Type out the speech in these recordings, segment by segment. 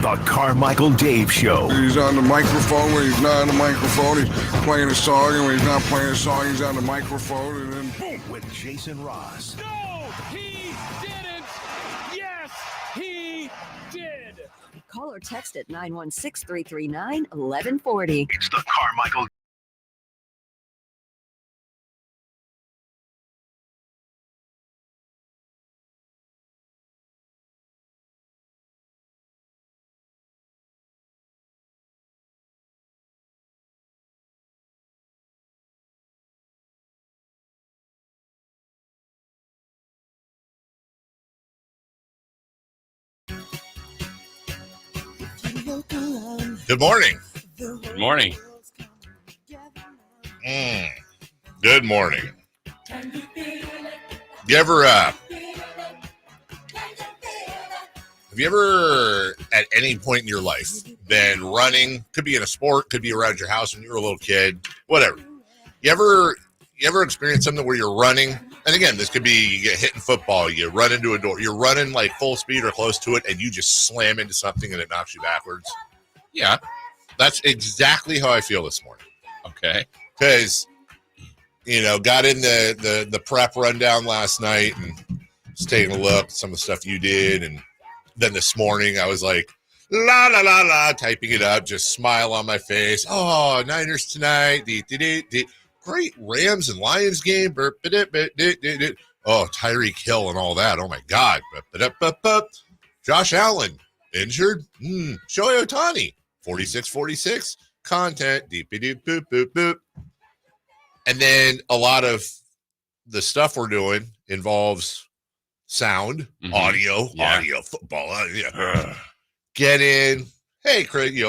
The Carmichael Dave Show. He's on the microphone when he's not on the microphone. He's playing a song, and when he's not playing a song, he's on the microphone, and then boom. With Jason Ross. No, he didn't. Yes, he did. Call or text at 916-339-1140. It's the Carmichael. Good morning. Good morning. Good morning. You ever, have you ever at any point in your life been running? Could be in a sport, could be around your house when you were a little kid, whatever. You ever experience something where you're running? And again, this could be you get hit in football, you run into a door, you're running like full speed or close to it, and you just slam into something and it knocks you backwards. Yeah, that's exactly how I feel this morning. Okay. Because, got in the prep rundown last night and just taking a look at some of the stuff you did. And then this morning I was like, la, la, la, la, typing it up, just smile on my face. Oh, Niners tonight. Great Rams and Lions game. Oh, Tyreek Hill and all that. Oh, my God. Josh Allen, injured. Shohei Ohtani, 46-46. Content. Boop, boop, boop. And then a lot of the stuff we're doing involves sound, audio, football. Get in. Hey, Craig,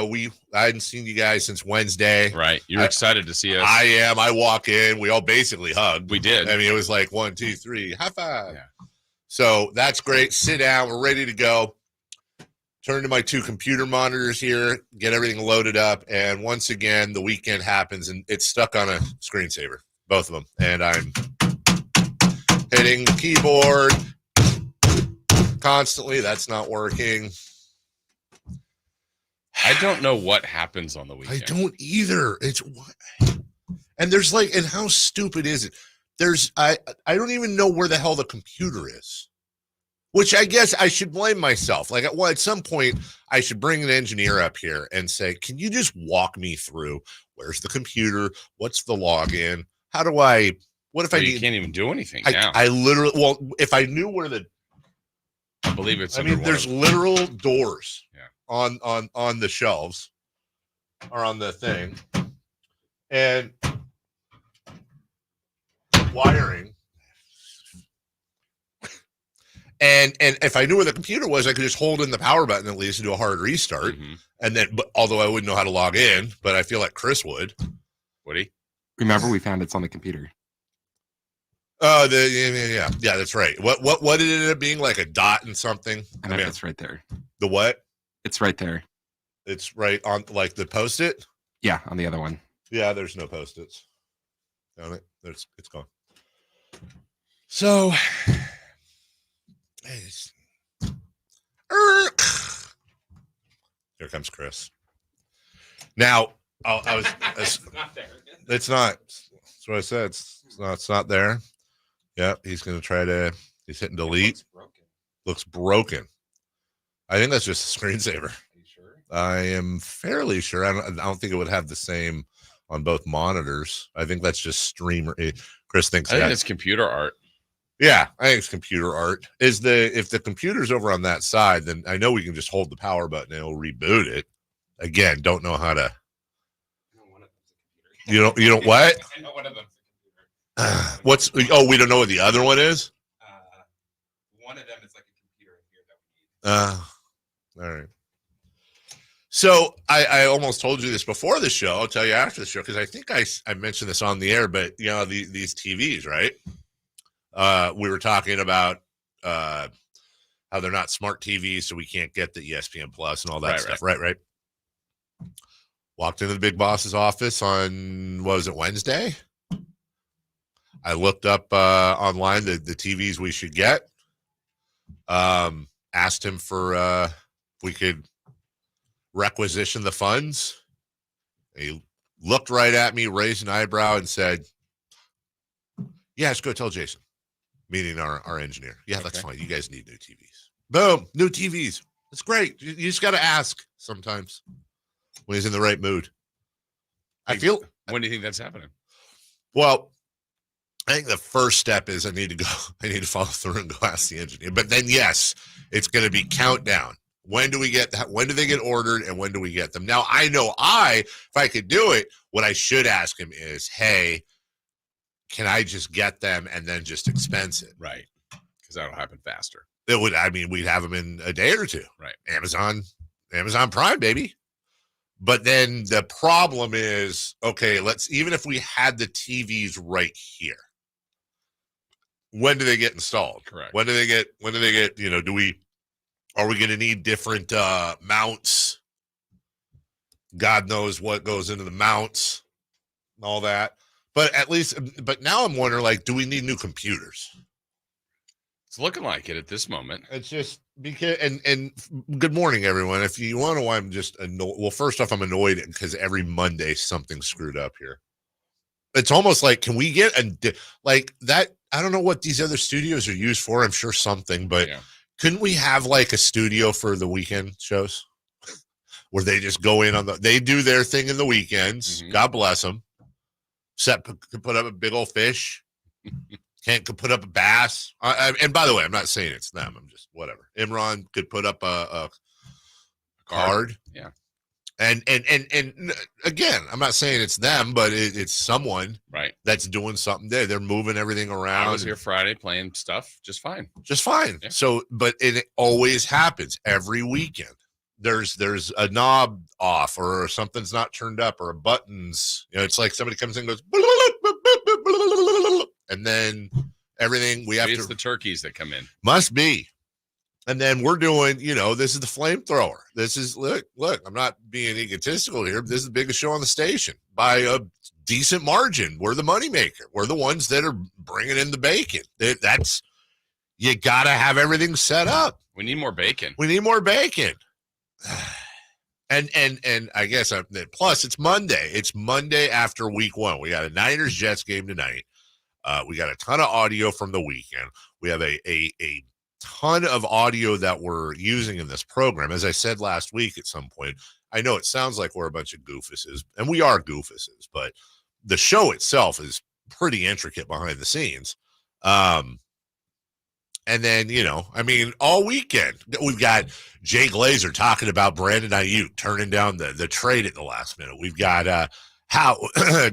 I hadn't seen you guys since Wednesday. Right. You're excited to see us. I am. I walk in. We all basically hugged. We did. I mean, it was like 1, 2, 3, high five. Yeah. So that's great. Sit down. We're ready to go. Turn to my 2 computer monitors here, get everything loaded up, and once again, the weekend happens, and it's stuck on a screensaver, both of them, and I'm hitting the keyboard constantly. That's not working. I don't know what happens on the weekend. I don't either. It's what, and there's and how stupid is it? I don't even know where the hell the computer is. Which I guess I should blame myself. At some point, I should bring an engineer up here and say, can you just walk me through? Where's the computer? What's the login? How do I, what if you can't even do anything now. I literally, if I knew where I believe it's, there's literal doors on the shelves or on the thing and wiring. And if I knew where the computer was, I could just hold in the power button at least and do a hard restart. And then, although I wouldn't know how to log in, but I feel like Chris would. Would he? Remember, we found it's on the computer. Oh, yeah, that's right. What did it end up being, like a dot and something? It's right there. The what? It's right there. It's right on, like the Post-it? Yeah, on the other one. Yeah, there's no Post-its. On it. It's gone. So. Here comes Chris. Now, it's not there. It's not. That's what I said. It's not there. Yep, he's going to try to. He's hitting delete. Looks broken. I think that's just a screensaver. Are you sure? I am fairly sure. I don't think it would have the same on both monitors. I think that's just streamer. Chris thinks. I think it's computer art. Yeah, I think it's computer art. If the computer's over on that side, then I know we can just hold the power button and it'll reboot it. Again, don't know how to. You don't what? I know one of them's a We computer. don't know what the other one is? One of them is like a computer in here that we need. All right. So I almost told you this before the show. I'll tell you after the show because I think I mentioned this on the air, but these TVs, right? We were talking about how they're not smart TVs, so we can't get the ESPN Plus and all that stuff. Right. Walked into the big boss's office on, what was it, Wednesday? I looked up online the TVs we should get. Asked him for if we could requisition the funds. He looked right at me, raised an eyebrow, and said, yeah, let's go tell Jason, meaning our engineer. Yeah, that's fine. You guys need new TVs. Boom, new TVs. It's great. You just got to ask sometimes when he's in the right mood. When do you think that's happening? Well, I think the first step is I need to follow through and go ask the engineer. But then, yes, it's going to be countdown. When do we get that? When do they get ordered and when do we get them? Now, I know if I could do it, what I should ask him is, hey, can I just get them and then just expense it? Right. Because that'll happen faster. It would. I mean, we'd have them in a day or two. Right. Amazon Prime, baby. But then the problem is, okay, even if we had the TVs right here, when do they get installed? Correct. When do they get, are we going to need different mounts? God knows what goes into the mounts and all that. But now I'm wondering, like, do we need new computers? It's looking like it at this moment. It's just because, and good morning, everyone. If you want to know why I'm just annoyed, well, first off, I'm annoyed because every Monday something's screwed up here. It's almost like, can we get like that? I don't know what these other studios are used for. I'm sure something, but couldn't we have like a studio for the weekend shows where they just go in they do their thing in the weekends. Mm-hmm. God bless them. Could put up a big old fish. Could put up a bass. And by the way, I'm not saying it's them. I'm just whatever. Imran could put up a card. Yeah. And again, I'm not saying it's them, but it's someone right that's doing something there. They're moving everything around. I was here Friday playing stuff just fine. Just fine. Yeah. So, but it always happens every weekend. There's a knob off or something's not turned up or a button's, it's like somebody comes in and goes, and then everything we have It's the turkeys that come in. Must be. And then we're doing, this is the flamethrower. This is, look, I'm not being egotistical here, but this is the biggest show on the station by a decent margin. We're the moneymaker. We're the ones that are bringing in the bacon. You got to have everything set up. We need more bacon. And I guess plus it's Monday. It's Monday after week one. We got a Niners Jets game tonight. We got a ton of audio from the weekend. We have a ton of audio that we're using in this program. As I said last week at some point, I know it sounds like we're a bunch of goofuses, and we are goofuses, but the show itself is pretty intricate behind the scenes. And then, all weekend we've got Jay Glazer talking about Brandon Ayuk turning down the trade at the last minute. We've got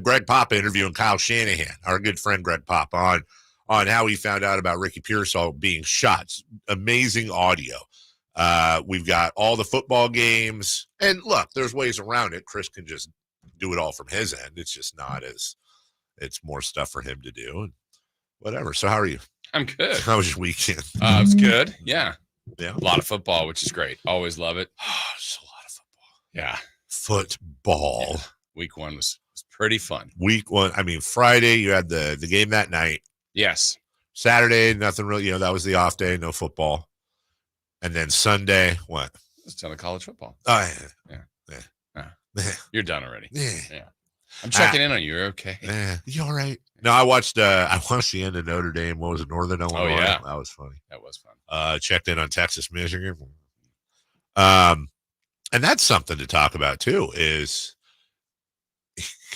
Greg Papa interviewing Kyle Shanahan, our good friend Greg Papa, on how he found out about Ricky Pearsall being shot. Amazing audio. We've got all the football games. And look, there's ways around it. Chris can just do it all from his end. It's just it's more stuff for him to do. And whatever. So how are you? I'm good. How was your weekend? It was good. Yeah. Yeah. A lot of football, which is great. Always love it. Just a lot of football. Yeah. Football. Yeah. Week one was pretty fun. Week one. Friday, you had the game that night. Yes. Saturday, nothing really. That was the off day, no football. And then Sunday, what? It's a ton of college football. Oh, yeah. You're done already. Yeah. I'm checking in on you. You're okay. Yeah. You all right? No, I watched the end of Notre Dame. What was it? Northern Illinois. Oh, yeah. That was funny. That was fun. Checked in on Texas, Michigan. And that's something to talk about too, is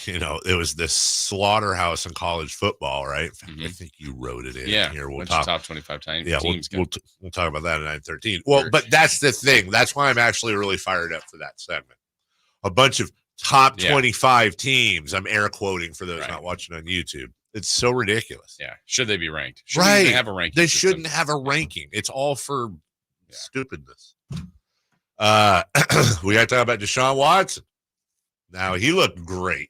it was this slaughterhouse in college football, right? Mm-hmm. I think you wrote it in here. We'll talk top 25 times. Yeah, teams we'll talk about that at 9:13. Well, but that's the thing. That's why I'm actually really fired up for that segment. A bunch of top 25 teams. I'm air quoting for those not watching on YouTube. It's so ridiculous. Yeah. Should they be ranked? Shouldn't they have a ranking? They shouldn't have a ranking. It's all for stupidness. We got to talk about Deshaun Watson. Now, he looked great.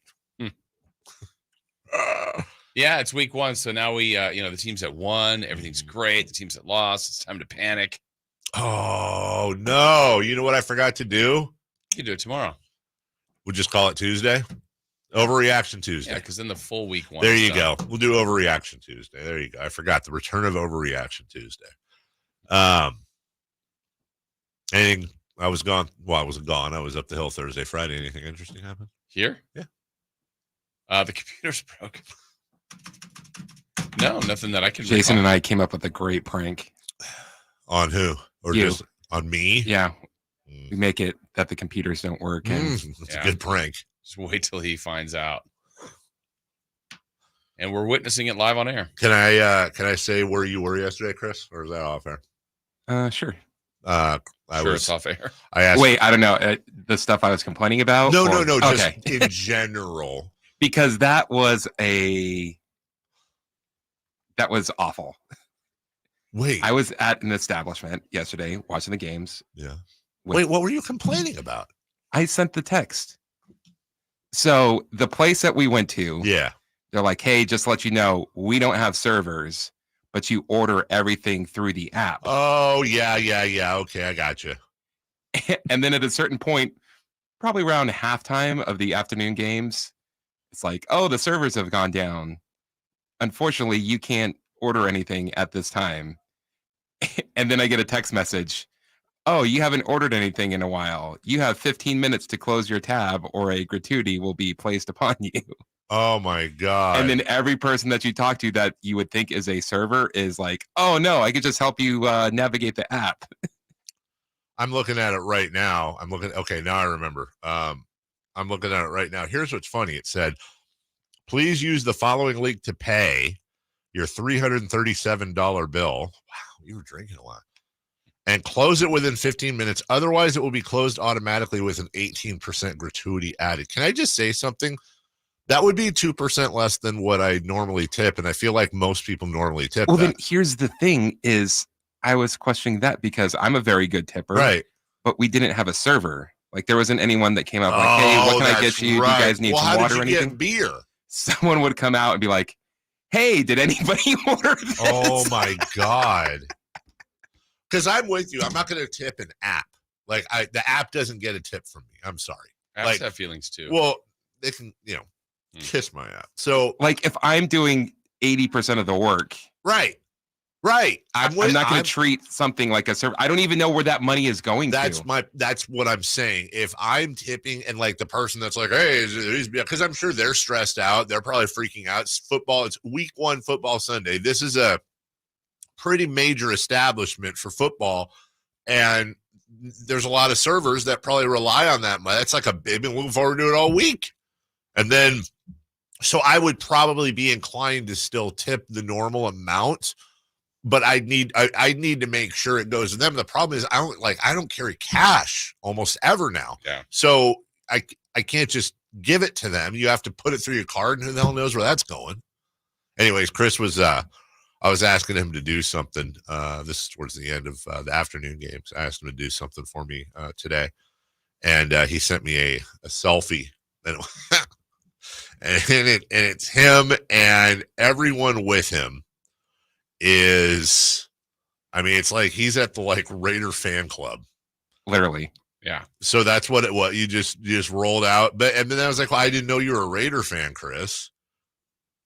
Yeah, it's week one. So now we, the teams that won, everything's great. The teams that lost, it's time to panic. Oh, no. You know what I forgot to do? You can do it tomorrow. We'll just call it Tuesday. Overreaction Tuesday. Yeah, because then the full week one. There you go. We'll do Overreaction Tuesday. There you go. I forgot the return of Overreaction Tuesday. Anything I was gone. Well, I wasn't gone. I was up the hill Thursday, Friday. Anything interesting happen? Here? Yeah. The computer's broke. No, nothing that I can. Jason recall. and I came up with a great prank. On who? Or You. just on me? Yeah, Mm. we make it that the computers don't work, and It's Yeah. a good prank. Just wait till he finds out. And we're witnessing it live on air. Can I say where you were yesterday, Chris? Or is that off air? sure. It's off air. I asked. Wait, I don't know the stuff I was complaining about. No, or- no, no. Just Okay, in general. because that was awful. Wait. I was at an establishment yesterday watching the games. Yeah. with- Wait, what were you complaining about? I sent the text. So the place that we went to, Yeah. they're like, "Hey, just to let you know, we don't have servers, but you order everything through the app." Oh, yeah. Okay, I got you. And then at a certain point, probably around halftime of the afternoon games, it's like, "Oh, the servers have gone down. Unfortunately, you can't order anything at this time." And then I get a text message, "Oh, you haven't ordered anything in a while. You have 15 minutes to close your tab or a gratuity will be placed upon you." Oh my God. And then every person that you talk to that you would think is a server is like, "Oh no, I could just help you navigate the app." I'm looking at it right now. Okay, now I remember. I'm looking at it right now. Here's what's funny. It said, please use the following link to pay your $337 bill. Wow, you were drinking a lot. And close it within 15 minutes. Otherwise, it will be closed automatically with an 18% gratuity added. Can I just say something? That would be 2% less than what I normally tip. And I feel like most people normally tip Well, that. then here's the thing is I was questioning that because I'm a very good tipper, Right. but we didn't have a server. Like there wasn't anyone that came up like, "Hey, what can I get that's you? right. Do you guys need Well, some how water did or you anything?" get beer? Someone would come out and be like, "Hey, did anybody order this?" Oh my God. Because I'm with you. I'm not going to tip an app. Like the app doesn't get a tip from me. I'm sorry. Apps Like- have feelings too. Well, they can, kiss my app. So Like if I'm doing 80% of the work, right. I'm not going to treat something like a server. I don't even know where that money is going That's to. that's what I'm saying. If I'm tipping and like the person that's like, hey, because I'm sure they're stressed out, they're probably freaking out. It's football. It's week 1 football Sunday. This is a pretty major establishment for football, and there's a lot of servers that probably rely on that. That's like they've been looking forward to it all week, and then so I would probably be inclined to still tip the normal amount. But I need to make sure it goes to them. The problem is I don't carry cash almost ever now. Yeah. So I can't just give it to them. You have to put it through your card, and who the hell knows where that's going. Anyways, Chris was I was asking him to do something. This is towards the end of the afternoon games. I asked him to do something for me today, and he sent me a selfie, and it's him and everyone with him. It's like he's at the Raider fan club. Literally. yeah. So that's what it was. You just rolled out. And then I was like, well, I didn't know you were a Raider fan, Chris.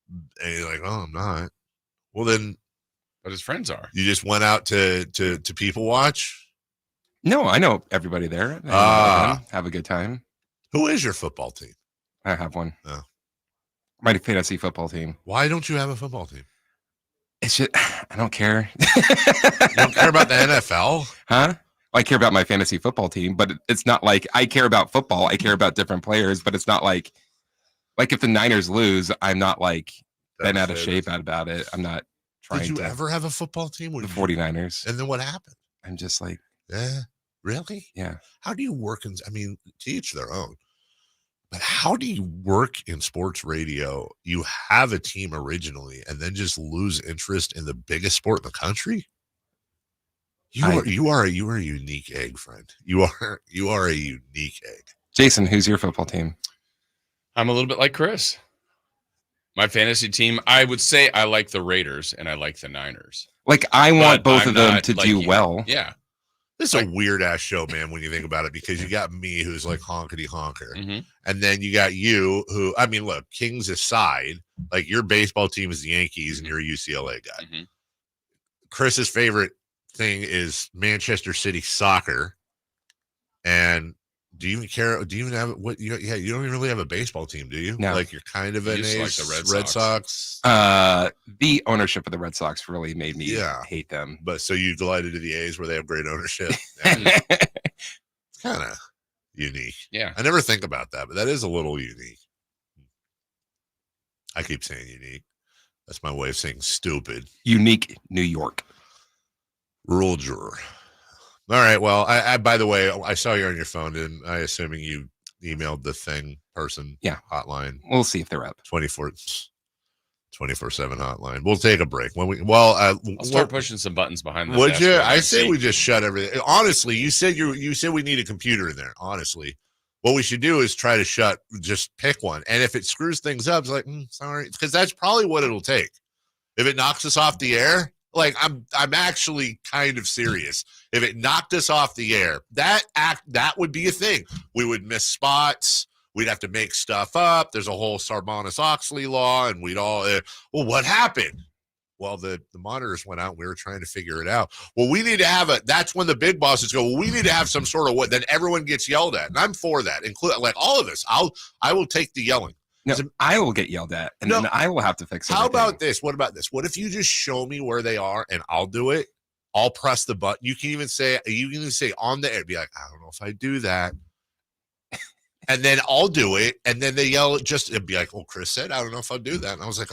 And he's like, oh, I'm not. Well, then But his friends are. you just went out to people watch. No, I know everybody there. I know them, have a good time. Who is your football team? I have one. Oh. My fantasy football team. Why don't you have a football team? It's just, I don't care. You don't care about the NFL? Huh? I care about my fantasy football team, but it's not like I care about football. I care about different players, but it's not like if the Niners lose, I'm not bent out of shape about it. I'm not trying Did you to ever have a football team? the 49ers. And then what happened? I'm just like, Yeah, really? yeah. How do you work to each their own. But how do you work in sports radio? You have a team originally and then just lose interest in the biggest sport in the country? You are a unique egg, friend. You are a unique egg. Jason, who's your football team? I'm a little bit like Chris. My fantasy team, I would say I like the Raiders and I like the Niners. I want But both I'm of them not to like do you. well. Yeah. This is a weird ass show, man, when you think about it, because you got me who's like honkety honker. Mm-hmm. And then you got you who, look, Kings aside, your baseball team is the Yankees and you're a UCLA guy. Mm-hmm. Chris's favorite thing is Manchester City soccer. And do you even care? Do you even have what? You don't even really have a baseball team, do you? No. Like you're kind of an just like A's, the Red Red Sox. The ownership of the Red Sox really made me hate them. But so you glided to the A's where they have great ownership. It's kind of unique. Yeah. I never think about that, but that is a little unique. I keep saying unique. That's my way of saying stupid. Unique New York. Rule juror. All right. Well, I by the way, I saw you on your phone, and I assuming you emailed the thing person hotline. We'll see if they're up. 24/7 hotline. We'll take a break when I'll start pushing some buttons behind the would desk you? over I there. say we just shut everything. Honestly, you said we need a computer in there. Honestly, what we should do is try to just pick one. And if it screws things up, it's like, sorry, because that's probably what it'll take. If it knocks us off the air, like I'm actually kind of serious. If it knocked us off the air, that would be a thing. We would miss spots. We'd have to make stuff up. There's a whole Sarbanes-Oxley law, and we'd all, well, what happened? Well, the monitors went out. We were trying to figure it out. Well, we need to have that's when the big bosses go, well, we need to have some sort of then everyone gets yelled at. And I'm for that, include like all of us. I will take the yelling. No, I will get yelled at, and then I will have to fix it. How about this? What about this? What if you just show me where they are, and I'll do it? I'll press the button. You can even say on the air, be like, I don't know if I do that. And then I'll do it. And then they yell it'd be like, well, Chris said, I don't know if I'll do that. And I was like,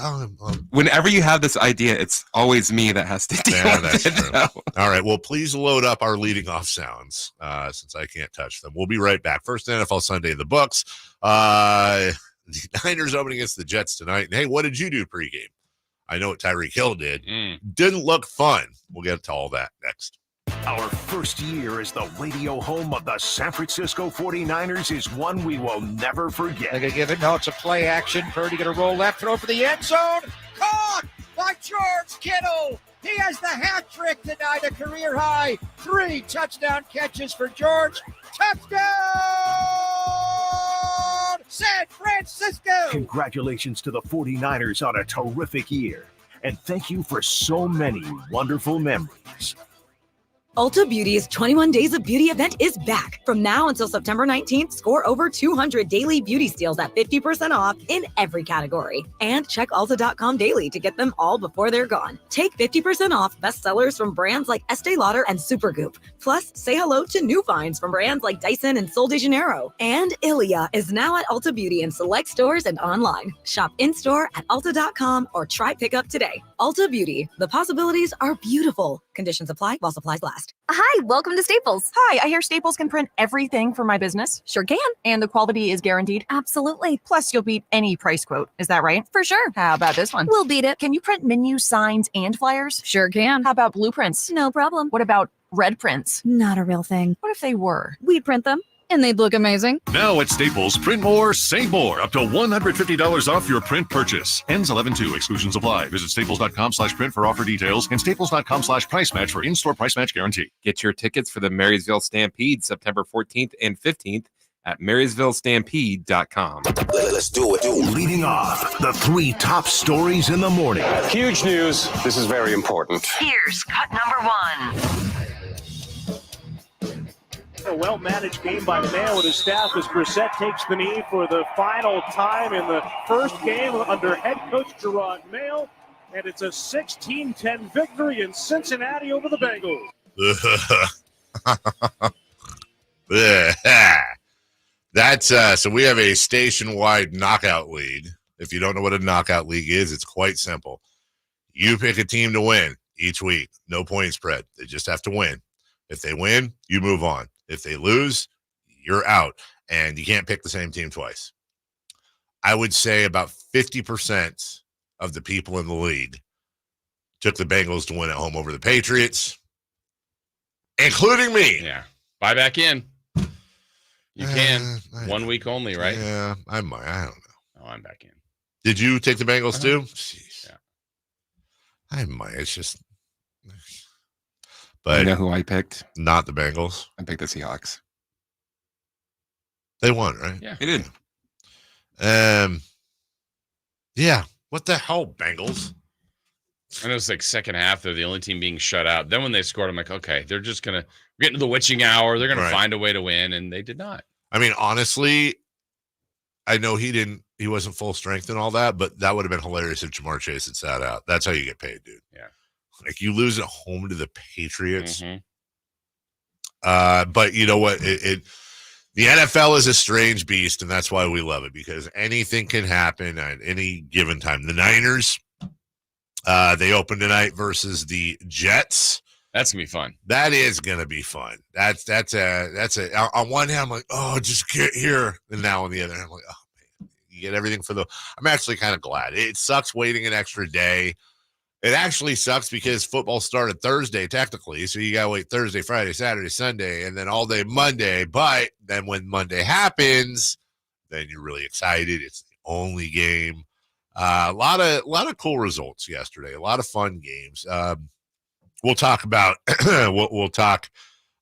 whenever you have this idea, it's always me that has to deal with it. True. All right. Well, please load up our leading off sounds since I can't touch them. We'll be right back. First NFL Sunday in the books. The Niners opening against the Jets tonight. And hey, what did you do pregame? I know what Tyreek Hill did. Didn't look fun. We'll get to all that next. Our first year as the radio home of the San Francisco 49ers is one we will never forget. They're going to give it. No, it's a play action. Purdy going to roll left, throw for the end zone. Caught by George Kittle. He has the hat trick tonight, a career high. 3 touchdown catches for George. Touchdown, San Francisco. Congratulations to the 49ers on a terrific year. And thank you for so many wonderful memories. Ulta Beauty's 21 Days of Beauty event is back. From now until September 19th, score over 200 daily beauty steals at 50% off in every category. And check Ulta.com daily to get them all before they're gone. Take 50% off bestsellers from brands like Estee Lauder and Supergoop. Plus, say hello to new finds from brands like Dyson and Sol de Janeiro. And Ilia is now at Ulta Beauty in select stores and online. Shop in-store at Ulta.com or try pickup today. Ulta Beauty. The possibilities are beautiful. Conditions apply while supplies last. Hi, welcome to Staples. Hi, I hear Staples can print everything for my business. Sure can. And the quality is guaranteed? Absolutely. Plus, you'll beat any price quote. Is that right? For sure. How about this one? We'll beat it. Can you print menus, signs, and flyers? Sure can. How about blueprints? No problem. What about red prints? Not a real thing. What if they were? We'd print them. And they'd look amazing. Now at Staples, print more, save more. Up to $150 off your print purchase. Ends 11/2. Exclusions apply. Visit staples.com/print for offer details and staples.com/price match for in-store price match guarantee. Get your tickets for the Marysville Stampede September 14th and 15th at marysvillestampede.com. Let's do it. Leading off, the 3 top stories in the morning. Huge news. This is very important. Here's cut number 1. A well-managed game by Mayo and his staff as Brissett takes the knee for the final time in the first game under head coach Gerard Mayo. And it's a 16-10 victory in Cincinnati over the Bengals. That's so we have a station-wide knockout league. If you don't know what a knockout league is, it's quite simple. You pick a team to win each week. No point spread. They just have to win. If they win, you move on. If they lose, you're out. And you can't pick the same team twice. I would say about 50% of the people in the league took the Bengals to win at home over the Patriots, including me. Yeah. Buy back in. You can. 1 week only, right? Yeah, I don't know. Oh, I'm back in. Did you take the Bengals too? Jeez. Yeah. I might. It's just. But you know who I picked? Not the Bengals. I picked the Seahawks. They won, right? Yeah. They did. Yeah. What the hell, Bengals? And it was like second half, they're the only team being shut out. Then when they scored, I'm like, okay, they're just going to get into the witching hour. They're going to find a way to win, and they did not. I mean, honestly, I know he wasn't full strength and all that, but that would have been hilarious if Jamar Chase had sat out. That's how you get paid, dude. Yeah. Like, you lose at home to the Patriots. Mm-hmm. But you know what? The NFL is a strange beast, and that's why we love it, because anything can happen at any given time. The Niners, they open tonight versus the Jets. That's gonna be fun. That is gonna be fun. That's on one hand, I'm like, oh, just get here, and now on the other hand, I'm like, oh man, you get everything for I'm actually kind of glad. It sucks waiting an extra day. It actually sucks because football started Thursday technically, so you gotta wait Thursday, Friday, Saturday, Sunday, and then all day Monday. But then when Monday happens, then you're really excited. It's the only game. A lot of cool results yesterday. A lot of fun games. We'll talk about we'll talk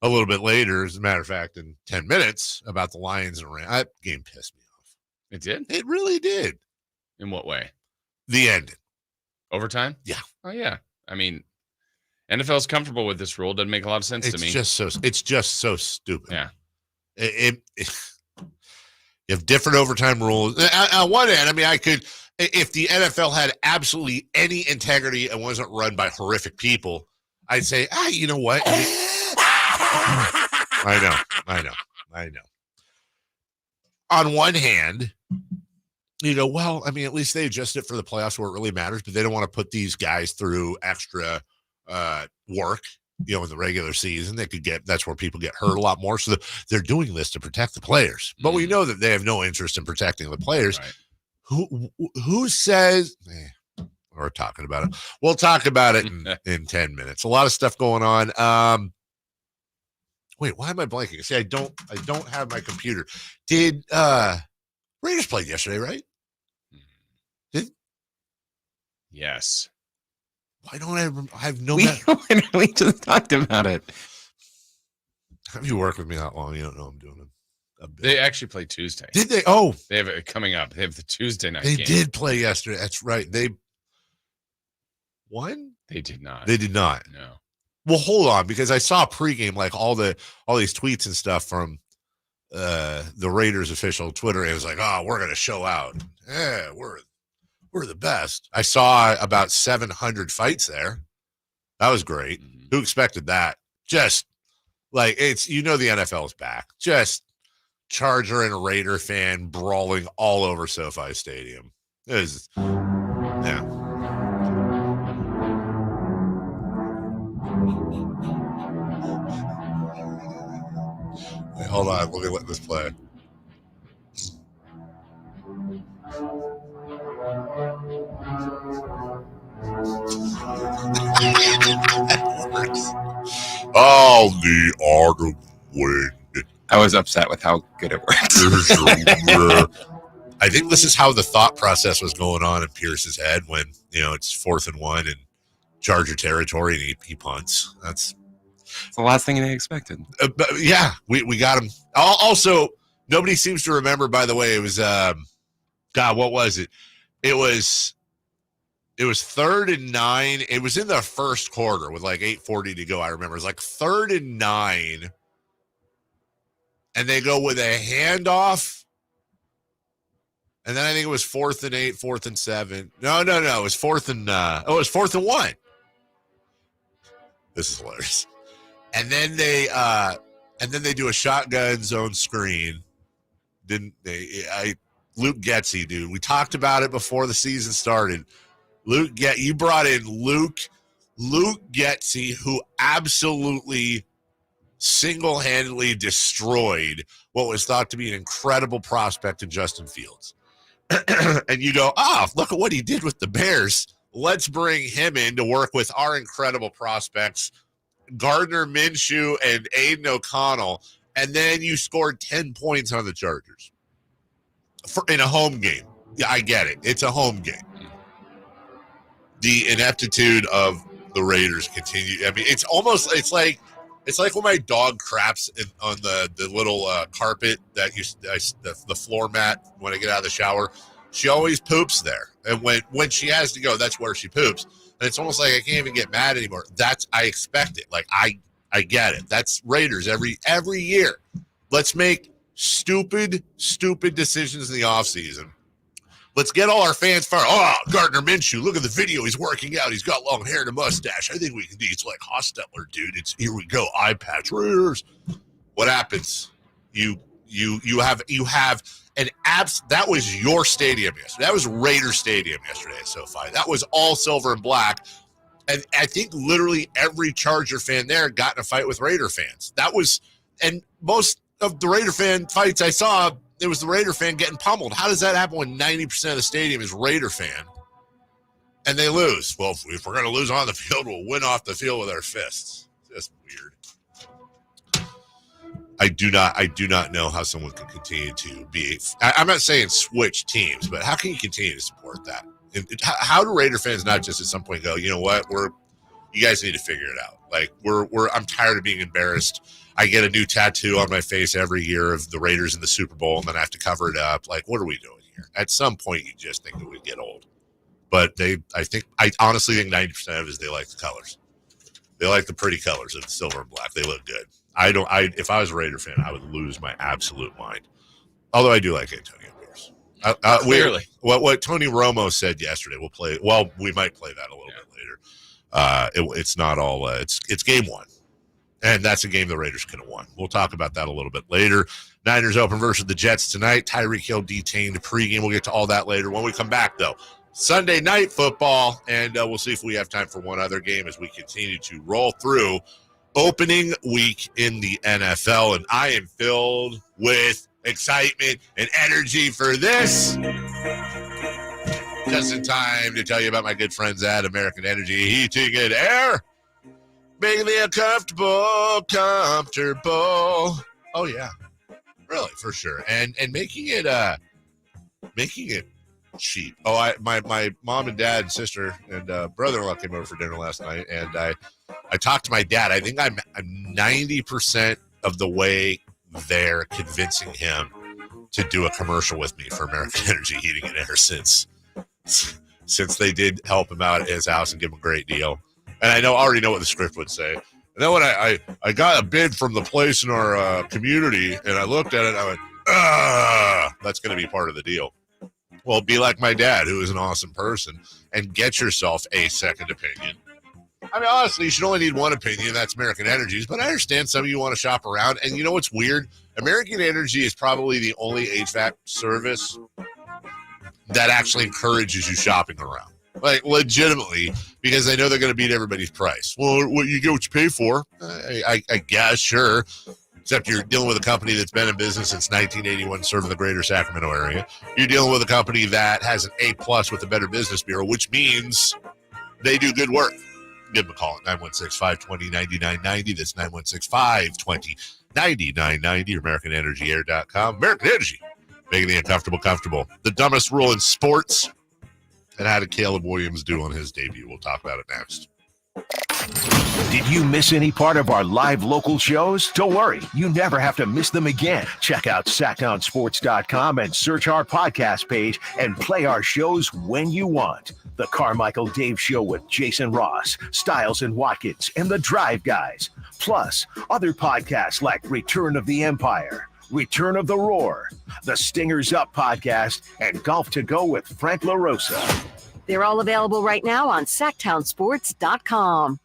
a little bit later. As a matter of fact, in 10 minutes about the Lions and Rams. That game pissed me off. It did? It really did. In what way? The ending. Overtime? Yeah. Oh yeah. I mean, NFL's comfortable with this rule. Doesn't make a lot of sense to me. It's just so stupid. Yeah. You have different overtime rules. On one end, I mean, if the NFL had absolutely any integrity and wasn't run by horrific people, I'd say, you know what? I know. On one hand, well, I mean, at least they adjust it for the playoffs where it really matters, but they don't want to put these guys through extra work, in the regular season. That's where people get hurt a lot more. So they're doing this to protect the players. But we know that they have no interest in protecting the players. Right. Who says we're talking about it? We'll talk about it in 10 minutes. A lot of stuff going on. Wait, why am I blanking? See, I don't have my computer. Did Raiders played yesterday, right? Yes. Why don't I have no? We just talked about it. Have you worked with me that long? You don't know I'm doing a bit. They actually play Tuesday. Did they? Oh, they have it coming up. They have the Tuesday night game. They did play yesterday. That's right. They won? They did not. They did not. No. Well, hold on, because I saw pregame, like all these tweets and stuff from the Raiders official Twitter. It was like, oh, we're going to show out. Yeah, we're the best. I saw about 700 fights there. That was great. Mm-hmm. Who expected that? Just like the NFL is back. Just Charger and a Raider fan brawling all over SoFi Stadium. It was, yeah. Wait, hold on. Let me let this play. Oh, the art of wind. I was upset with how good it worked. I think this is how the thought process was going on in Pierce's head when, it's 4th and 1 and Charger territory and he punts. That's the last thing they expected. But yeah, we got him. Also, nobody seems to remember, by the way, it was, what was it? It was 3rd and 9. It was in the first quarter with like 8:40 to go. I remember it was like 3rd and 9. And they go with a handoff. And then I think it was 4th and 8, 4th and 7. No. It was 4th and it was 4th and 1. This is hilarious. And then they do a shotgun zone screen. Didn't they? Luke Getsy, dude. We talked about it before the season started. You brought in Luke Getsy, who absolutely single-handedly destroyed what was thought to be an incredible prospect in Justin Fields. And you go, look at what he did with the Bears. Let's bring him in to work with our incredible prospects, Gardner Minshew and Aiden O'Connell. And then you scored 10 points on the Chargers in a home game. Yeah, I get it. It's a home game. The ineptitude of the Raiders continue. I mean, it's like when my dog craps on the little carpet that the floor mat when I get out of the shower. She always poops there, and when she has to go, that's where she poops. And it's almost like I can't even get mad anymore. I expect it. Like, I get it. That's Raiders every year. Let's make stupid decisions in the offseason. Let's get all our fans fired. Oh, Gardner Minshew, look at the video. He's working out. He's got long hair and a mustache. I think we can do. It's like Hostetler, dude. Here we go. Eye patch Raiders. What happens? You have an abs. That was your stadium yesterday. That was Raider Stadium yesterday at SoFi. That was all silver and black. And I think literally every Charger fan there got in a fight with Raider fans. And most of the Raider fan fights I saw, it was the Raider fan getting pummeled. How does that happen when 90% of the stadium is Raider fan and they lose? Well, if we're going to lose on the field, we'll win off the field with our fists. Just weird. I do not know how someone can continue to be. I'm not saying switch teams, but how can you continue to support that? How do Raider fans not just at some point go, you know what, you guys need to figure it out. Like I'm tired of being embarrassed. I get a new tattoo on my face every year of the Raiders in the Super Bowl, and then I have to cover it up. Like, what are we doing here? At some point, you just think it would get old. But I honestly think 90% of it is they like the colors. They like the pretty colors of silver and black. They look good. If I was a Raider fan, I would lose my absolute mind. Although I do like Antonio Pierce. Clearly. What Tony Romo said yesterday, we might play that a little bit later. It's not all, it's game one. And that's a game the Raiders could have won. We'll talk about that a little bit later. Niners open versus the Jets tonight. Tyreek Hill detained pregame. We'll get to all that later. When we come back, though, Sunday night football, and we'll see if we have time for one other game as we continue to roll through opening week in the NFL. And I am filled with excitement and energy for this. Just in time to tell you about my good friends at American Energy Heating and Air. Making it comfortable. Oh yeah, really, for sure, and making it cheap. Oh, my mom and dad and sister and brother-in-law came over for dinner last night, and I talked to my dad. I think I'm 90% of the way there, convincing him to do a commercial with me for American Energy Heating and Air since they did help him out at his house and give him a great deal. And I already know what the script would say. And then when I got a bid from the place in our community, and I looked at it, and I went, that's going to be part of the deal. Well, be like my dad, who is an awesome person, and get yourself a second opinion. I mean, honestly, you should only need one opinion. That's American Energy's. But I understand some of you want to shop around. And you know what's weird? American Energy is probably the only HVAC service that actually encourages you shopping around. Like, legitimately, because they know they're going to beat everybody's price. Well, what you get what you pay for. I guess, sure. Except you're dealing with a company that's been in business since 1981, serving the greater Sacramento area. You're dealing with a company that has an A+ with the Better Business Bureau, which means they do good work. Give them a call at 916-520-9990. That's 916-520-9990 or AmericanEnergyAir.com. American Energy, making the uncomfortable comfortable. The dumbest rule in sports. And how did Caleb Williams do on his debut? We'll talk about it next. Did you miss any part of our live local shows? Don't worry, you never have to miss them again. Check out sacktownsports.com and search our podcast page and play our shows when you want. The Carmichael Dave Show with Jason Ross, Stiles and Watkins, and the Drive Guys. Plus, other podcasts like Return of the Empire, Return of the Roar, the Stingers Up podcast, and Golf to Go with Frank LaRosa. They're all available right now on sacktownsports.com.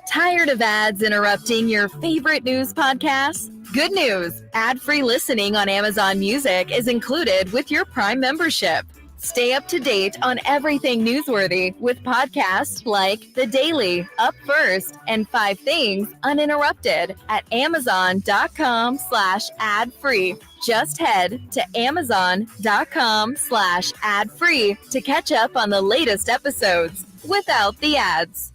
Tired of ads interrupting your favorite news podcasts? Good news! Ad-free listening on Amazon Music is included with your Prime membership. Stay up to date on everything newsworthy with podcasts like The Daily, Up First, and 5 Things Uninterrupted at Amazon.com/ad-free. Just head to Amazon.com/ad-free to catch up on the latest episodes without the ads.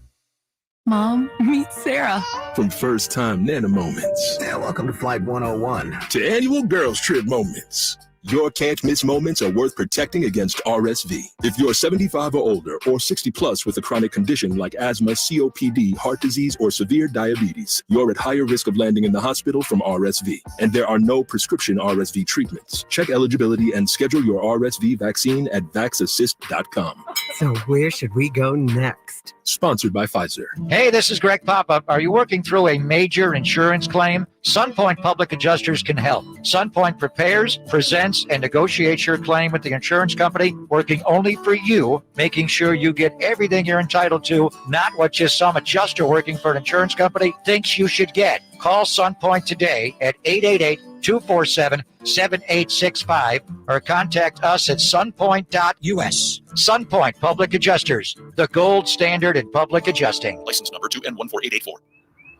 Mom, meet Sarah. From First Time Nana Moments. Yeah, welcome to Flight 101. To Annual Girls Trip Moments. Your can't-miss moments are worth protecting against RSV. If you're 75 or older or 60 plus with a chronic condition like asthma, COPD, heart disease, or severe diabetes, you're at higher risk of landing in the hospital from RSV. And there are no prescription RSV treatments. Check eligibility and schedule your RSV vaccine at vaxassist.com. So where should we go next? Sponsored by Pfizer. Hey, this is Greg Papa. Are you working through a major insurance claim? SunPoint Public Adjusters can help. SunPoint prepares, presents, and negotiates your claim with the insurance company, working only for you, making sure you get everything you're entitled to, not what just some adjuster working for an insurance company thinks you should get. Call SunPoint today at 888-247-7865 or contact us at sunpoint.us. SunPoint Public Adjusters, the gold standard in public adjusting. License number 2N14884.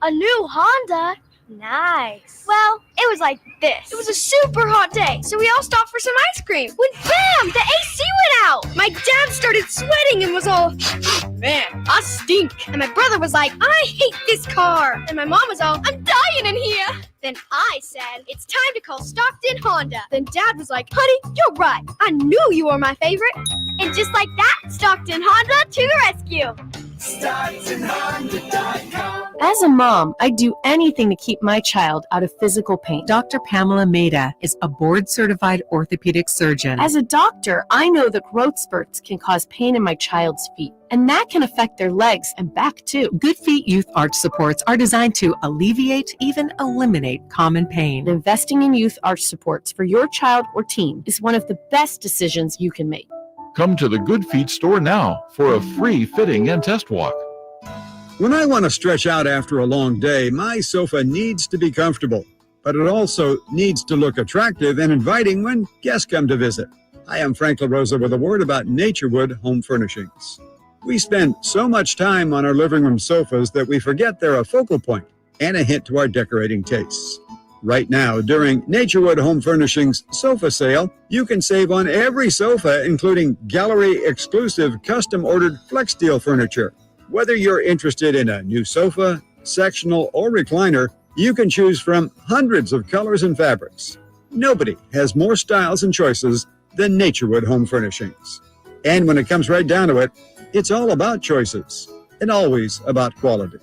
A new Honda? Nice. Well, it was like this. It was a super hot day, so we all stopped for some ice cream. When bam, the AC went out. My dad started sweating and was all, man, I stink. And my brother was like, I hate this car. And my mom was all, I'm dying in here. Then I said, it's time to call Stockton Honda. Then Dad was like, honey, you're right. I knew you were my favorite. And just like that, Stockton Honda to the rescue. As a mom, I'd do anything to keep my child out of physical pain. Dr. Pamela Maida is a board-certified orthopedic surgeon. As a doctor, I know that growth spurts can cause pain in my child's feet, and that can affect their legs and back too. Good Feet Youth Arch Supports are designed to alleviate, even eliminate common pain. Investing in youth arch supports for your child or teen is one of the best decisions you can make. Come to the Good Feet store now for a free fitting and test walk. When I want to stretch out after a long day, my sofa needs to be comfortable, but it also needs to look attractive and inviting when guests come to visit. Hi, I'm Frank LaRosa with a word about Naturewood Home Furnishings. We spend so much time on our living room sofas that we forget they're a focal point and a hint to our decorating tastes. Right now, during Naturewood Home Furnishings sofa sale, you can save on every sofa, including gallery-exclusive custom-ordered flex steel furniture. Whether you're interested in a new sofa, sectional, or recliner, you can choose from hundreds of colors and fabrics. Nobody has more styles and choices than Naturewood Home Furnishings. And when it comes right down to it, it's all about choices and always about quality.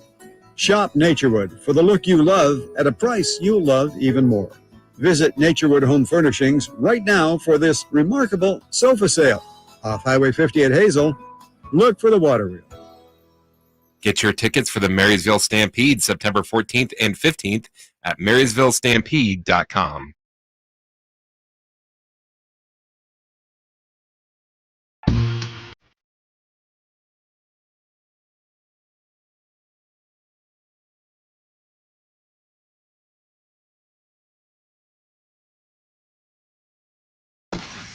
Shop Naturewood for the look you love at a price you'll love even more. Visit Naturewood Home Furnishings right now for this remarkable sofa sale. Off Highway 50 at Hazel, look for the water wheel. Get your tickets for the Marysville Stampede September 14th and 15th at marysvillestampede.com.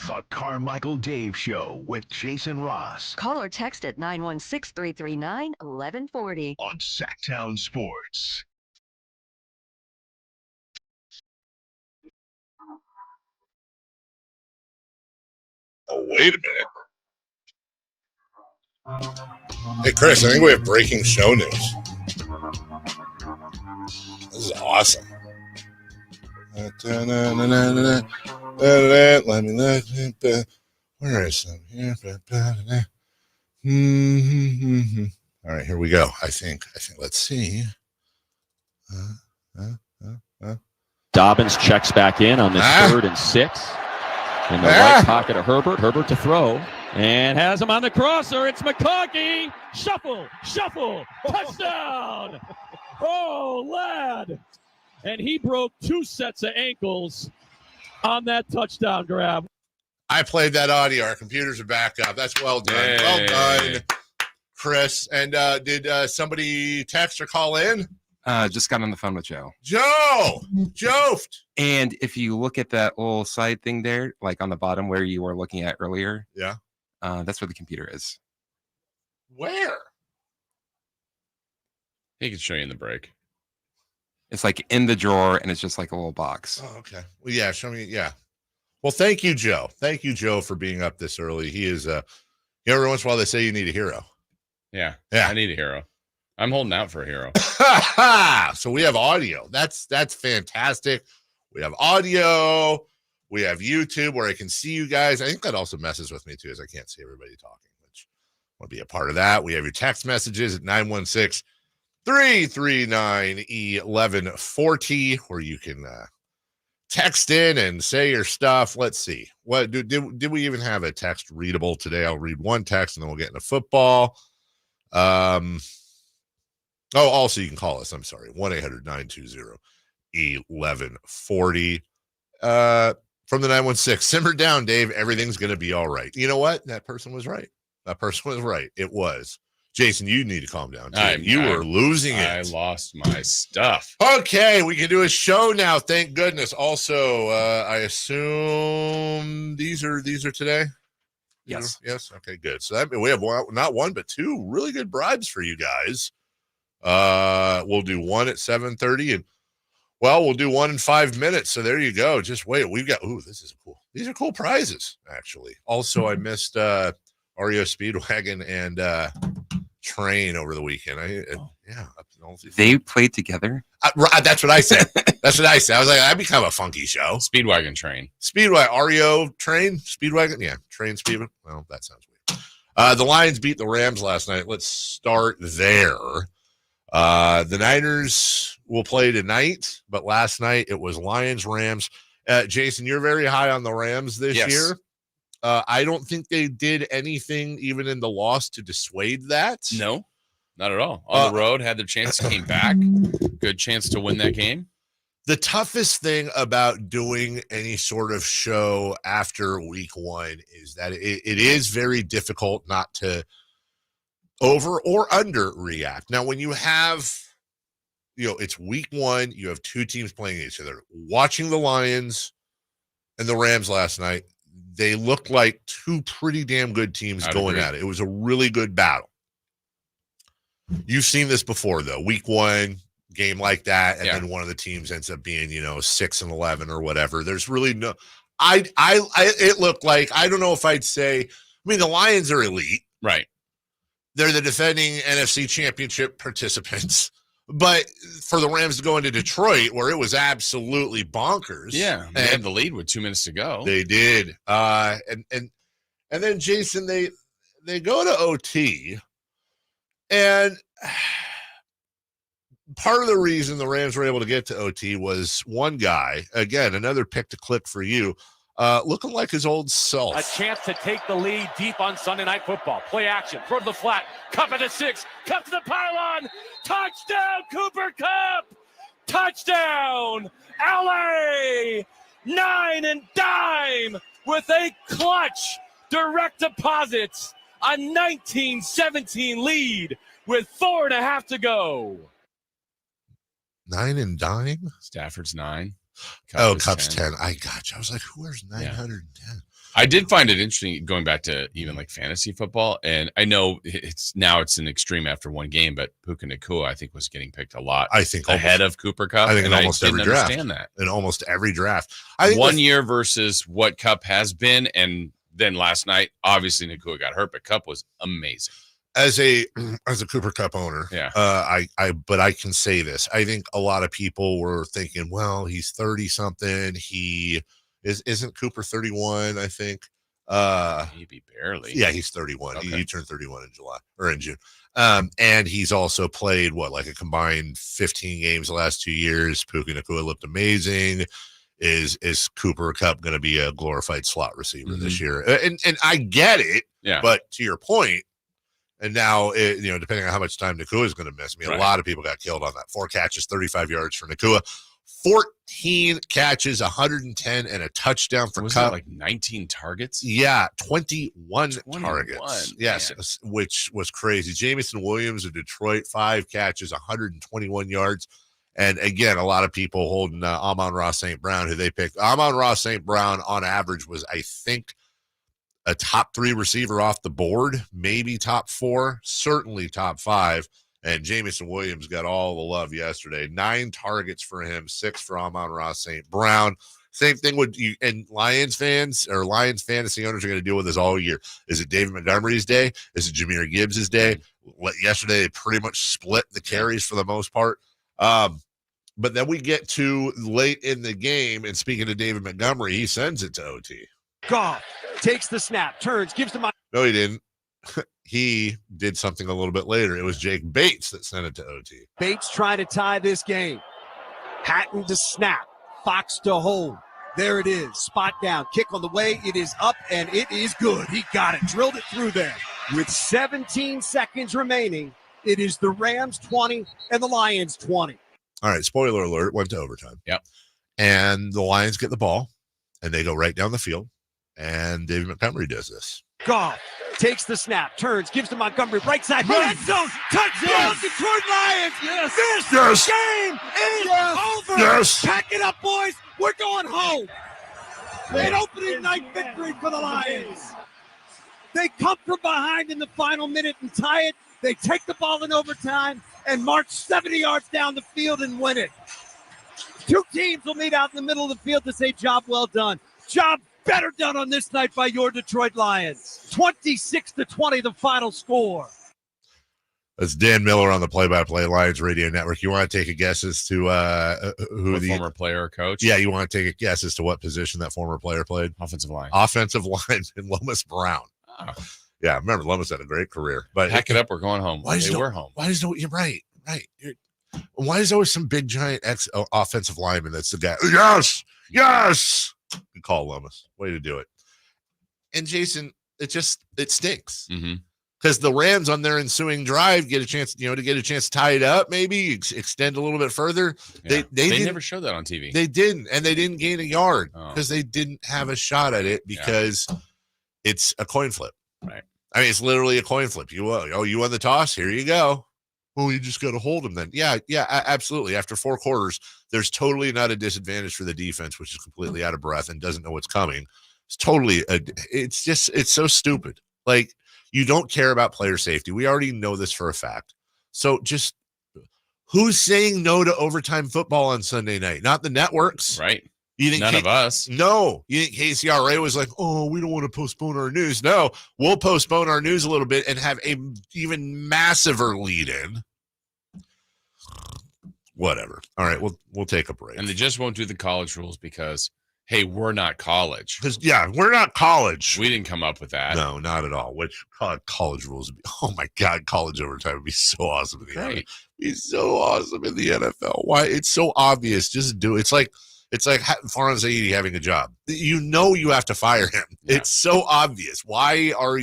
The Carmichael Dave Show with Jason Ross. Call or text at 916-339-1140 on Sacktown Sports. Oh, wait a minute. Hey, Chris, I think we have breaking show news. This is awesome. Let me look. Where is it here? All right, here we go. I think. Let's see. Dobbins checks back in on this 3rd and 6. In the right pocket of Herbert. Herbert to throw. And has him on the crosser. It's McConkey. Shuffle. Touchdown. Oh, lad. And he broke 2 sets of ankles on that touchdown grab. I played that audio. Our computers are back up. That's well done. Hey. Well done, Chris. And did somebody text or call in? Just got on the phone with Joe. Joe! And if you look at that little side thing there, like on the bottom where you were looking at earlier, yeah, that's where the computer is. Where? He can show you in the break. It's like in the drawer, and it's just like a little box. Oh, okay. Well, yeah, show me. Yeah. Well, thank you, Joe. Thank you, Joe, for being up this early. He is, every once in a while they say you need a hero. Yeah. I need a hero. I'm holding out for a hero. So we have audio. That's fantastic. We have audio. We have YouTube where I can see you guys. I think that also messes with me too, as I can't see everybody talking, which I want to be a part of that. We have your text messages at 916-339-1140, where you can text in and say your stuff. Let's see. What did we even have a text readable today? I'll read one text and then we'll get into football. Also you can call us. I'm sorry. 1-800-920-1140. From the 916, simmer down, Dave. Everything's going to be all right. You know what? That person was right. It was. Jason, you need to calm down, too. You were losing it. I lost my stuff. Okay, we can do a show now. Thank goodness. Also, I assume these are today? Yes. Yes. Okay, good. So that we have not one, but two really good bribes for you guys. We'll do one at 7:30 and we'll do one in 5 minutes. So there you go. Just wait. We've got, these are cool prizes, actually. Also, I missed REO Speedwagon and Train over the weekend. They played together? That's what I said. I was like, that'd be kind of a funky show. Speedwagon Train. REO Train? Speedwagon? Yeah. Train Speedwagon. Well, that sounds weird. The Lions beat the Rams last night. Let's start there. The Niners will play tonight, but last night it was Lions-Rams. Jason, you're very high on the Rams this year. I don't think they did anything even in the loss to dissuade that. No, not at all. On the road, had their chance, came back. Good chance to win that game. The toughest thing about doing any sort of show after week one is that it is very difficult not to over or under react. Now, when you have, it's week one, you have two teams playing each other. Watching the Lions and the Rams last night, they looked like two pretty damn good teams going at it. It was a really good battle. You've seen this before, though. Week one, game like that, and then one of the teams ends up being, 6-11 or whatever. There's really no. It looked like, I don't know if I'd say. The Lions are elite, right? They're the defending NFC Championship participants. But for the Rams to go into Detroit, where it was absolutely bonkers. Yeah, they had the lead with 2 minutes to go. They did. And then, Jason, they go to OT. And part of the reason the Rams were able to get to OT was one guy, again, another pick to click for you, looking like his old self. A chance to take the lead deep on Sunday Night Football. Play action, throw to the flat, Cup at the 6, Cup to the pylon, touchdown, Cooper Kupp! Touchdown, LA! 9 and dime with a clutch direct deposits, a 19-17 lead with 4.5 to go. 9 and dime? Stafford's 9. Cup's 10. I got you. I was like, who wears 910? I did find it interesting going back to even like fantasy football. And I know it's an extreme after one game, but Puka Nacua, I think, was getting picked a lot. I think ahead of Cooper Kupp. I think in almost every draft. Understand that. In almost every draft. I think 1 year versus what Kupp has been. And then last night, obviously Nacua got hurt, but Kupp was amazing. As a Cooper Kupp owner, but I can say this. I think a lot of people were thinking, well, he's 30 something. He isn't Cooper 31, I think. Maybe barely. Yeah, he's 31. Okay. He turned 31 in July or in June. And he's also played like a combined 15 games the last 2 years. Puka Nacua looked amazing. Is Cooper Kupp going to be a glorified slot receiver this year? And I get it. Yeah. But to your point, and now, depending on how much time Nacua is going to miss, a lot of people got killed on that. 4 catches, 35 yards for Nacua. 14 catches, 110, and a touchdown for was Kupp. That like 19 targets? Yeah, 21 targets. Yes, man. Which was crazy. Jamison Williams of Detroit, 5 catches, 121 yards. And again, a lot of people holding Amon-Ra St. Brown, who they picked. Amon-Ra St. Brown, on average, was, I think, a top 3 receiver off the board, maybe top 4, certainly top 5. And Jamison Williams got all the love yesterday. 9 targets for him, 6 for Amon-Ra St. Brown. Same thing with you. And Lions fans or Lions fantasy owners are going to deal with this all year. Is it David Montgomery's day? Is it Jahmyr Gibbs' day? Yesterday, they pretty much split the carries for the most part. But then we get to late in the game, and speaking to David Montgomery, he sends it to OT. Goff takes the snap, turns, gives to No, he didn't. He did something a little bit later. It was Jake Bates that sent it to OT. Bates trying to tie this game. Hatton to snap, Fox to hold. There it is, spot down, kick on the way. It is up, and it is good. He got it, drilled it through there. With 17 seconds remaining, it is the Rams 20 and the Lions 20. All right, spoiler alert, went to overtime. Yep. And the Lions get the ball, and they go right down the field, and David Montgomery does this. Goff takes the snap, turns, gives to Montgomery, right side, red zone, touchdown, Detroit Lions. Yes. This game is over. Yes. Pack it up, boys. We're going home. An opening night victory for the Lions. They come from behind in the final minute and tie it. They take the ball in overtime and march 70 yards down the field and win it. Two teams will meet out in the middle of the field to say job well done. Job better done on this night by your Detroit Lions. 26-20, the final score. That's Dan Miller on the play-by-play Lions Radio Network. You want to take a guess as to who What the former player or coach? Yeah, you want to take a guess as to what position that former player played? Offensive line. Offensive line in Lomas Brown. Oh. Yeah, remember Lomas had a great career. But Pack it up, we're going home. We're home. Why does you're right. Why is always some big giant offensive lineman that's the guy? Yes. You call Lomas. Way to do it. And Jason, it stinks. Mm-hmm. Because the Rams on their ensuing drive get a chance, to tie it up, maybe extend a little bit further. Yeah. They never showed that on TV. They didn't, and they didn't gain a yard because they didn't have a shot at it because it's a coin flip. Right. I mean, it's literally a coin flip. You won the toss. Here you go. Oh, you just got to hold them then. Yeah, absolutely. After 4 quarters, there's totally not a disadvantage for the defense, which is completely out of breath and doesn't know what's coming. It's totally, it's so stupid. Like, you don't care about player safety. We already know this for a fact. So just who's saying no to overtime football on Sunday night? Not the networks. Right. You think none of us? No. You think KCRA was like, oh, we don't want to postpone our news. No, we'll postpone our news a little bit and have a even massiver lead in. Whatever. All right, we'll take a break. And they just won't do the college rules because, hey, we're not college. We're not college. We didn't come up with that. No, not at all. Which college rules would be? Oh my God, college overtime would be so awesome in the NFL. Be so awesome in the NFL. Why? It's so obvious. Just do it. It's like Farhan Zaidi having a job. You have to fire him. Yeah. It's so obvious. Why are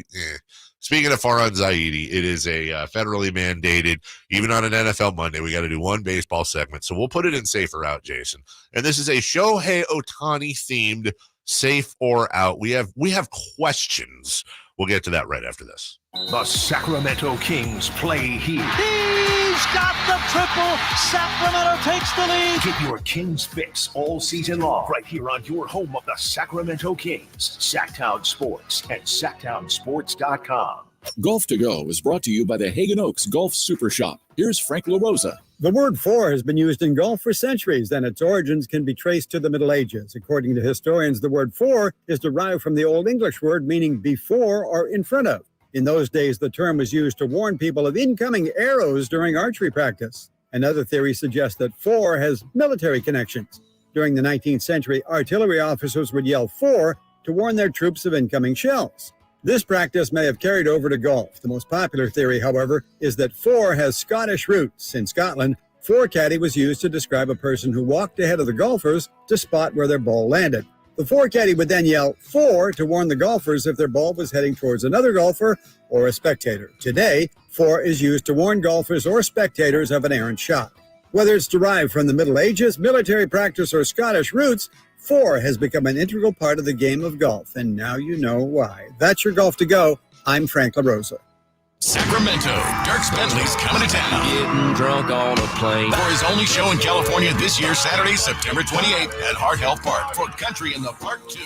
Speaking of Farhan Zaidi, it is a federally mandated, even on an NFL Monday, we got to do one baseball segment. So we'll put it in safe or out, Jason. And this is a Shohei Ohtani themed safe or out. We have questions. We'll get to that right after this. The Sacramento Kings play here. He's got the triple. Sacramento takes the lead. Get your Kings fix all season long right here on your home of the Sacramento Kings, Sacktown Sports at sacktownsports.com. Golf to Go is brought to you by the Hagen Oaks Golf Super Shop. Here's Frank LaRosa. The word "for" has been used in golf for centuries, and its origins can be traced to the Middle Ages. According to historians, the word "for" is derived from the Old English word meaning before or in front of. In those days, the term was used to warn people of incoming arrows during archery practice. Another theory suggests that "for" has military connections. During the 19th century, artillery officers would yell "for" to warn their troops of incoming shells. This practice may have carried over to golf. The most popular theory, however, is that "for" has Scottish roots. In Scotland, forecaddy was used to describe a person who walked ahead of the golfers to spot where their ball landed. The forecaddy would then yell "for" to warn the golfers if their ball was heading towards another golfer or a spectator. Today, "for" is used to warn golfers or spectators of an errant shot. Whether it's derived from the Middle Ages, military practice, or Scottish roots, "for" has become an integral part of the game of golf, and now you know why. That's your Golf to Go. I'm Frank LaRosa. Sacramento, Dierks Bentley's coming to town. Getting drunk on a plane. For his only show in California this year, Saturday, September 28th at Heart Health Park for Country in the Park 2.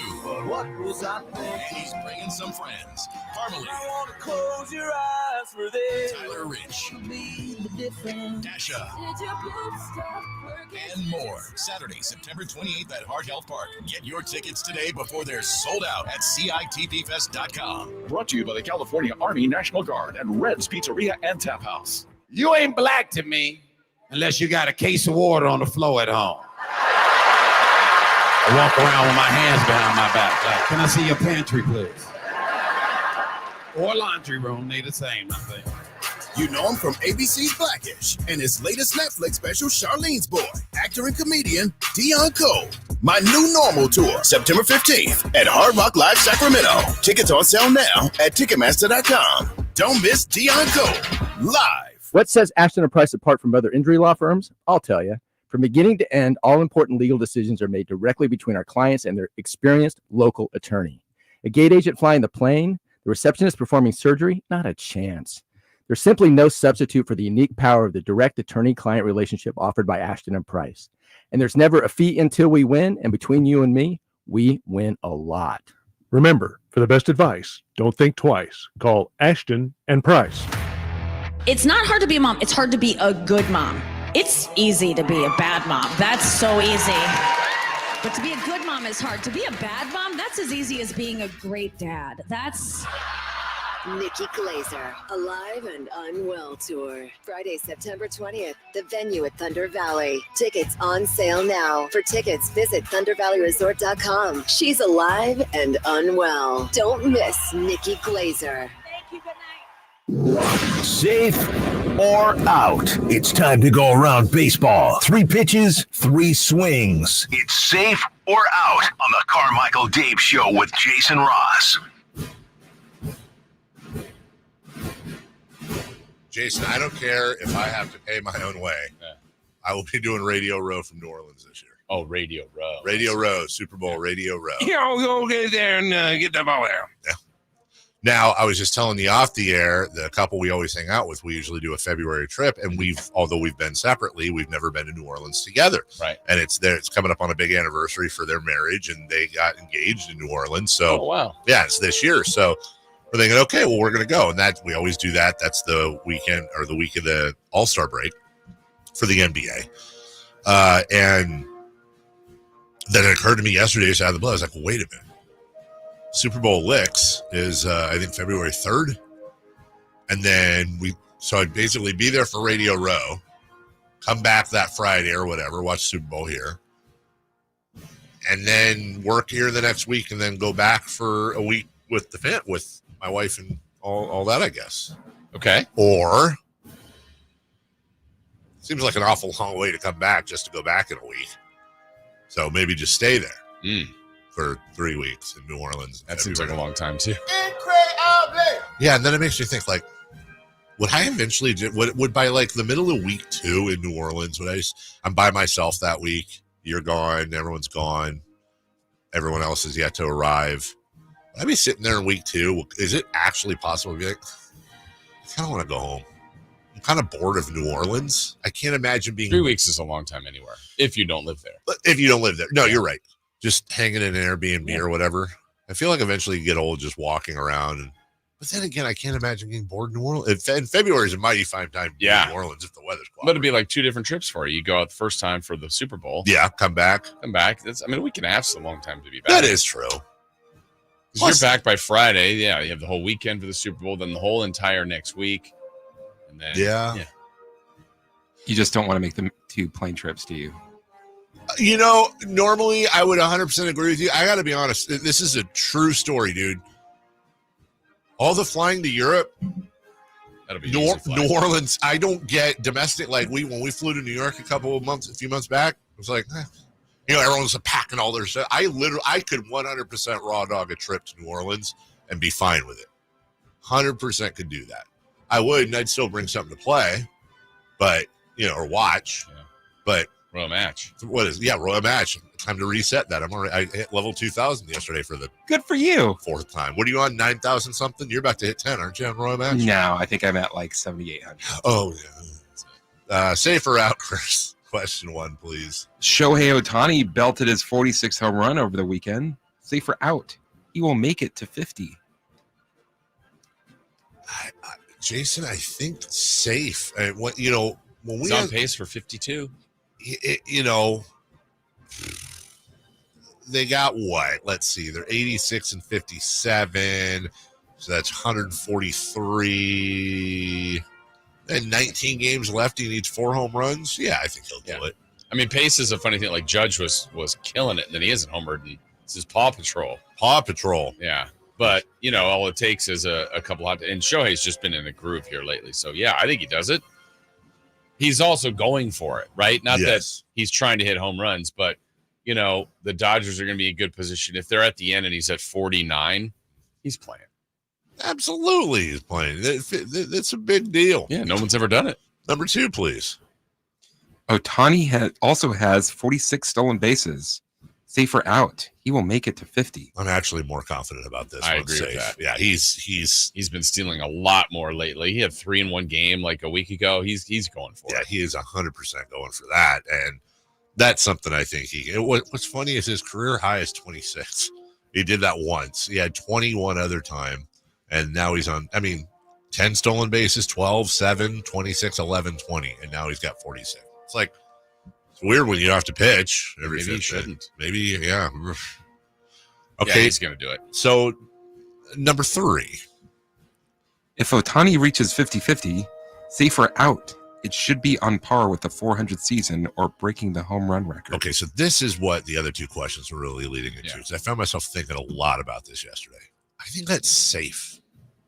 What was I thinking? And he's bringing some friends. Parmalee. I want to close your eyes for this. Tyler Rich. Dasha. And And more. Saturday, September 28th at Heart Health Park. Get your tickets today before they're sold out at CITPFest.com. Brought to you by the California Army National Guard and Red's Pizzeria and Tap House. You ain't black to me, unless you got a case of water on the floor at home. I walk around with my hands behind my back. Like, can I see your pantry, please? Or laundry room, they the same, I think. You know him from ABC's Blackish and his latest Netflix special, Charlene's Boy, actor and comedian Dion Cole. My New Normal Tour, September 15th at Hard Rock Live Sacramento. Tickets on sale now at Ticketmaster.com. Don't miss Dion Cole live. What sets Ashton & Price apart from other injury law firms? I'll tell you. From beginning to end, all important legal decisions are made directly between our clients and their experienced local attorney. A gate agent flying the plane, the receptionist performing surgery, not a chance. There's simply no substitute for the unique power of the direct attorney-client relationship offered by Ashton & Price. And there's never a fee until we win, and between you and me, we win a lot. Remember, for the best advice, don't think twice. Call Ashton & Price. It's not hard to be a mom. It's hard to be a good mom. It's easy to be a bad mom. That's so easy. But to be a good mom is hard. To be a bad mom, that's as easy as being a great dad. That's... Nikki Glazer, Alive and Unwell Tour. Friday, September 20th. The venue at Thunder Valley. Tickets on sale now. For tickets, visit ThunderValleyResort.com. She's alive and unwell. Don't miss Nikki Glazer. Safe or out? It's time to go around baseball. 3 pitches, 3 swings. It's safe or out on the Carmichael Dave Show with Jason Ross. Jason, I don't care if I have to pay my own way. Yeah. I will be doing Radio Row from New Orleans this year. Oh, Radio Row. Radio Row, Super Bowl, Radio Row. Yeah, I'll go get there and get the ball there. Yeah. Now, I was just telling you off the air, the couple we always hang out with, we usually do a February trip, and although we've been separately, we've never been to New Orleans together. Right. And it's coming up on a big anniversary for their marriage, and they got engaged in New Orleans. So, oh, wow. Yeah, it's this year. So we're thinking, okay, well, we're going to go. And we always do that. That's the weekend or the week of the All-Star break for the NBA. And then it occurred to me yesterday, just out of the blue, I was like, well, wait a minute. Super Bowl Licks is, I think, February 3rd. And then so I'd basically be there for Radio Row, come back that Friday or whatever, watch Super Bowl here, and then work here the next week, and then go back for a week with with my wife and all that, I guess. Okay. Or seems like an awful long way to come back just to go back in a week. So maybe just stay there for 3 weeks in New Orleans. That seems like a long time too. Yeah, and then it makes you think, like, would I eventually would by like the middle of week 2 in New Orleans, I'm by myself that week, you're gone, everyone's gone, everyone else is yet to arrive. I'd be sitting there in week 2. Is it actually possible to be like, I kind of want to go home? I'm kind of bored of New Orleans. I can't imagine being 3 weeks is a long time anywhere if you don't live there. But if you don't live there, no, you're right. Just hanging in an Airbnb or whatever. I feel like eventually you get old just walking around. But then again, I can't imagine getting bored in New Orleans. In February is a mighty fine time to be in New Orleans if the weather's quiet. But it'd be like 2 different trips for you. You go out the first time for the Super Bowl. Yeah, come back. That's, a week and a half's a long time to be back. That is true. You're back by Friday. Yeah, you have the whole weekend for the Super Bowl, then the whole entire next week. And then, yeah. You just don't want to make the 2 plane trips, do you? You know, normally I would 100% agree with you. I got to be honest. This is a true story, dude. All the flying to Europe, that'll be New Orleans. I don't get domestic. Like when we flew to New York a few months back, it was like, everyone's packing all their stuff. I could 100% raw dog a trip to New Orleans and be fine with it. 100% could do that. I would, and I'd still bring something to play, but or watch. Yeah. But Royal Match. What is? Yeah, Royal Match. Time to reset that. I hit level 2,000 yesterday for the good for you 4th time. What are you on? 9,000 something? You're about to hit 10, aren't you, on Royal Match? No, I think I'm at like 7,800. Oh yeah. Safe or out, Chris? Question 1, please. Shohei Ohtani belted his 46th home run over the weekend. Safe or out? He will make it to 50. Jason, I think safe. When He's on pace for 52. They got what? Let's see. They're 86 and 57. So that's 143. And 19 games left. He needs 4 home runs. Yeah, I think he'll do it. I mean, pace is a funny thing. Like Judge was killing it, and then he isn't homered. And this is Paw Patrol. Paw Patrol. Yeah. But, all it takes is a couple hot. And Shohei's just been in a groove here lately. So, yeah, I think he does it. He's also going for it, right? Not that he's trying to hit home runs, but, the Dodgers are going to be in good position. If they're at the end and he's at 49, he's playing. Absolutely he's playing. It's a big deal. Yeah, no one's ever done it. Number 2, please. Ohtani also has 46 stolen bases. Safer out. He will make it to 50. I'm actually more confident about this. I agree with that. Yeah, he's been stealing a lot more lately. He had 3 in one game like a week ago. He's going for it. Yeah, he is 100% going for that, and that's something I think what's funny is his career high is 26. He did that once. He had 21 other time, and now he's on. 10 stolen bases, 12, 7, 26, 11, 20, and now he's got 46. It's like. Weird when you have to pitch every Maybe he shouldn't. Maybe, yeah. Okay. Yeah, he's going to do it. So, number 3. If Ohtani reaches 50-50, safer out. It should be on par with the 400th season or breaking the home run record. Okay, so this is what the other 2 questions were really leading into. Yeah. I found myself thinking a lot about this yesterday. I think that's safe.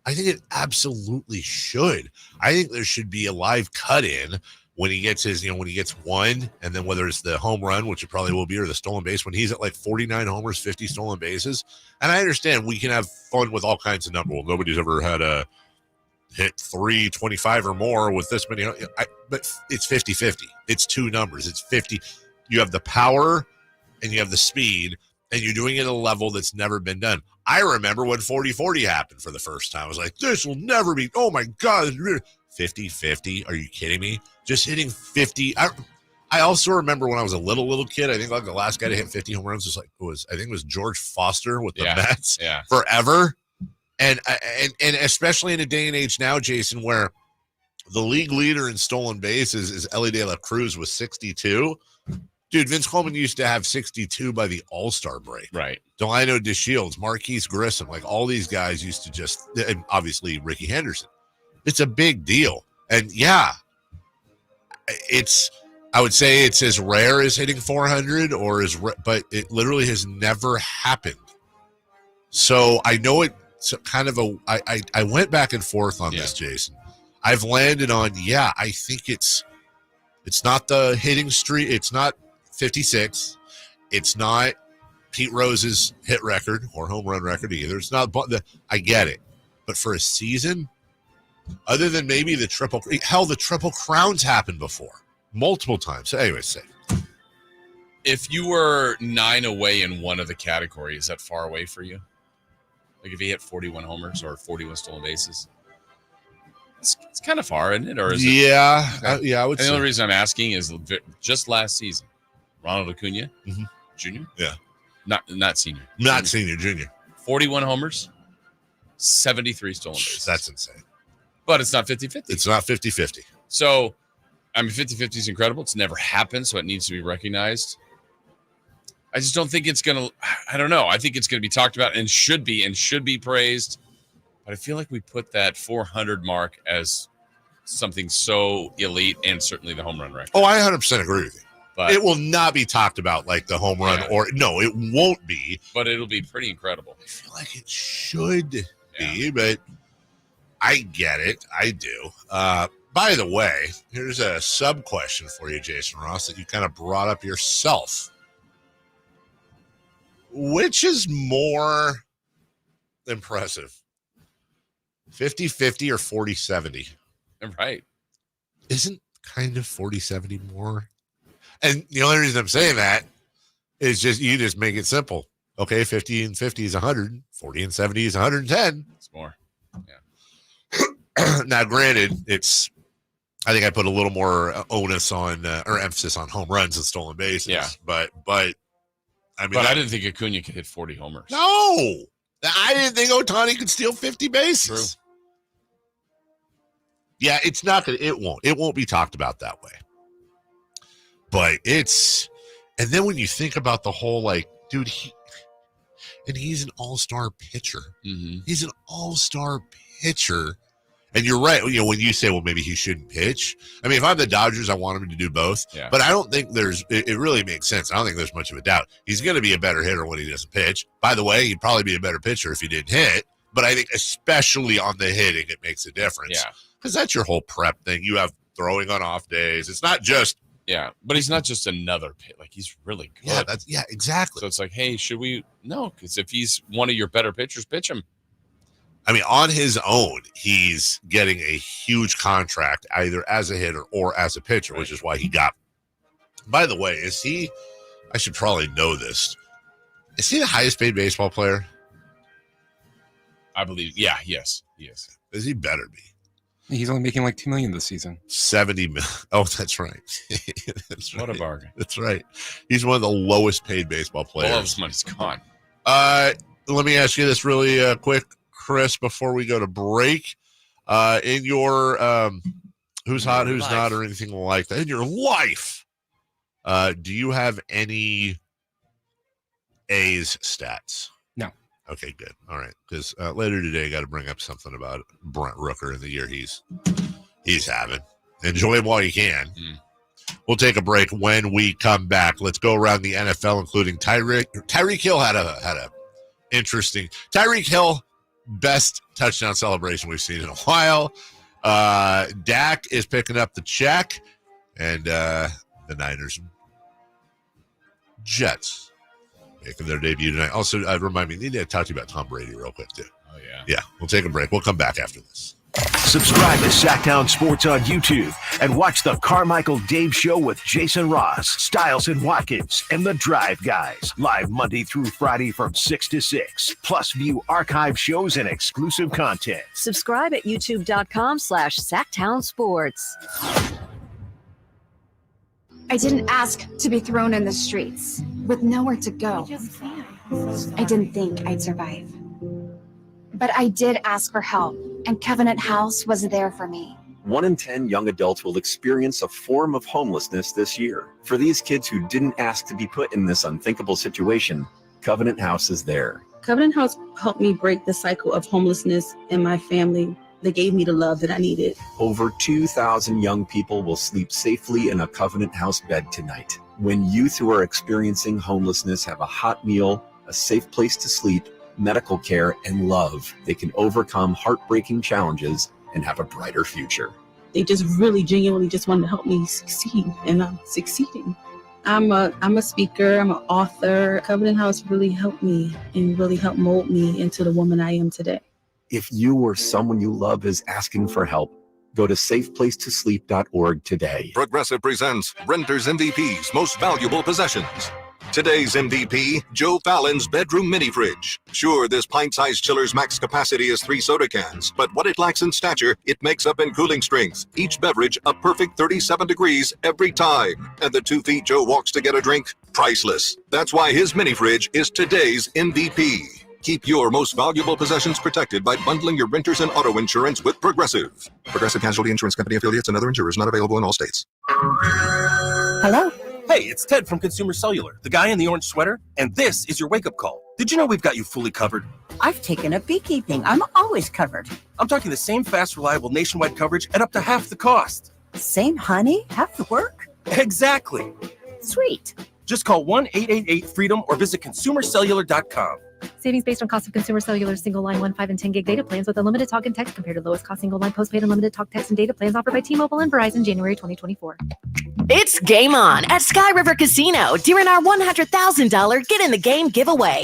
I think it absolutely should. I think there should be a live cut-in when he gets when he gets 1, and then whether it's the home run, which it probably will be, or the stolen base, when he's at like 49 homers, 50 stolen bases. And I understand we can have fun with all kinds of numbers. Well, nobody's ever had a hit 325 or more with this many. But it's 50-50. It's 2 numbers. It's 50. You have the power and you have the speed, and you're doing it at a level that's never been done. I remember when 40-40 happened for the first time. I was like, this will never be. Oh, my God. 50-50. Are you kidding me? Just hitting 50. I also remember when I was a little kid, I think like the last guy to hit 50 home runs was I think it was George Foster with the Mets forever. And especially in a day and age now, Jason, where the league leader in stolen bases is Ellie De La Cruz with 62. Dude, Vince Coleman used to have 62 by the All-Star break. Right. Delino DeShields, Marquise Grissom, like all these guys used to just, and obviously Ricky Henderson. It's a big deal. And yeah, I would say it's as rare as hitting 400 but it literally has never happened. So I know it's kind of I went back and forth on this, Jason. I've landed on, I think it's not the hitting streak. It's not 56. It's not Pete Rose's hit record or home run record either. It's not, I get it. But for a season, other than maybe the triple crowns happened before multiple times. So anyway, safe. If you were 9 away in one of the categories, is that far away for you? Like if he hit 41 homers or 41 stolen bases, it's kind of far, isn't it? Or is it? Okay. I would say. The only reason I'm asking is just last season, Ronald Acuna, Jr. Yeah, not senior, junior. 41 homers, 73 stolen bases. That's insane. But it's not 50-50. It's not 50-50. So, 50-50 is incredible. It's never happened, so it needs to be recognized. I just don't think it's going to, I don't know. I think it's going to be talked about and should be praised. But I feel like we put that 400 mark as something so elite, and certainly the home run record. Oh, I 100% agree with you. But it will not be talked about like the home run no, it won't be. But it'll be pretty incredible. I feel like it should be, but I get it. I do. By the way, here's a sub question for you, Jason Ross, that you kind of brought up yourself. Which is more impressive? 50-50 or 40-70? Right. Isn't kind of 40-70 more? And the only reason I'm saying that is you just make it simple. Okay, 50 and 50 is 100. 40 and 70 is 110. It's more. Now, granted, I think I put a little more onus on or emphasis on home runs and stolen bases. Yeah. But I mean, I didn't think Acuna could hit 40 homers. No, I didn't think Ohtani could steal 50 bases. True. Yeah, it's not gonna. It won't be talked about that way. But and then when you think about the whole dude, he's an all-star pitcher. Mm-hmm. He's an all-star pitcher. And you're right. You know, when you say, well, maybe he shouldn't pitch. I mean, if I'm the Dodgers, I want him to do both. Yeah. But I don't think it really makes sense. I don't think there's much of a doubt. He's going to be a better hitter when he doesn't pitch. By the way, he'd probably be a better pitcher if he didn't hit. But I think especially on the hitting, it makes a difference. Yeah. Because that's your whole prep thing. You have throwing on off days. It's not just. Yeah, but he's not just another pit. Like, he's really good. Yeah, exactly. So it's like, hey, should we? No, because if he's one of your better pitchers, pitch him. I mean, on his own, he's getting a huge contract either as a hitter or as a pitcher, which is why he got. By the way, is he? I should probably know this. Is he the highest paid baseball player? I believe. Yeah. Yes. He is. He better be. He's only making like $2 million this season. 70 million. Oh, that's right. That's right. What a bargain. That's right. He's one of the lowest paid baseball players. All of his money's gone. Let me ask you this really quick, Chris, before we go to break. In your who's hot, who's not, or anything like that, in your life, do you have any A's stats? No. Okay, good. All right. Because later today, I got to bring up something about Brent Rooker and the year he's having. Enjoy him while you can. We'll take a break. When we come back, let's go around the NFL, including Tyreek Hill had a interesting. Tyreek Hill, best touchdown celebration we've seen in a while. Dak is picking up the check, and the Niners, Jets, making their debut tonight. Also, remind me, need to talk to you about Tom Brady real quick, too. Oh, yeah. Yeah, we'll take a break. We'll come back after this. Subscribe to Sacktown Sports on YouTube and watch the Carmichael Dave Show with Jason Ross, Stiles and Watkins, and the Drive Guys. Live Monday through Friday from 6 to 6. Plus view archive shows and exclusive content. Subscribe at youtube.com/Sacktown Sports. I didn't ask to be thrown in the streets with nowhere to go. I didn't think I'd survive. But I did ask for help, and Covenant House was there for me. 1 in 10 young adults will experience a form of homelessness this year. For these kids who didn't ask to be put in this unthinkable situation, Covenant House is there. Covenant House helped me break the cycle of homelessness in my family. They gave me the love that I needed. Over 2,000 young people will sleep safely in a Covenant House bed tonight. When youth who are experiencing homelessness have a hot meal, a safe place to sleep, medical care, and love, they can overcome heartbreaking challenges and have a brighter future. They just really genuinely just wanted to help me succeed, and I'm succeeding. I'm a speaker, I'm an author. Covenant House really helped me and really helped mold me into the woman I am today. If you or someone you love is asking for help, go to safeplacetosleep.org today. Progressive presents Renters MVP's Most Valuable Possessions. Today's MVP, Joe Fallon's bedroom mini fridge. Sure, this pint-sized chiller's max capacity is 3 soda cans, but what it lacks in stature, it makes up in cooling strength. Each beverage a perfect 37 degrees every time. And the 2 feet Joe walks to get a drink, priceless. That's why his mini fridge is today's MVP. Keep your most valuable possessions protected by bundling your renters and auto insurance with Progressive. Progressive Casualty Insurance Company affiliates and other insurers not available in all states. Hello? Hey, it's Ted from Consumer Cellular, the guy in the orange sweater, and this is your wake-up call. Did you know we've got you fully covered? I've taken up beekeeping. I'm always covered. I'm talking the same fast, reliable nationwide coverage at up to half the cost. Same honey, half the work? Exactly. Sweet. Just call 1-888-FREEDOM or visit consumercellular.com. Savings based on cost of consumer cellular single line 1, 5, and 10 gig data plans with unlimited talk and text compared to lowest cost single line postpaid unlimited talk, text, and data plans offered by T-Mobile and Verizon January 2024. It's game on at Sky River Casino during our $100,000 Get in the Game giveaway.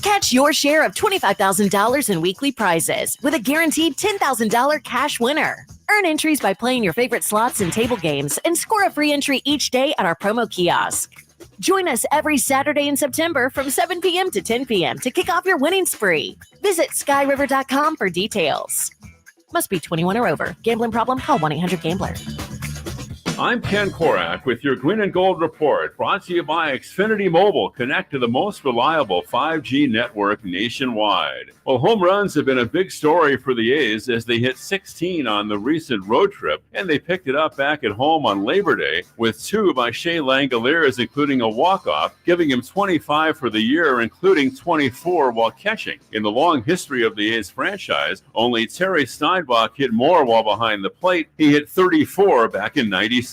Catch your share of $25,000 in weekly prizes with a guaranteed $10,000 cash winner. Earn entries by playing your favorite slots and table games and score a free entry each day at our promo kiosk. Join us every Saturday in September from 7 p.m. to 10 p.m. to kick off your winning spree. Visit skyriver.com for details. Must be 21 or over. Gambling problem? Call 1-800-GAMBLER. I'm Ken Korak with your Green and Gold Report, brought to you by Xfinity Mobile. Connect to the most reliable 5G network nationwide. Well, home runs have been a big story for the A's as they hit 16 on the recent road trip, and they picked it up back at home on Labor Day with 2 by Shea Langoliers, including a walk-off, giving him 25 for the year, including 24 while catching. In the long history of the A's franchise, only Terry Steinbach hit more while behind the plate. He hit 34 back in 96.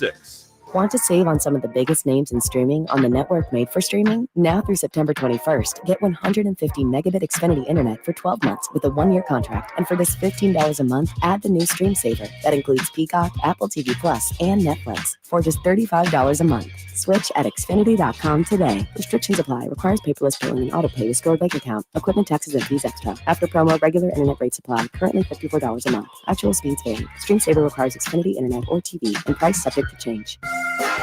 Want to save on some of the biggest names in streaming on the network made for streaming? Now through September 21st, get 150 megabit Xfinity internet for 12 months with a 1-year contract. And for this $15 a month, add the new Stream Saver. That includes Peacock, Apple TV Plus, and Netflix for just $35 a month. Switch at Xfinity.com today. Restrictions apply. Requires paperless billing and autopay with stored bank account. Equipment taxes and fees extra. After promo, regular internet rates apply. Currently $54 a month. Actual speeds vary. Stream Saver requires Xfinity internet or TV and price subject to change.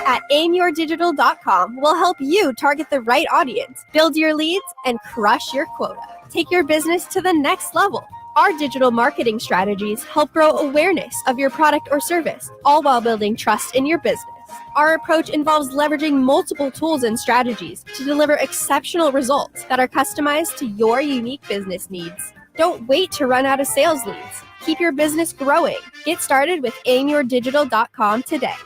At aimyourdigital.com, we'll help you target the right audience, build your leads, and crush your quota. Take your business to the next level. Our digital marketing strategies help grow awareness of your product or service, all while building trust in your business. Our approach involves leveraging multiple tools and strategies to deliver exceptional results that are customized to your unique business needs. Don't wait to run out of sales leads. Keep your business growing. Get started with aimyourdigital.com today.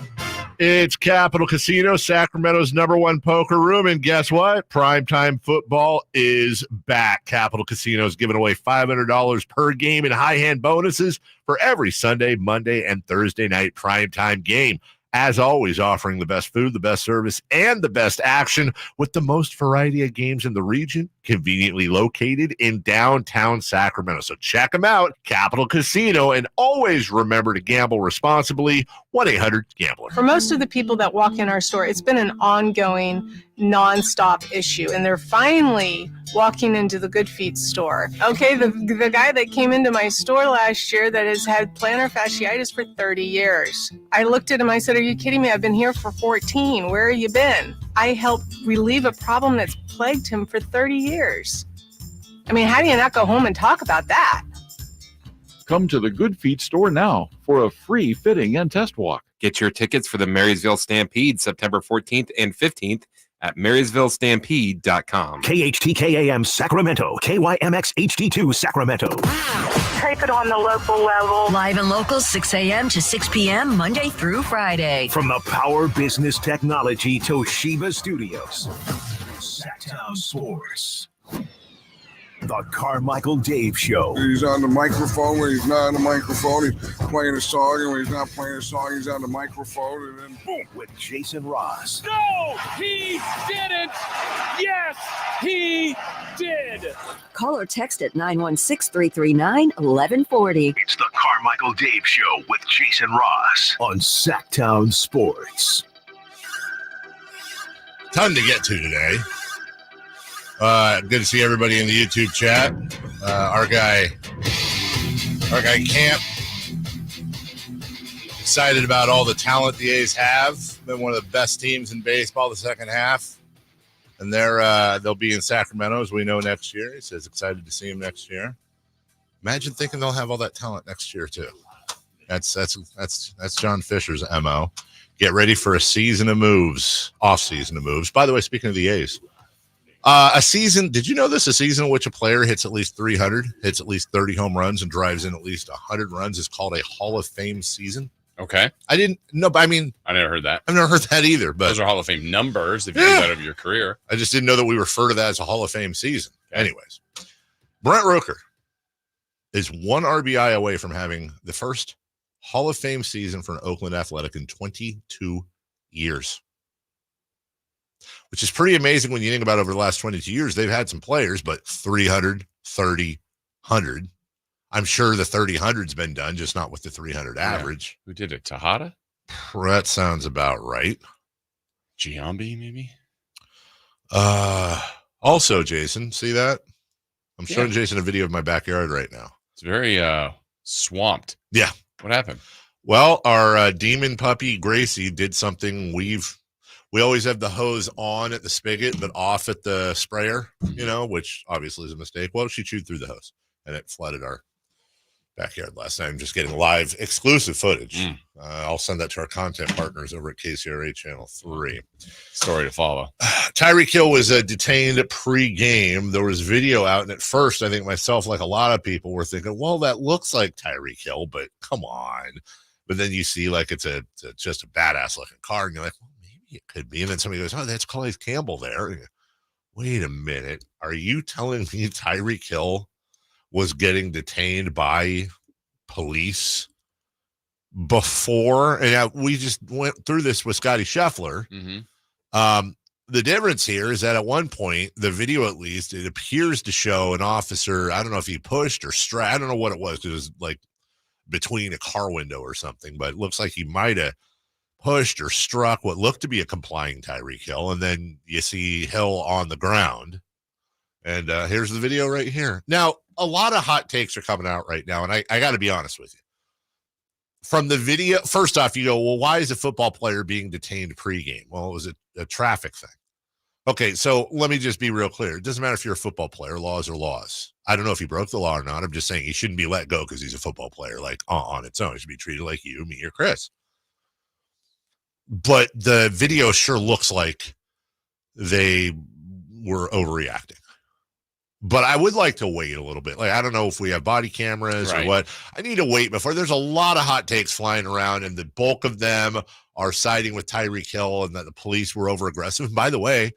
It's Capital Casino, Sacramento's #1 poker room. And guess what? Primetime football is back. Capital Casino is giving away $500 per game in high hand bonuses for every Sunday, Monday, and Thursday night primetime game. As always, offering the best food, the best service, and the best action with the most variety of games in the region, conveniently located in downtown Sacramento. So check them out, Capital Casino, and always remember to gamble responsibly. 1-800-GAMBLER. For most of the people that walk in our store, it's been an ongoing, nonstop issue, and they're finally walking into the Good Feet store. Okay, the guy that came into my store last year that has had plantar fasciitis for 30 years. I looked at him, I said, "Are you kidding me? I've been here for 14. Where have you been?" I helped relieve a problem that's plagued him for 30 years. I mean, how do you not go home and talk about that? Come to the Good Feet store now for a free fitting and test walk. Get your tickets for the Marysville Stampede September 14th and 15th at MarysvilleStampede.com. KHTKAM Sacramento, KYMX HD2 Sacramento. Take it on the local level. Live and local, 6 a.m. to 6 p.m. Monday through Friday. From the Power Business Technology Toshiba Studios, Sacktown Sports. The Carmichael Dave Show. He's on the microphone when he's not on the microphone. He's playing a song, and when he's not playing a song, he's on the microphone, and then boom. With Jason Ross. No, he didn't. Yes, he did. Call or text at 916-339-1140. It's the Carmichael Dave Show with Jason Ross on Sacktown Sports. Ton to get to today. Good to see everybody in the YouTube chat. Our guy Camp, excited about all the talent the A's have. Been one of the best teams in baseball the second half, and they'll be in Sacramento, as we know, next year. He says excited to see him next year. Imagine thinking they'll have all that talent next year too. That's John Fisher's MO. Get ready for a season of moves, off season of moves. By the way, speaking of the A's. A season, did you know this? A season in which a player hits at least 300, hits at least 30 home runs, and drives in at least 100 runs is called a Hall of Fame season. Okay. I didn't know, but I mean, I never heard that. I've never heard that either. But those are Hall of Fame numbers if you do that of your career. I just didn't know that we refer to that as a Hall of Fame season. Okay. Anyways, Brent Rooker is 1 RBI away from having the first Hall of Fame season for an Oakland Athletic in 22 years. Which is pretty amazing when you think about over the last 22 years. They've had some players, but 300, 30, 100. I'm sure the 30-100's been done, just not with the 300 average. Who did it? Tejada? That sounds about right. Giambi, maybe? Also, Jason, see that? I'm showing Jason a video of my backyard right now. It's very swamped. Yeah. What happened? Well, our demon puppy, Gracie, did something we always have the hose on at the spigot, but off at the sprayer, which obviously is a mistake. Well, she chewed through the hose, and it flooded our backyard last night. I'm just getting live exclusive footage. I'll send that to our content partners over at KCRA Channel 3. Story to follow. Tyreek Hill was detained pre-game. There was video out, and at first, I think myself, like a lot of people, were thinking, well, that looks like Tyreek Hill, but come on. But then you see like it's just a badass-looking car, and you're like, well, maybe it could be. And then somebody goes, oh, that's Calais Campbell there. Wait a minute. Are you telling me Tyreek Hill was getting detained by police before? And we just went through this with Scotty Scheffler. The difference here is that at one point, the video at least, it appears to show an officer. I don't know if he pushed or struck. I don't know what it was. It was like between a car window or something, but it looks like he might have pushed or struck what looked to be a complying Tyreek Hill. And then you see Hill on the ground. And here's the video right here. Now, a lot of hot takes are coming out right now, and I got to be honest with you. From the video, first off, you go, well, why is a football player being detained pregame? Well, it was a traffic thing. Okay, so let me just be real clear. It doesn't matter if you're a football player. Laws are laws. I don't know if he broke the law or not. I'm just saying he shouldn't be let go because he's a football player, like on its own. He should be treated like you, me, or Chris. But the video sure looks like they were overreacting. But I would like to wait a little bit. Like, I don't know if we have body cameras or what. I need to wait before. There's a lot of hot takes flying around, and the bulk of them are siding with Tyreek Hill and that the police were over aggressive. And by the way,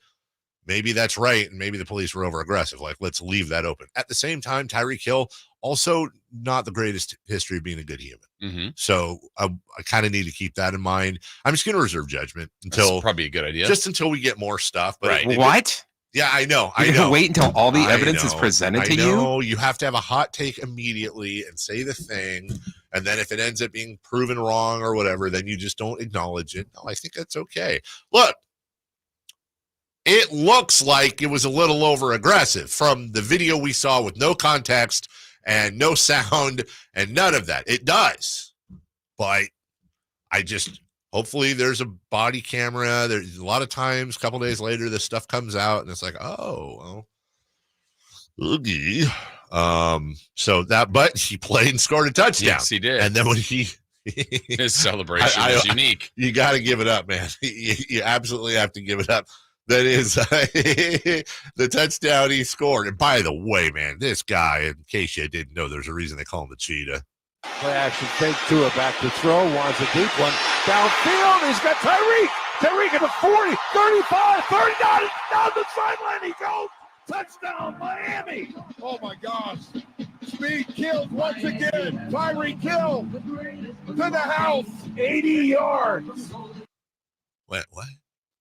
maybe that's right, and maybe the police were over aggressive. Like, let's leave that open. At the same time, Tyreek Hill also not the greatest history of being a good human. So I kind of need to keep that in mind. I'm just going to reserve judgment until That's probably a good idea. Just until we get more stuff. But What? Yeah, I know. You have to wait until all the evidence is presented to you? No, you have to have a hot take immediately and say the thing. And then if it ends up being proven wrong or whatever, then you just don't acknowledge it. No, I think that's okay. Look, it looks like it was a little over aggressive from the video we saw with no context and no sound and none of that. It does. But hopefully there's a body camera. There's a lot of times, a couple days later, this stuff comes out and it's like, oh, well, oogie. But he played and scored a touchdown. Yes, he did. And then when his celebration was unique. You got to give it up, man. You absolutely have to give it up. That is the touchdown he scored. And by the way, man, this guy, in case you didn't know, there's a reason they call him the Cheetah. Play action fake to it, back to throw, wants a deep one. Downfield, he's got Tyreek. Tyreek at the 40, 35, 39, down the sideline he goes. Touchdown, Miami. Oh, my gosh. Speed kills once again. Tyreek Hill to the house. 80 yards. What?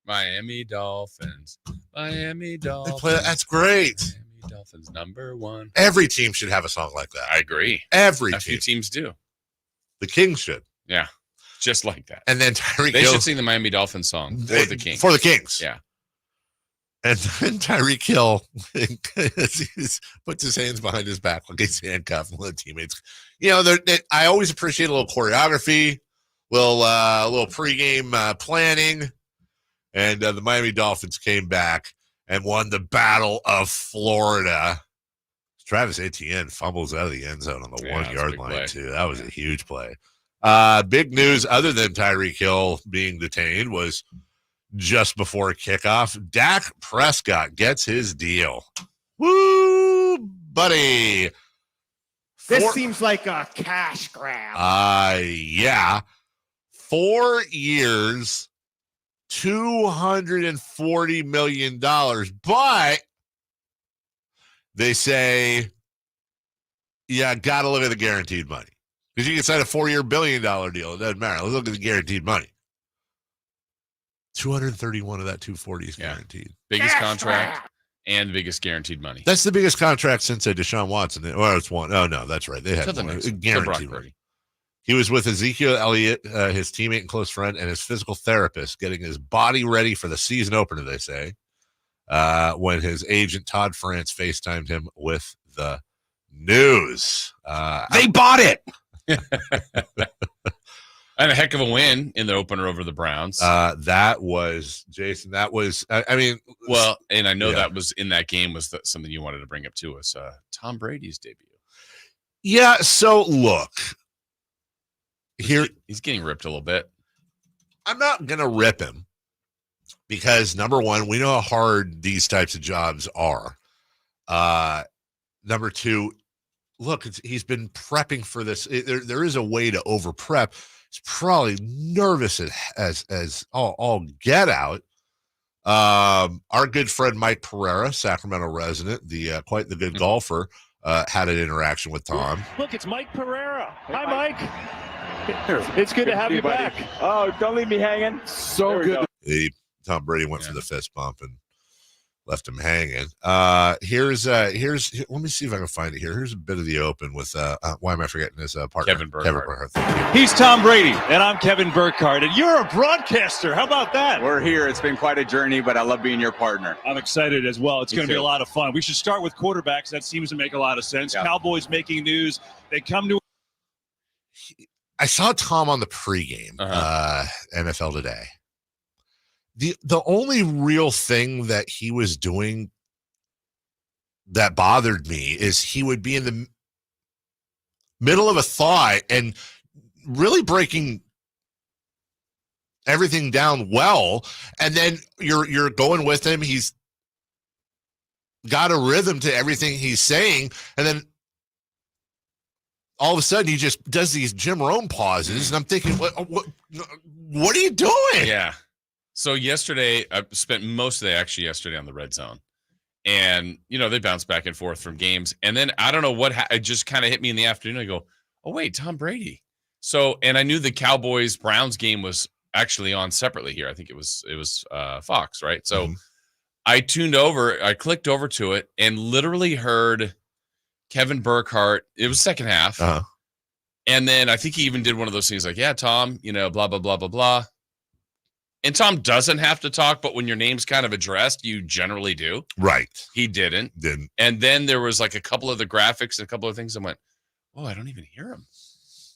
Miami Dolphins. Miami Dolphins. That's great. Miami Dolphins #1. Every team should have a song like that. I agree. A few teams do. The Kings should. Yeah, just like that. And then Tyreek They Hill should sing the Miami Dolphins song for the Kings. For the Kings. Yeah. And then Tyreek Hill puts his hands behind his back like he's handcuffed. One of the teammates. You know, I always appreciate a little choreography, little pregame planning. And the Miami Dolphins came back and won the Battle of Florida. Travis Etienne fumbles out of the end zone on the 1 yard line, play. too. That was a huge play. Big news other than Tyreek Hill being detained was just before kickoff. Dak Prescott gets his deal. Woo, buddy. This seems like a cash grab. Yeah. 4 years, $240 million. But they say, yeah, got to look at the guaranteed money. Because you can sign a 4-year $1 billion deal. It doesn't matter. Let's look at the guaranteed money. 231 of that 240 is guaranteed. Biggest contract and biggest guaranteed money. That's the biggest contract since Deshaun Watson. Well, it's one. Oh, no, that's right. They had guaranteed money. He was with Ezekiel Elliott, his teammate and close friend, and his physical therapist, getting his body ready for the season opener, they say, when his agent, Todd France, FaceTimed him with the news. They bought it! And a heck of a win in the opener over the Browns. That was, Jason, I mean. Well, and I know that was in that game was something you wanted to bring up to us. Tom Brady's debut. Yeah. So look, here he's getting ripped a little bit. I'm not gonna rip him because number one, we know how hard these types of jobs are. Number two, look, he's been prepping for this. There is a way to over prep. He's probably nervous as all get out. Our good friend Mike Pereira, Sacramento resident, the quite the good golfer, had an interaction with Tom. Look, it's Mike Pereira. Hi, Mike. It's good to have you back. Oh, don't leave me hanging. So good. Tom Brady went for the fist bump and left him hanging. Here's let me see if I can find it here. Here's a bit of the open with why am I forgetting his partner? Kevin Burkhardt. He's Tom Brady, and I'm Kevin Burkhardt, and you're a broadcaster. How about that? We're here. It's been quite a journey, but I love being your partner. I'm excited as well. It's going to be a lot of fun. We should start with quarterbacks. That seems to make a lot of sense. Yeah. Cowboys making news. They come to. I saw Tom on the pregame NFL Today. The only real thing that he was doing that bothered me is he would be in the middle of a thought and really breaking everything down well, and then you're going with him. He's got a rhythm to everything he's saying, and then all of a sudden he just does these Jim Rome pauses, and I'm thinking, what are you doing? Yeah. So yesterday, I spent most of the day actually yesterday on the Red Zone. And, they bounce back and forth from games. And then I don't know what, it just kind of hit me in the afternoon. I go, oh, wait, Tom Brady. So, and I knew the Cowboys-Browns game was actually on separately here. I think it was Fox, right? So I clicked over to it and literally heard Kevin Burkhardt. It was second half. And then I think he even did one of those things like, yeah, Tom, blah, blah, blah, blah, blah. And Tom doesn't have to talk, but when your name's kind of addressed, you generally do. Right. He didn't. And then there was like a couple of the graphics and a couple of things. I went, oh, I don't even hear him.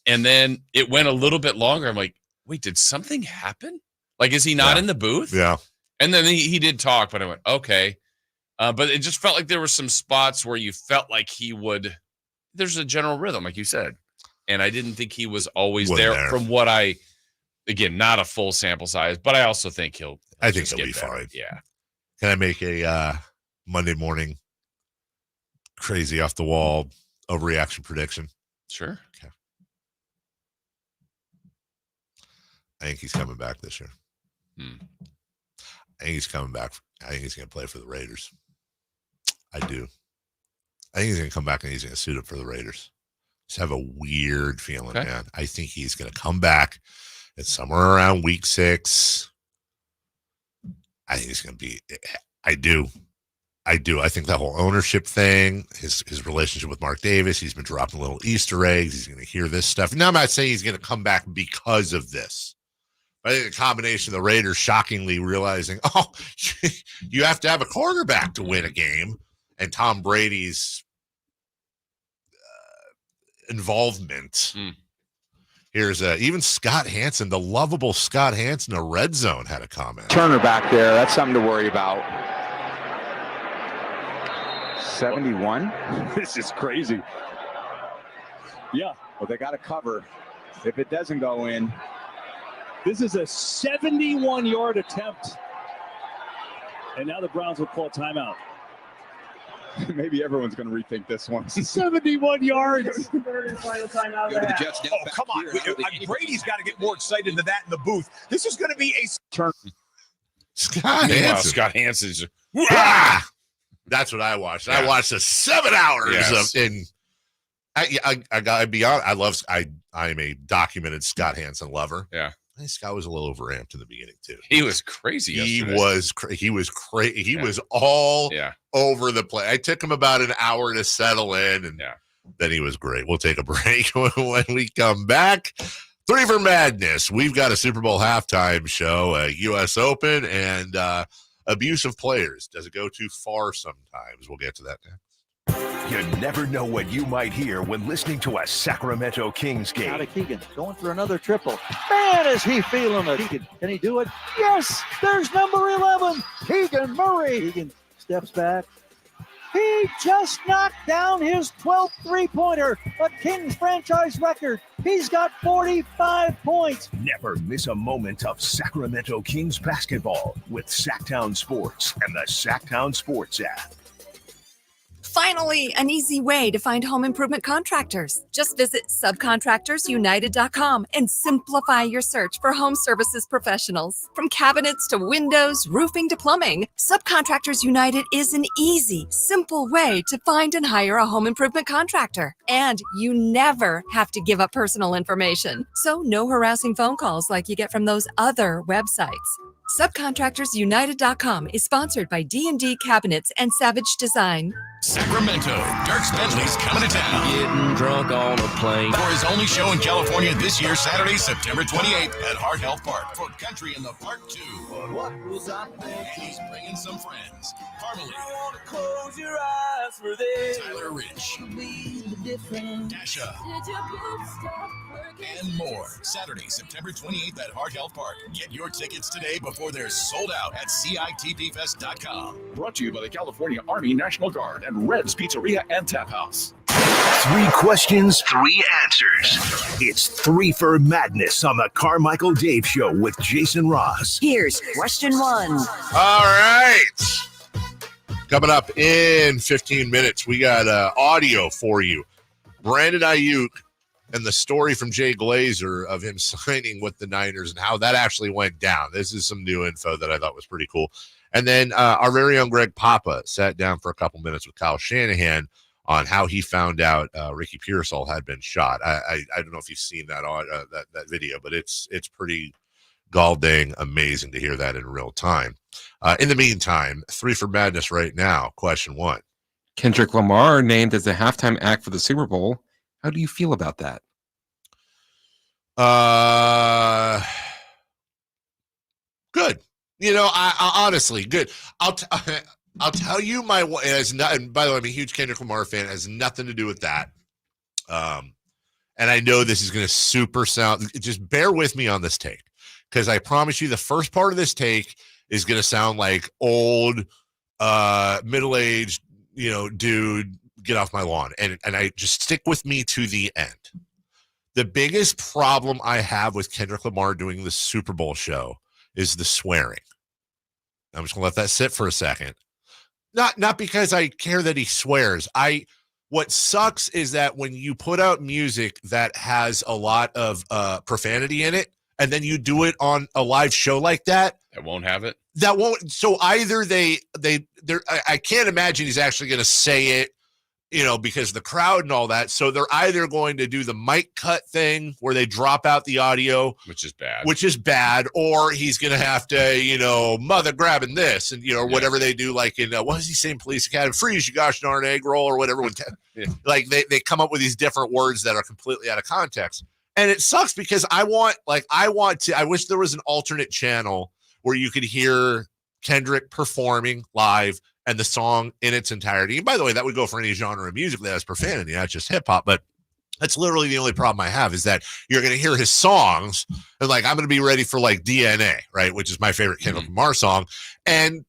And then it went a little bit longer. I'm like, wait, did something happen? Like, is he not in the booth? Yeah. And then he did talk, but I went, okay. But it just felt like there were some spots where you felt like there's a general rhythm, like you said. And I didn't think he was always there from what again, not a full sample size, but I also think he'll be fine. Yeah. Can I make a Monday morning crazy off the wall overreaction prediction? Sure. Okay. I think he's coming back this year. I think he's coming back. I think he's going to play for the Raiders. I do. I think he's going to come back and he's going to suit up for the Raiders. Just have a weird feeling, man. I think he's going to come back. It's somewhere around week 6. I think he's going to be. I do. I think that whole ownership thing, his relationship with Mark Davis, he's been dropping little Easter eggs. He's going to hear this stuff. Now, I'm not saying he's going to come back because of this. But I think the combination of the Raiders shockingly realizing, you have to have a quarterback to win a game, and Tom Brady's involvement. Here's even Scott Hansen, the lovable Scott Hansen, a Red Zone, had a comment. Turner back there. That's something to worry about. 71. This is crazy. Yeah. Well, they got to cover. If it doesn't go in. This is a 71-yard attempt. And now the Browns will call timeout. Maybe everyone's going to rethink this one. 71 yards. Oh, come on. Brady's got to get more excited than that in the booth. This is going to be a turn. Scott Hansen. Scott Hansen's. That's what I watched. Yeah. I watched the 7 hours of in. I gotta be honest. I'm a documented Scott Hansen lover. Yeah. I think Scott was a little overamped in the beginning too. He was crazy. He was crazy. He was all over the place. I took him about an hour to settle in, and then he was great. We'll take a break when we come back. 3 for Madness. We've got a Super Bowl halftime show, a U.S. Open, and abuse of players. Does it go too far sometimes? We'll get to that next. You never know what you might hear when listening to a Sacramento Kings game. Out of Keegan, going for another triple. Man, is he feeling it. Keegan, can he do it? Yes, there's number 11, Keegan Murray. Keegan steps back, He just knocked down his 12th three-pointer, a Kings franchise record. He's got 45 points. Never miss a moment of Sacramento Kings basketball with Sacktown Sports and the Sacktown Sports app. Finally, an easy way to find home improvement contractors. Just visit subcontractorsunited.com and simplify your search for home services professionals. From cabinets to windows, roofing to plumbing, Subcontractors United is an easy, simple way to find and hire a home improvement contractor. And you never have to give up personal information. So no harassing phone calls like you get from those other websites. Subcontractorsunited.com is sponsored by D&D Cabinets and Savage Design. Sacramento, Dirk Bentley's coming to town. Getting drunk on a plane. For his only show in California this year, Saturday, September 28th at Heart Health Park for Country in the Park 2. What was I thinking? And he's bringing some friends. Carmichael. I wanna close your eyes for this. Tyler Rich. Dasha. Did your boobs stop working? And more. Saturday, September 28th at Heart Health Park. Get your tickets today before they're sold out at CITPFest.com. Brought to you by the California Army National Guard and Red's Pizzeria and Tap House. 3 questions, 3 answers. It's 3 for Madness on the Carmichael Dave Show with Jason Ross. Here's question 1. All right. Coming up in 15 minutes, we got audio for you. Brandon Ayuk and the story from Jay Glazer of him signing with the Niners and how that actually went down. This is some new info that I thought was pretty cool. And then our very own Greg Papa sat down for a couple minutes with Kyle Shanahan on how he found out Ricky Pearsall had been shot. I don't know if you've seen that that video, but it's pretty gall-dang amazing to hear that in real time. In the meantime, 3 for Madness right now. Question 1. Kendrick Lamar named as the halftime act for the Super Bowl. How do you feel about that? Good. You know, I honestly, good. I'll tell you it has not, and by the way, I'm a huge Kendrick Lamar fan. It has nothing to do with that. And I know this is going to super sound, just bear with me on this take, because I promise you the first part of this take is going to sound like old, middle-aged, dude, get off my lawn. And I just stick with me to the end. The biggest problem I have with Kendrick Lamar doing the Super Bowl show is the swearing. I'm just gonna let that sit for a second. Not because I care that he swears. What sucks is that when you put out music that has a lot of profanity in it, and then you do it on a live show like that, that won't have it. That won't. So either I can't imagine he's actually going to say it, because of the crowd and all that. So they're either going to do the mic cut thing where they drop out the audio, which is bad, or he's going to have to, mother grabbing this and, whatever they do, like in, what was he saying, Police Academy, freeze you gosh darn egg roll or whatever. Yeah. Like they come up with these different words that are completely out of context. And it sucks because I wish there was an alternate channel where you could hear Kendrick performing live and the song in its entirety. And by the way, that would go for any genre of music that has profanity, not just hip hop. But that's literally the only problem I have, is that you're going to hear his songs and I'm going to be ready for like DNA, right? Which is my favorite Kendrick Lamar song. And,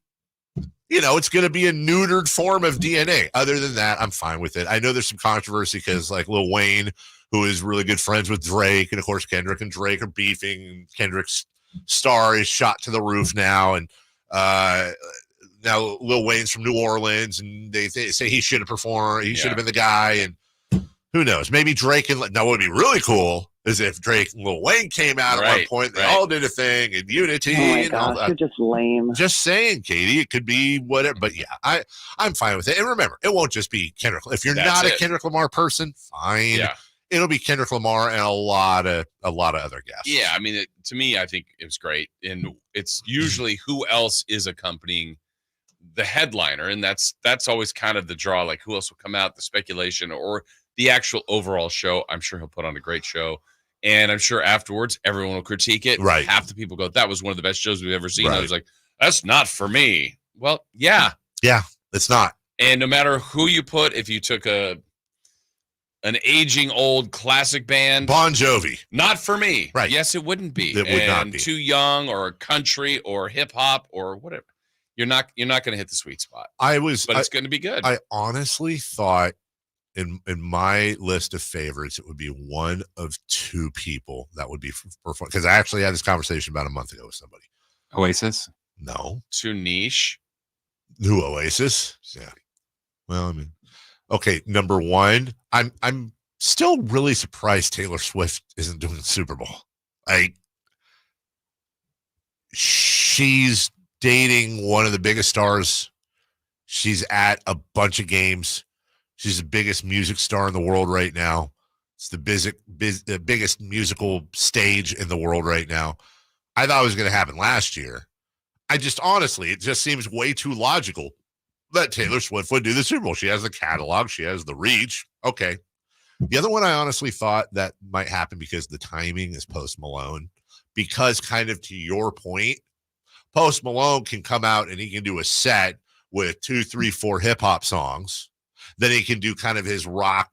it's going to be a neutered form of DNA. Other than that, I'm fine with it. I know there's some controversy because like Lil Wayne, who is really good friends with Drake, and of course Kendrick and Drake are beefing, and Kendrick's star is shot to the roof now. And, now Lil Wayne's from New Orleans, and they say he should have performed. He should have been the guy, and who knows? Maybe Drake and now what would be really cool is if Drake and Lil Wayne came out at one point. They all did a thing in unity. Oh my and all gosh, that. you're just lame. Just saying, Katie. It could be whatever, but yeah, I'm fine with it. And remember, it won't just be Kendrick. If you're not a Kendrick Lamar person, fine. Yeah. It'll be Kendrick Lamar and a lot of other guests. Yeah, I mean, to me, I think it was great, and it's usually who else is accompanying the headliner, and that's always kind of the draw. Like, who else will come out? The speculation or the actual overall show. I'm sure he'll put on a great show, and I'm sure afterwards everyone will critique it. Right, half the people go, "That was one of the best shows we've ever seen." Right. I was like, "That's not for me." Well, yeah, it's not. And no matter who you put, if you took an aging old classic band, Bon Jovi, not for me. Right? Yes, it wouldn't be. It would not be. Too young, or country, or hip hop, or whatever. You're not going to hit the sweet spot. But it's going to be good. I honestly thought in my list of favorites, it would be one of two people that would be for fun. Because I actually had this conversation about a month ago with somebody. Oasis? No. Too niche. Who, Oasis? Yeah. Well, I mean, okay. Number one, I'm still really surprised Taylor Swift isn't doing the Super Bowl. She's dating one of the biggest stars. She's at a bunch of games. She's the biggest music star in the world right now. It's the biggest musical stage in the world right now. I thought it was going to happen last year. I just honestly, it just seems way too logical that Taylor Swift would do the Super Bowl. She has the catalog. She has the reach. Okay. The other one I honestly thought that might happen because the timing is Post Malone. Because kind of to your point, Post Malone can come out and he can do a set with 2, 3, 4 hip hop songs. Then he can do kind of his rock,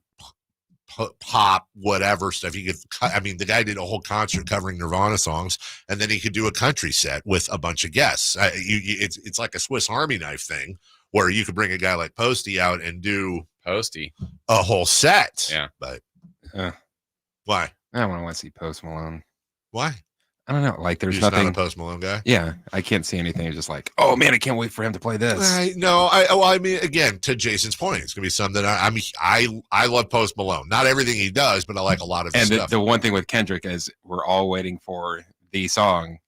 pop, whatever stuff. The guy did a whole concert covering Nirvana songs, and then he could do a country set with a bunch of guests. It's like a Swiss Army knife thing where you could bring a guy like Posty out and do a whole set. Yeah. But why? I don't want to see Post Malone. Why? I don't know. Like, there's You're nothing. Not a Post Malone guy. Yeah, I can't see anything. It's just like, oh man, I can't wait for him to play this. I mean, again, to Jason's point, it's gonna be something that I love Post Malone. Not everything he does, but I like a lot of his stuff. The one thing with Kendrick is we're all waiting for the song.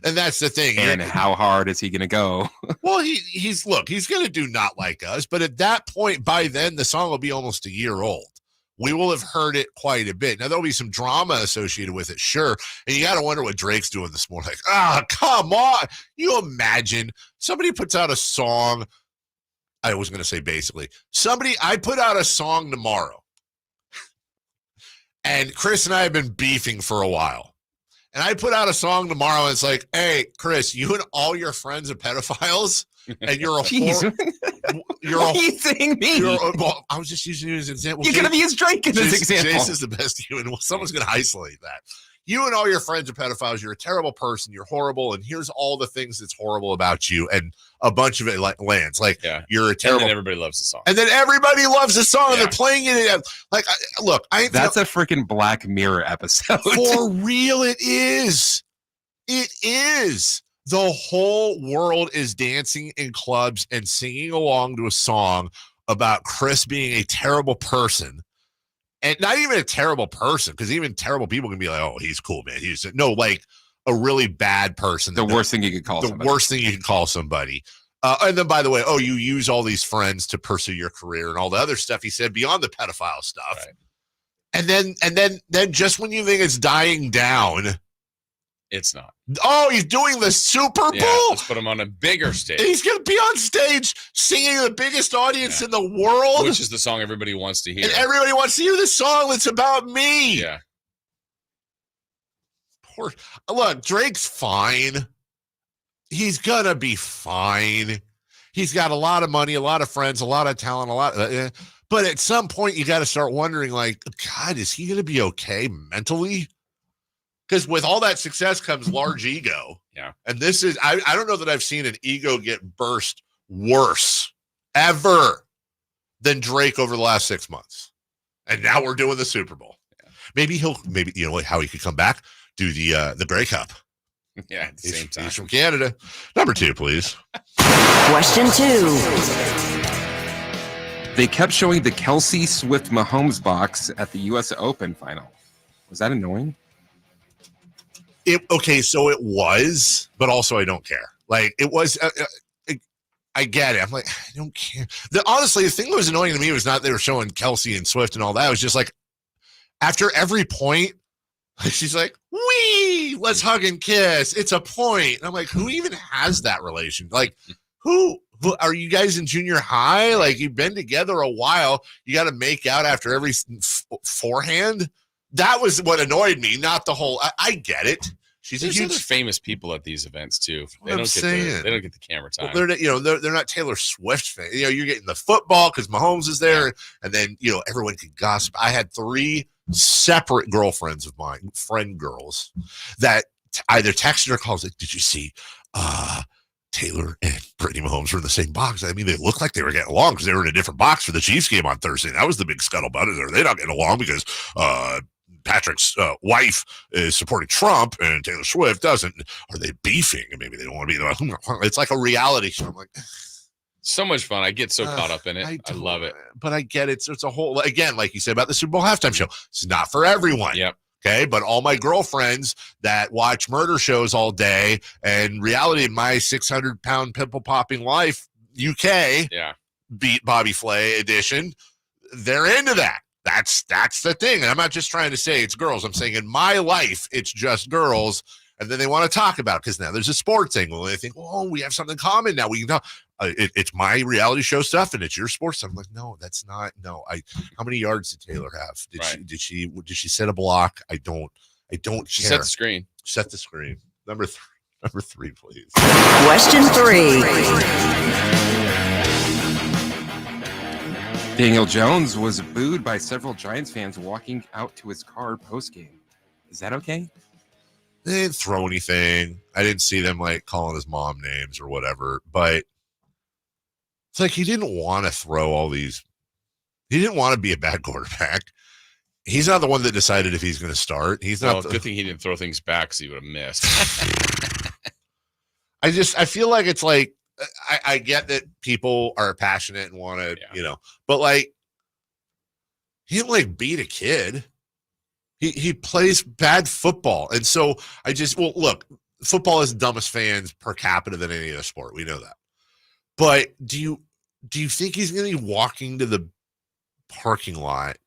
And that's the thing. And how hard is he gonna go? Well, he's gonna do Not Like Us, but at that point, by then, the song will be almost a year old. We will have heard it quite a bit. Now, there'll be some drama associated with it, sure. And you got to wonder what Drake's doing this morning. Like, come on. You imagine somebody puts out a song. I was going to say basically. I put out a song tomorrow. And Chris and I have been beefing for a while. And I put out a song tomorrow, and it's like, hey, Chris, you and all your friends are pedophiles, and you're Why are you saying me? Well, I was just using you as an example. You're going to be as Drake in this example. Jason's the best human. Well, someone's going to isolate that. You and all your friends are pedophiles. You're a terrible person. You're horrible. And here's all the things that's horrible about you. And a bunch of it lands. Like, you're a terrible. And then everybody loves the song. And then everybody loves the song. And they're playing it. Like, look, that's a freaking Black Mirror episode. For real, it is. It is. The whole world is dancing in clubs and singing along to a song about Chris being a terrible person. And not even a terrible person, because even terrible people can be like, oh, he's cool, man. Like a really bad person. The worst thing you could call somebody. The worst thing you can call somebody. And then, by the way, you use all these friends to pursue your career and all the other stuff he said beyond the pedophile stuff. Right. And then just when you think it's dying down, it's not. Oh, he's doing the Super Bowl. Yeah, let's put him on a bigger stage. He's going to be on stage singing the biggest audience in the world. Which is the song everybody wants to hear. And everybody wants to hear the song that's about me. Yeah. Look, Drake's fine. He's going to be fine. He's got a lot of money, a lot of friends, a lot of talent, but at some point you got to start wondering, like, God, is he going to be okay mentally? Because with all that success comes large ego. Yeah. And this is, I don't know that I've seen an ego get burst worse ever than Drake over the last 6 months. And now we're doing the Super Bowl. Yeah. Maybe you know how he could come back? Do the breakup. Yeah, at the same time. He's from Canada. Number 2, please. Question 2. They kept showing the Kelsey Swift Mahomes box at the U.S. Open final. Was that annoying? So it was, but also I don't care. Like, it was, I get it. I'm like, I don't care. Honestly, the thing that was annoying to me was not they were showing Kelsey and Swift and all that. It was just like, after every point, she's like, wee, let's hug and kiss. It's a point. And I'm like, who even has that relation? Like, who are you guys in junior high? Like, you've been together a while. You got to make out after every forehand. That was what annoyed me, not the whole. I get it. There's a huge other famous people at these events too. They don't get the camera time. Well, they're not Taylor Swift fans. You're getting the football because Mahomes is there, and then everyone can gossip. I had 3 separate girlfriends of mine, friend girls, that either texted or called like, "Did you see Taylor and Brittany Mahomes were in the same box. I mean, they looked like they were getting along because they were in a different box for the Chiefs game on Thursday. That was the big scuttlebutt. Are they not getting along because Patrick's wife is supporting Trump and Taylor Swift doesn't? Are they beefing? And maybe they don't want to be. It's like a reality show. I'm like, so much fun. I get so caught up in it. I love it. But I get it. It's a whole, again, like you said about the Super Bowl halftime show. It's not for everyone. Yep. Okay, but all my girlfriends that watch murder shows all day and reality in my 600-pound pimple-popping life, UK, beat Bobby Flay edition, they're into that. That's the thing. And I'm not just trying to say it's girls. I'm saying in my life, it's just girls. And then they want to talk about it because now there's a sports angle. And they think, oh, we have something common now. We can talk. It's my reality show stuff and it's your sports stuff. I'm like, no, that's not. No, how many yards did Taylor have? Did she set a block? I don't. She care. set the screen. Set the screen. Number three, please. Question 3. Daniel Jones was booed by several Giants fans walking out to his car post-game. Is that okay? They didn't throw anything. I didn't see them like calling his mom names or whatever, but it's like he didn't want to throw all these. He didn't want to be a bad quarterback. He's not the one that decided if he's going to start. He's not. Good thing he didn't throw things back because he would have missed. I feel like it's like, I get that people are passionate and want to, but like, he didn't like beat a kid. He plays bad football. And so look, football is the dumbest fans per capita than any other sport. We know that. But do you think he's going to be walking to the parking lot?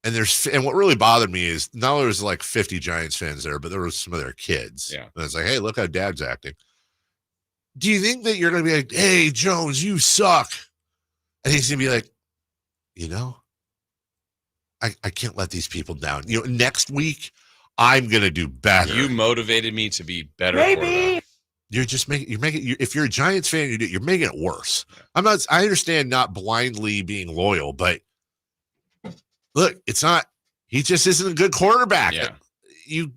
And what really bothered me is not only was like 50 Giants fans there, but there was some of their kids. Yeah. And it's like, hey, look how dad's acting. Do you think that you're going to be like, hey, Jones, you suck? And he's going to be like, I can't let these people down. Next week, I'm going to do better. You motivated me to be better. Maybe. If you're a Giants fan, you're making it worse. I understand not blindly being loyal, but look, he just isn't a good quarterback. Yeah.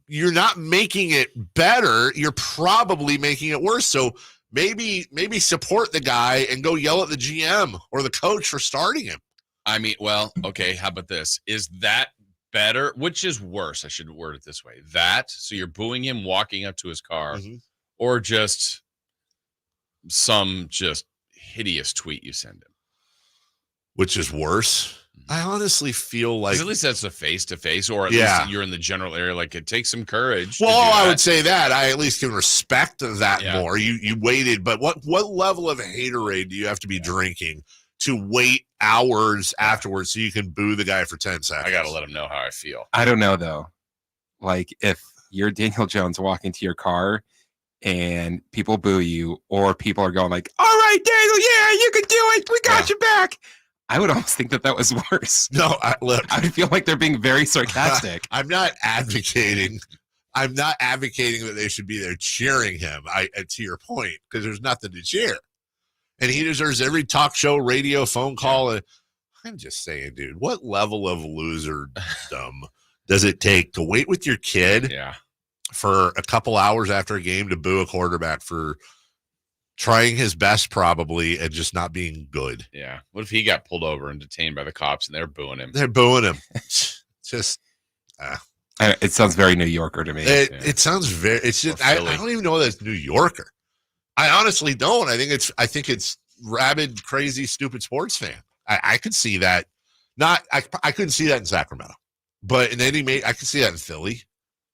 You're not making it better. You're probably making it worse. So maybe support the guy and go yell at the GM or the coach for starting him. I mean, well, okay, how about this? Is that better? Which is worse? I should word it this way. So you're booing him walking up to his car, or just some just hideous tweet you send him? Which is worse? I honestly feel like... At least that's a face-to-face, or at least you're in the general area. Like, it takes some courage. Well, I would say that. I at least can respect that more. You waited, but what level of haterade do you have to be drinking to wait hours afterwards so you can boo the guy for 10 seconds? I got to let him know how I feel. I don't know, though. Like, if you're Daniel Jones walking to your car and people boo you, or people are going like, all right, Daniel, yeah, you can do it. We got your back. I would almost think that was worse. No, I would feel like they're being very sarcastic. I'm not advocating that they should be there cheering him. To your point, because there's nothing to cheer. And he deserves every talk show, radio, phone call. I'm just saying, dude, what level of loserdom does it take to wait with your kid for a couple hours after a game to boo a quarterback for trying his best probably and just not being good? Yeah. What if he got pulled over and detained by the cops and they're booing him? They're booing him. Just... it sounds very New Yorker to me. It sounds very... It's just... I don't even know that it's New Yorker. I honestly don't. I think it's rabid, crazy, stupid sports fan. I could see that. I couldn't see that in Sacramento, but I could see that in Philly.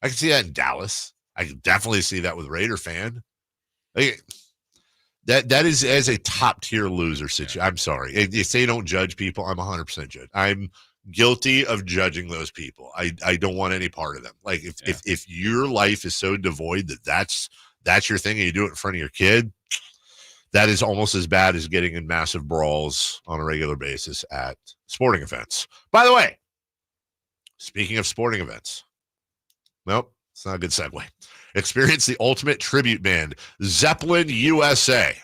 I could see that in Dallas. I could definitely see that with Raider fan. That is as a top tier loser situation. I'm sorry. You say don't judge people. I'm 100% judge. I'm guilty of judging those people. I don't want any part of them. Like if your life is so devoid that's your thing and you do it in front of your kid, that is almost as bad as getting in massive brawls on a regular basis at sporting events. By the way, speaking of sporting events, nope, it's not a good segue. Experience the ultimate tribute band, Zeppelin USA.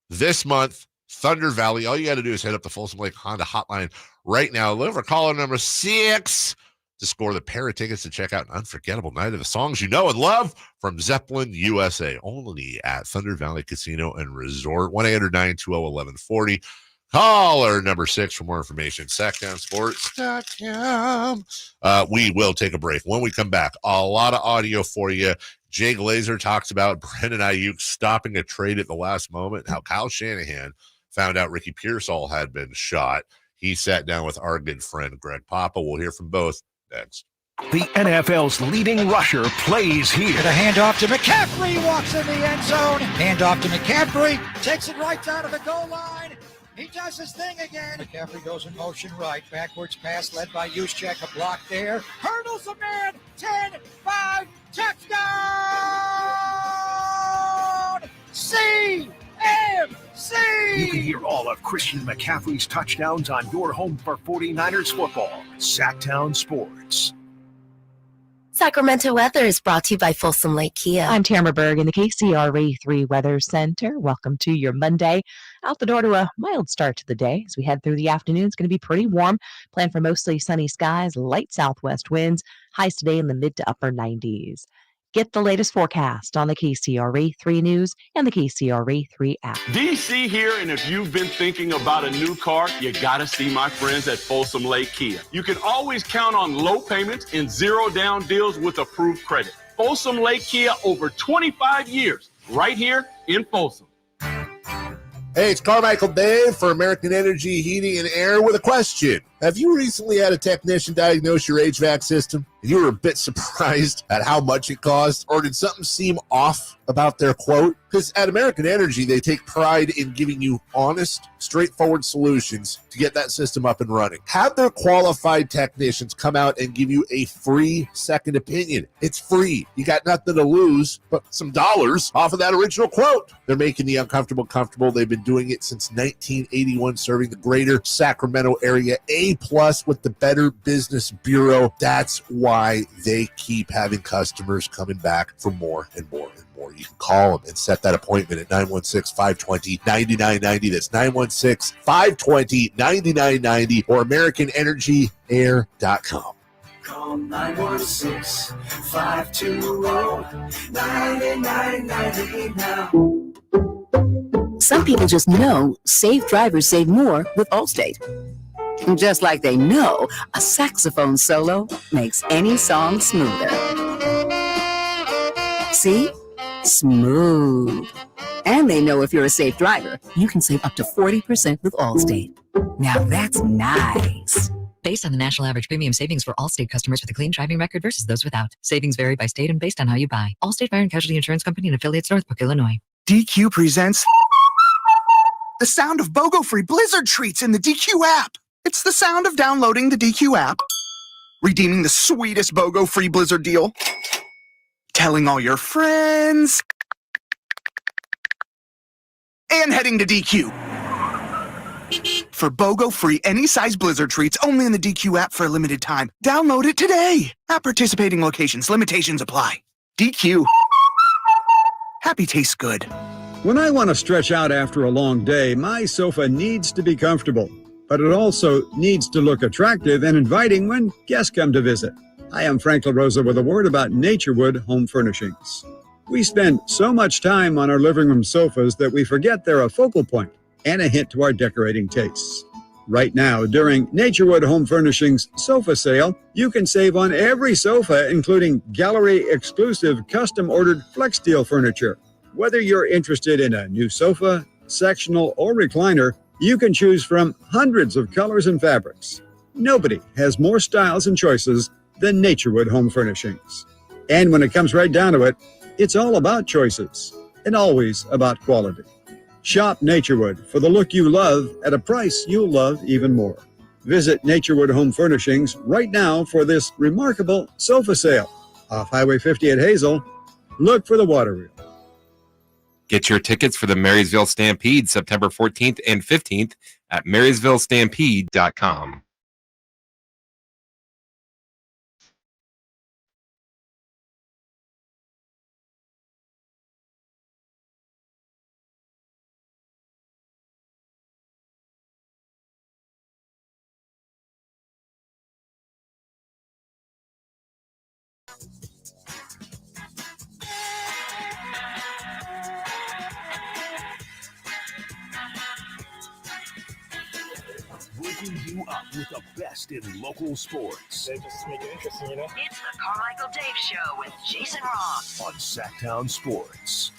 This month, Thunder Valley. All you got to do is head up the Folsom Lake Honda hotline right now. Look for caller number 6 to score the pair of tickets to check out an unforgettable night of the songs you know and love from Zeppelin USA, only at Thunder Valley Casino and Resort. 1-800-920-1140. Caller number 6 for more information. SackdownSports.com. We will take a break. When we come back, a lot of audio for you. Jay Glazer talks about Brandon Ayuk stopping a trade at the last moment, and how Kyle Shanahan found out Ricky Pearsall had been shot. He sat down with our good friend Greg Papa. We'll hear from both next. The NFL's leading rusher plays here. The handoff to McCaffrey, walks in the end zone. Handoff to McCaffrey, takes it right down to the goal line. He does his thing again. McCaffrey goes in motion right. Backwards pass led by Juszczyk. A block there. Hurdles a man. 10, 5, touchdown! CMC! You can hear all of Christian McCaffrey's touchdowns on your home for 49ers football. Sacktown Sports. Sacramento weather is brought to you by Folsom Lake Kia. I'm Tamara Berg in the KCRA 3 Weather Center. Welcome to your Monday. Out the door to a mild start to the day. As we head through the afternoon, it's going to be pretty warm. Plan for mostly sunny skies, light southwest winds. Highs today in the mid to upper 90s. Get the latest forecast on the KCRA 3 News and the KCRA 3 app. DC here, and if you've been thinking about a new car, you gotta see my friends at Folsom Lake Kia. You can always count on low payments and zero down deals with approved credit. Folsom Lake Kia, over 25 years, right here in Folsom. Hey, it's Carmichael Dave for American Energy Heating and Air with a question. Have you recently had a technician diagnose your HVAC system and you were a bit surprised at how much it cost? Or did something seem off about their quote? Because at American Energy, they take pride in giving you honest, straightforward solutions to get that system up and running. Have their qualified technicians come out and give you a free second opinion. It's free. You got nothing to lose but some dollars off of that original quote. They're making the uncomfortable comfortable. They've been doing it since 1981, serving the greater Sacramento area. A+ with the Better Business Bureau. That's why they keep having customers coming back for more and more and more. You can call them and set that appointment at 916-520-9990. That's 916-520-9990 or AmericanEnergyAir.com. Call 916-520-9990 now. Some people just know safe drivers save more with Allstate. Just like they know a saxophone solo makes any song smoother. See? Smooth. And they know if you're a safe driver, you can save up to 40% with Allstate. Now that's nice. Based on the national average premium savings for Allstate customers with a clean driving record versus those without. Savings vary by state and based on how you buy. Allstate Fire and Casualty Insurance Company and affiliates, Northbrook, Illinois. DQ presents the sound of BOGO-free Blizzard treats in the DQ app. It's the sound of downloading the DQ app, redeeming the sweetest BOGO-free Blizzard deal, telling all your friends, and heading to DQ. For BOGO-free any-size Blizzard treats only in the DQ app for a limited time. Download it today. At participating locations, limitations apply. DQ. Happy tastes good. When I want to stretch out after a long day, my sofa needs to be comfortable, but it also needs to look attractive and inviting when guests come to visit. I am Frank LaRosa with a word about Naturewood Home Furnishings. We spend so much time on our living room sofas that we forget they're a focal point and a hint to our decorating tastes. Right now, during Naturewood Home Furnishings sofa sale, you can save on every sofa, including gallery-exclusive custom-ordered FlexSteel furniture. Whether you're interested in a new sofa, sectional, or recliner, you can choose from hundreds of colors and fabrics. Nobody has more styles and choices than Naturewood Home Furnishings. And when it comes right down to it, it's all about choices and always about quality. Shop Naturewood for the look you love at a price you'll love even more. Visit Naturewood Home Furnishings right now for this remarkable sofa sale. Off Highway 50 at Hazel, look for the water wheel. Get your tickets for the Marysville Stampede September 14th and 15th at MarysvilleStampede.com. Waking you up with the best in local sports. They just make it interesting, you know? It's the Carmichael Dave Show with Jason Ross on Sacktown Sports.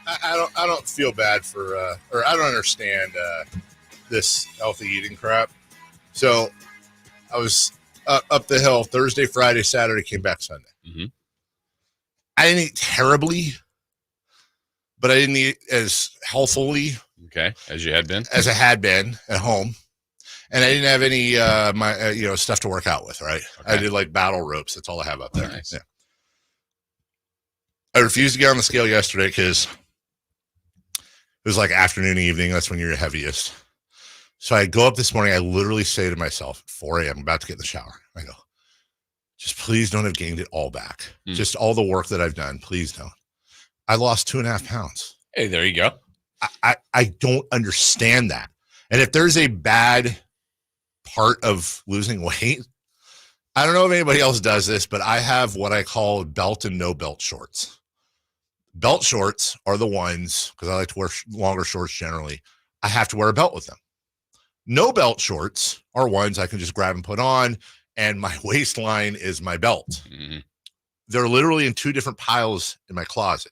I don't feel bad for, or I don't understand this healthy eating crap. So I was up the hill Thursday, Friday, Saturday, came back Sunday. Mm-hmm. I didn't eat terribly, but I didn't eat as healthily. Okay, as you had been? As I had been at home. And I didn't have any my stuff to work out with, right? Okay. I did like battle ropes. That's all I have up there. Nice. Yeah. I refused to get on the scale yesterday because it was like afternoon, evening. That's when you're heaviest. So I go up this morning. I literally say to myself at 4 a.m., I'm about to get in the shower. I go, just please don't have gained it all back. Just all the work that I've done. Please don't. I lost 2.5 pounds. Hey, there you go. I don't understand that. And if there's a bad part of losing weight, I don't know if anybody else does this, but I have what I call belt and no belt shorts. Belt shorts are the ones, because I like to wear longer shorts generally, I have to wear a belt with them. No belt shorts are ones I can just grab and put on, and my waistline is my belt. Mm-hmm. They're literally in 2 different piles in my closet.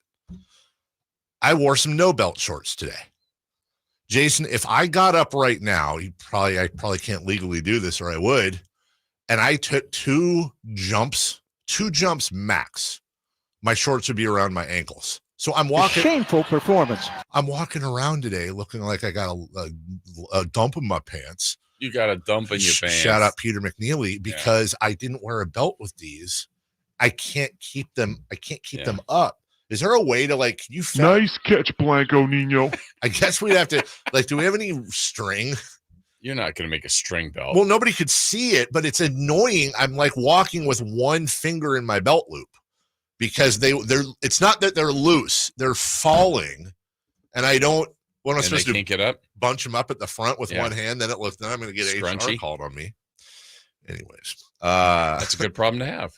I wore some no belt shorts today. Jason, if I got up right now, I probably can't legally do this, or I would, and I took 2 jumps max, my shorts would be around my ankles. So I'm walking. Shameful performance. I'm walking around today looking like I got a dump in my pants. You got a dump in your pants. Shout out Peter McNeely, because I didn't wear a belt with these. I can't keep them. Them up. Is there a way to nice catch, Blanco Nino? I guess we'd have to do we have any string? You're not going to make a string belt. Well, nobody could see it, but it's annoying. I'm like walking with one finger in my belt loop because they're it's not that they're loose. They're falling. And I don't, what am I supposed to do? Get up? Bunch them up at the front with one hand. Then I'm going to get Scrunchy. HR called on me. Anyways. That's a good problem to have.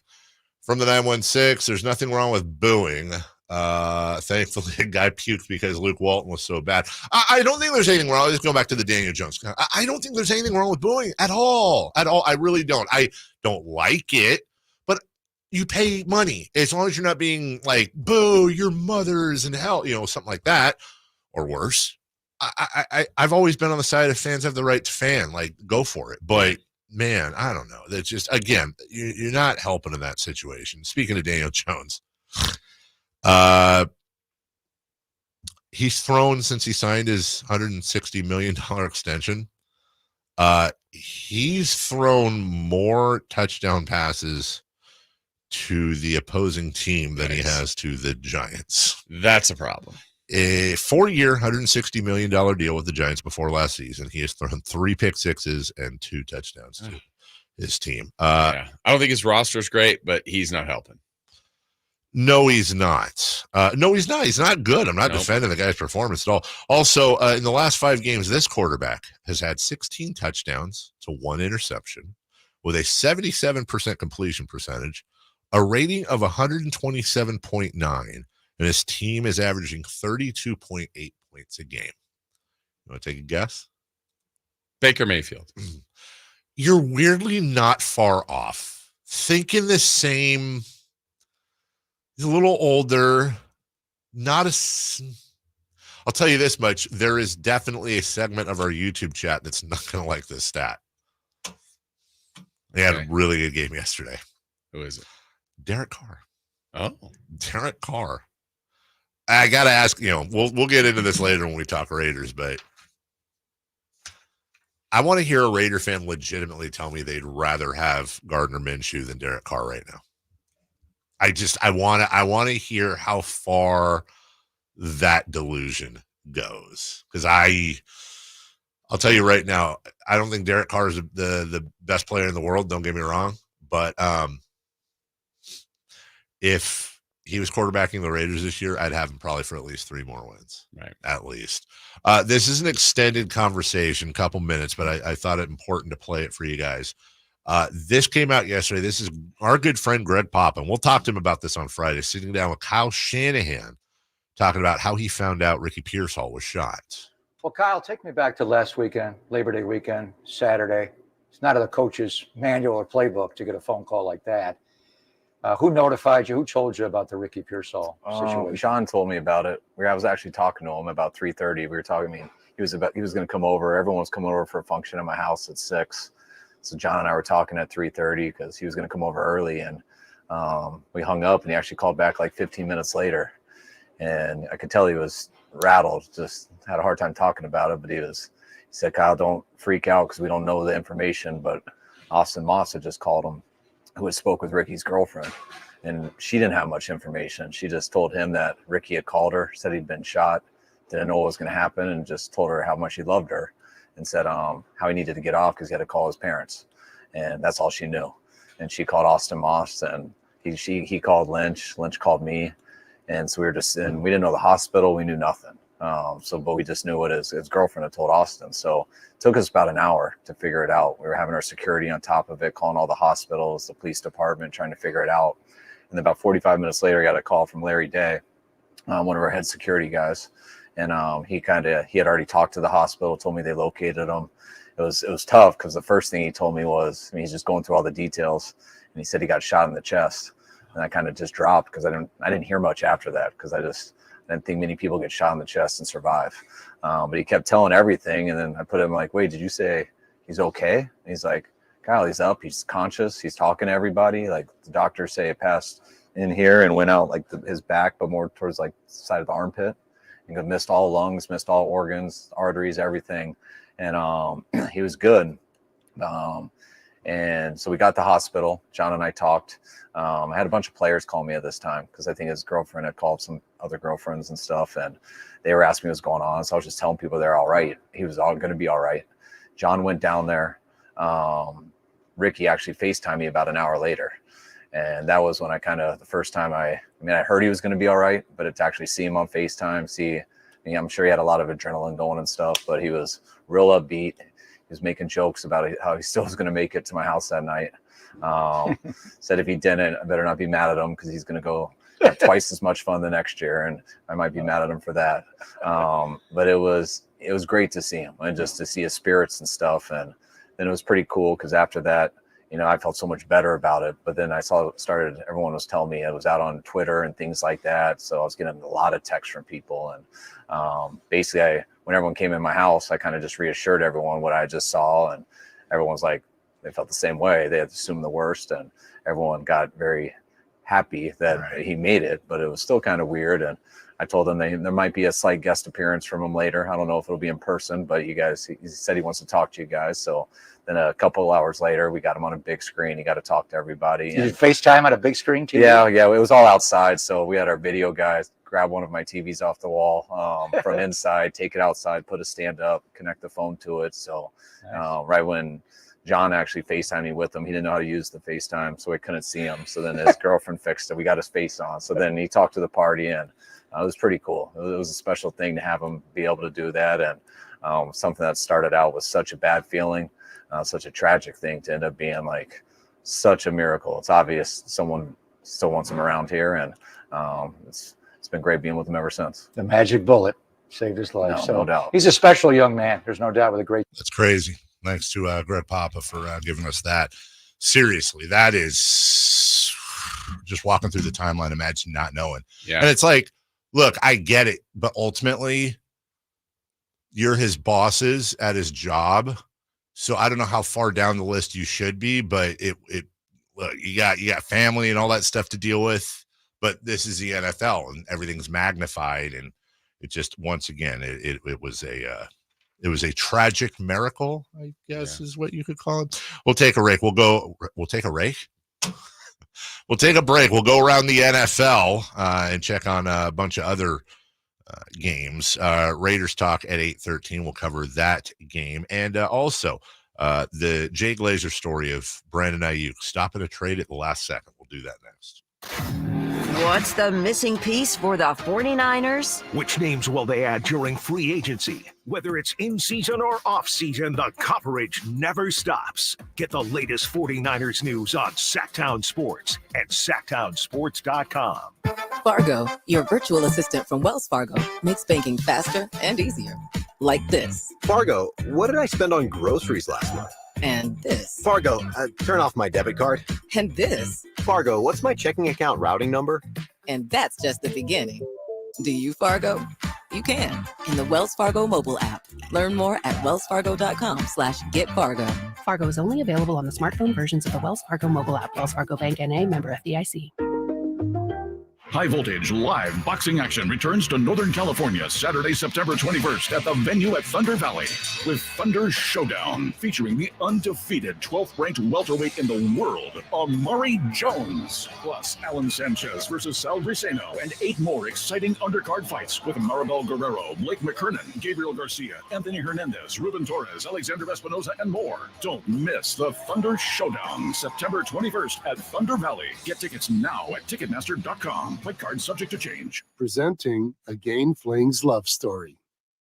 From the 916, there's nothing wrong with booing. Thankfully, a guy puked because Luke Walton was so bad. I don't think there's anything wrong. I'll just go back to the Daniel Jones. I don't think there's anything wrong with booing at all. I really don't. I don't like it, but you pay money. As long as you're not being like, boo, your mother's in hell, something like that, or worse. I've always been on the side of fans have the right to fan. Like, go for it. But man, I don't know. That's just, again, you're not helping in that situation. Speaking of Daniel Jones, he's thrown since he signed his $160 million extension. He's thrown more touchdown passes to the opposing team than he has to the Giants. That's a problem. A 4-year, $160 million deal with the Giants before last season. He has thrown 3 pick sixes and 2 touchdowns to his team. I don't think his roster is great, but he's not helping. No, he's not. He's not good. I'm not defending the guy's performance at all. Also, in the last 5 games, this quarterback has had 16 touchdowns to 1 interception with a 77% completion percentage, a rating of 127.9. And his team is averaging 32.8 points a game. You want to take a guess? Baker Mayfield. You're weirdly not far off. Thinking the same. He's a little older. I'll tell you this much. There is definitely a segment of our YouTube chat that's not going to like this stat. They had a really good game yesterday. Who is it? Derek Carr. Oh. Derek Carr. I got to ask, we'll get into this later when we talk Raiders, but I want to hear a Raider fan legitimately tell me they'd rather have Gardner Minshew than Derek Carr right now. I want to hear how far that delusion goes. Because I'll tell you right now, I don't think Derek Carr is the best player in the world. Don't get me wrong. But if he was quarterbacking the Raiders this year, I'd have him probably for at least 3 more wins. Right. At least. This is an extended conversation, couple minutes, but I thought it important to play it for you guys. This came out yesterday. This is our good friend Greg Pop, and we'll talk to him about this on Friday, sitting down with Kyle Shanahan, talking about how he found out Ricky Pearsall was shot. Well, Kyle, take me back to last weekend, Labor Day weekend, Saturday. It's not in the coach's manual or playbook to get a phone call like that. Who notified you? Who told you about the Ricky Pearsall situation? Sean told me about it. I was actually talking to him about 3:30. We were talking. I mean, he was going to come over. Everyone was coming over for a function at my house at 6. So John and I were talking at 3:30 because he was going to come over early, and we hung up. And he actually called back like 15 minutes later, and I could tell he was rattled. Just had a hard time talking about it, but he said, "Kyle, don't freak out because we don't know the information." But Austin Moss had just called him, who had spoke with Ricky's girlfriend, and she didn't have much information. She just told him that Ricky had called her, said he'd been shot, didn't know what was going to happen, and just told her how much he loved her, and said how he needed to get off because he had to call his parents, and that's all she knew. And she called Austin Moss, and he called Lynch. Lynch called me, and so we were just in. We didn't know the hospital. We knew nothing. But we just knew what his girlfriend had told Austin. So it took us about an hour to figure it out. We were having our security on top of it, calling all the hospitals, the police department, trying to figure it out. And then about 45 minutes later, I got a call from Larry Day, one of our head security guys. And he had already talked to the hospital, told me they located him. It was tough because the first thing he told me was, he's just going through all the details, and he said he got shot in the chest. And I kind of just dropped because I didn't hear much after that because I didn't think many people get shot in the chest and survive. But he kept telling everything. And then I put him like, wait, did you say he's okay? And he's like, Kyle, he's up. He's conscious. He's talking to everybody. Like the doctors say it passed in here and went out like his back, but more towards like the side of the armpit. And missed all lungs, missed all organs, arteries, everything. And he was good. And so we got to the hospital. John and I talked. I had a bunch of players call me at this time because I think his girlfriend had called some other girlfriends and stuff, and they were asking me what's going on. So I was just telling people they're all right. He was all going to be all right. John went down there. Ricky actually FaceTimed me about an hour later. And that was when the first time I heard he was going to be all right, but to actually see him on FaceTime, I'm sure he had a lot of adrenaline going and stuff, but he was real upbeat. He was making jokes about how he still was going to make it to my house that night. Said if he didn't, I better not be mad at him because he's going to go have twice as much fun the next year, and I might be mad at him for that. But it was great to see him and just to see his spirits and stuff. And then it was pretty cool because after that, I felt so much better about it. But then I saw everyone was telling me it was out on Twitter and things like that. So I was getting a lot of texts from people. And basically, when everyone came in my house, I kind of just reassured everyone what I just saw. And everyone's like, they felt the same way. They had assumed the worst. And everyone got very happy that he made it. But it was still kind of weird. And I told them there might be a slight guest appearance from him later. I don't know if it'll be in person, but he said he wants to talk to you guys. So then a couple of hours later, we got him on a big screen. He got to talk to everybody. Did you FaceTime on a big screen TV? Yeah. It was all outside. So we had our video guys grab one of my TVs off the wall from inside, take it outside, put a stand up, connect the phone to it. So right when John actually FaceTimed me with him, he didn't know how to use the FaceTime, so I couldn't see him. So then his girlfriend fixed it. We got his face on. So then he talked to the party, and it was pretty cool. It was a special thing to have him be able to do that. And something that started out with such a bad feeling, such a tragic thing, to end up being like such a miracle. It's obvious someone still wants him around here, and it's been great being with him ever since. The magic bullet saved his life. No doubt. He's a special young man. There's no doubt with a great. That's crazy. Thanks to Greg Papa for giving us that. Seriously, that is just walking through the timeline. Imagine not knowing. Yeah. And it's like, look, I get it, but ultimately, you're his bosses at his job. So I don't know how far down the list you should be, but look, you got family and all that stuff to deal with. But this is the NFL, and everything's magnified, and it just, once again, it was a tragic miracle, I guess, is what you could call it. We'll take a break. We'll take a break. We'll take a break. We'll go around the NFL and check on a bunch of other games. Raiders talk at 8:13. We'll cover that game. And also the Jay Glazer story of Brandon Ayuk stopping a trade at the last second. We'll do that next. What's the missing piece for the 49ers? Which names will they add during free agency? Whether it's in season or off season, the coverage never stops. Get the latest 49ers news on Sacktown Sports at sacktownsports.com. Fargo, your virtual assistant from Wells Fargo, makes banking faster and easier. Like this. Fargo, what did I spend on groceries last month? And this. Fargo, turn off my debit card. And this. Fargo, what's my checking account routing number? And that's just the beginning. Do you, Fargo? You can in the Wells Fargo mobile app. Learn more at wellsfargo.com/getfargo. Fargo is only available on the smartphone versions of the Wells Fargo mobile app. Wells Fargo Bank N.A., member FDIC. High voltage live boxing action returns to Northern California Saturday, September 21st at the venue at Thunder Valley with Thunder Showdown, featuring the undefeated 12th ranked welterweight in the world, Amari Jones, plus Alan Sanchez versus Sal Briseno, and 8 more exciting undercard fights with Maribel Guerrero, Blake McKernan, Gabriel Garcia, Anthony Hernandez, Ruben Torres, Alexander Espinoza, and more. Don't miss the Thunder Showdown, September 21st at Thunder Valley. Get tickets now at Ticketmaster.com. Play card subject to change. Presenting a Gain Flings love story.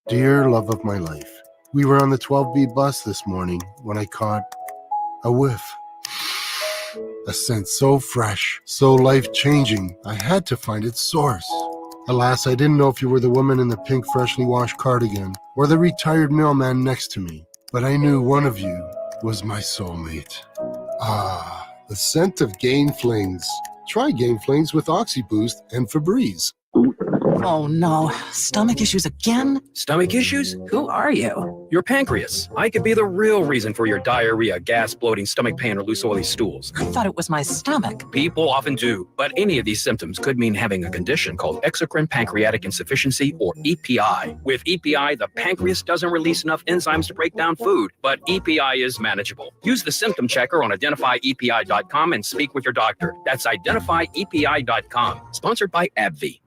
Dear love of my life, we were on the 12B bus this morning when I caught a whiff. A scent so fresh, so life-changing, I had to find its source. Alas, I didn't know if you were the woman in the pink freshly washed cardigan or the retired mailman next to me, but I knew one of you was my soulmate. Ah, the scent of Gain Flings. Try Gain Flings with OxyBoost and Febreze. Oh no, stomach issues again? Stomach issues? Who are you? Your pancreas. I could be the real reason for your diarrhea, gas, bloating, stomach pain, or loose oily stools. I thought it was my stomach. People often do, but any of these symptoms could mean having a condition called exocrine pancreatic insufficiency, or EPI. With EPI, the pancreas doesn't release enough enzymes to break down food, but EPI is manageable. Use the symptom checker on identifyepi.com and speak with your doctor. That's identifyepi.com. Sponsored by AbbVie.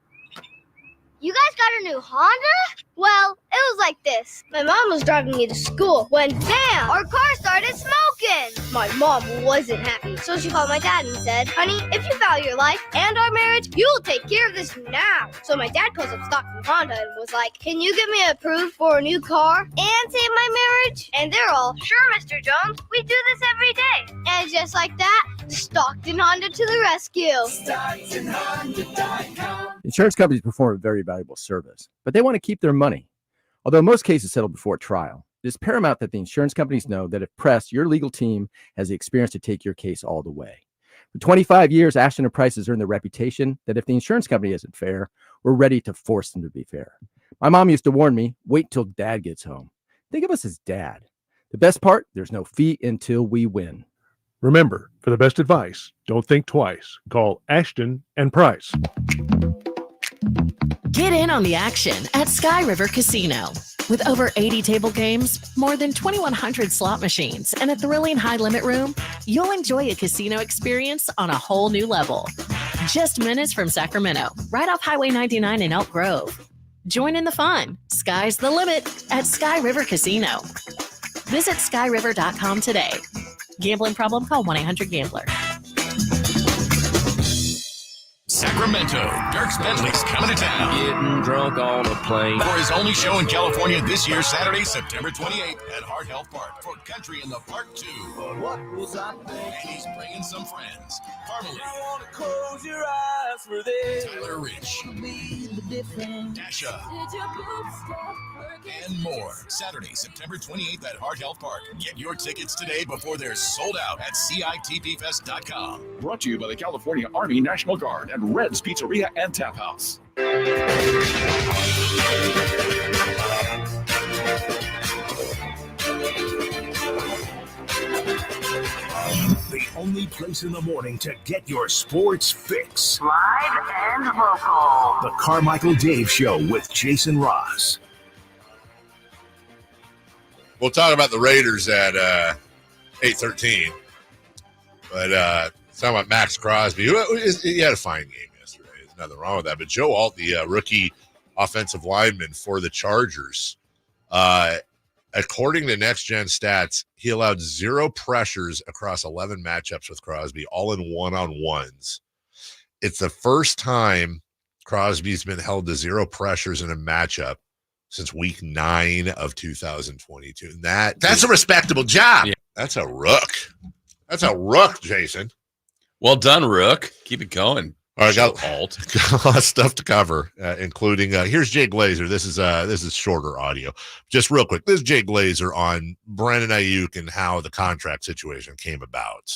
You guys got a new Honda? Well, it was like this. My mom was driving me to school when, bam, our car started smoking. My mom wasn't happy, so she called my dad and said, honey, if you value your life and our marriage, you will take care of this now. So my dad calls up Stockton Honda and was like, can you get me approved for a new car and save my marriage? And they're all, sure, Mr. Jones, we do this every day. And just like that, Stockton Honda to the rescue. StocktonHonda.com. Insurance companies perform a very valuable service, but they want to keep their money. Although most cases settle before trial, it is paramount that the insurance companies know that if pressed, your legal team has the experience to take your case all the way. For 25 years, Ashton and Price has earned the reputation that if the insurance company isn't fair, we're ready to force them to be fair. My mom used to warn me, wait till dad gets home. Think of us as dad. The best part, there's no fee until we win. Remember, for the best advice, don't think twice. Call Ashton and Price. Get in on the action at Sky River Casino. With over 80 table games, more than 2,100 slot machines, and a thrilling high-limit room, you'll enjoy a casino experience on a whole new level. Just minutes from Sacramento, right off Highway 99 in Elk Grove. Join in the fun. Sky's the limit at Sky River Casino. Visit skyriver.com today. Gambling problem? Call 1-800-GAMBLER. Sacramento, Dierks Bentley's coming to town. Getting drunk on a plane. For his only show in California this year, Saturday, September 28th at Hard Health Park for Country in the Park 2. What was I thinking? And he's bringing some friends. Carmichael. Close your eyes for this. Tyler Rich. Dasha. And more. Saturday, September 28th at Hard Health Park. Get your tickets today before they're sold out at CITPFest.com. Brought to you by the California Army National Guard and Red's Pizzeria and Tap House. The only place in the morning to get your sports fix. Live and local. The Carmichael Dave Show with Jason Ross. We'll talk about the Raiders at 8:13. But talking about Max Crosby, he had a fine game yesterday. There's nothing wrong with that. But Joe Alt, the rookie offensive lineman for the Chargers, according to Next Gen Stats, he allowed 0 pressures across 11 matchups with Crosby, all in one-on-ones. It's the first time Crosby's been held to 0 pressures in a matchup since week 9 of 2022. And that's a respectable job. Yeah. That's a rook. That's a rook, Jason. Well done, Rook. Keep it going. All right, got a lot of stuff to cover, including here's Jay Glazer. This is shorter audio. Just real quick. This is Jay Glazer on Brandon Ayuk and how the contract situation came about.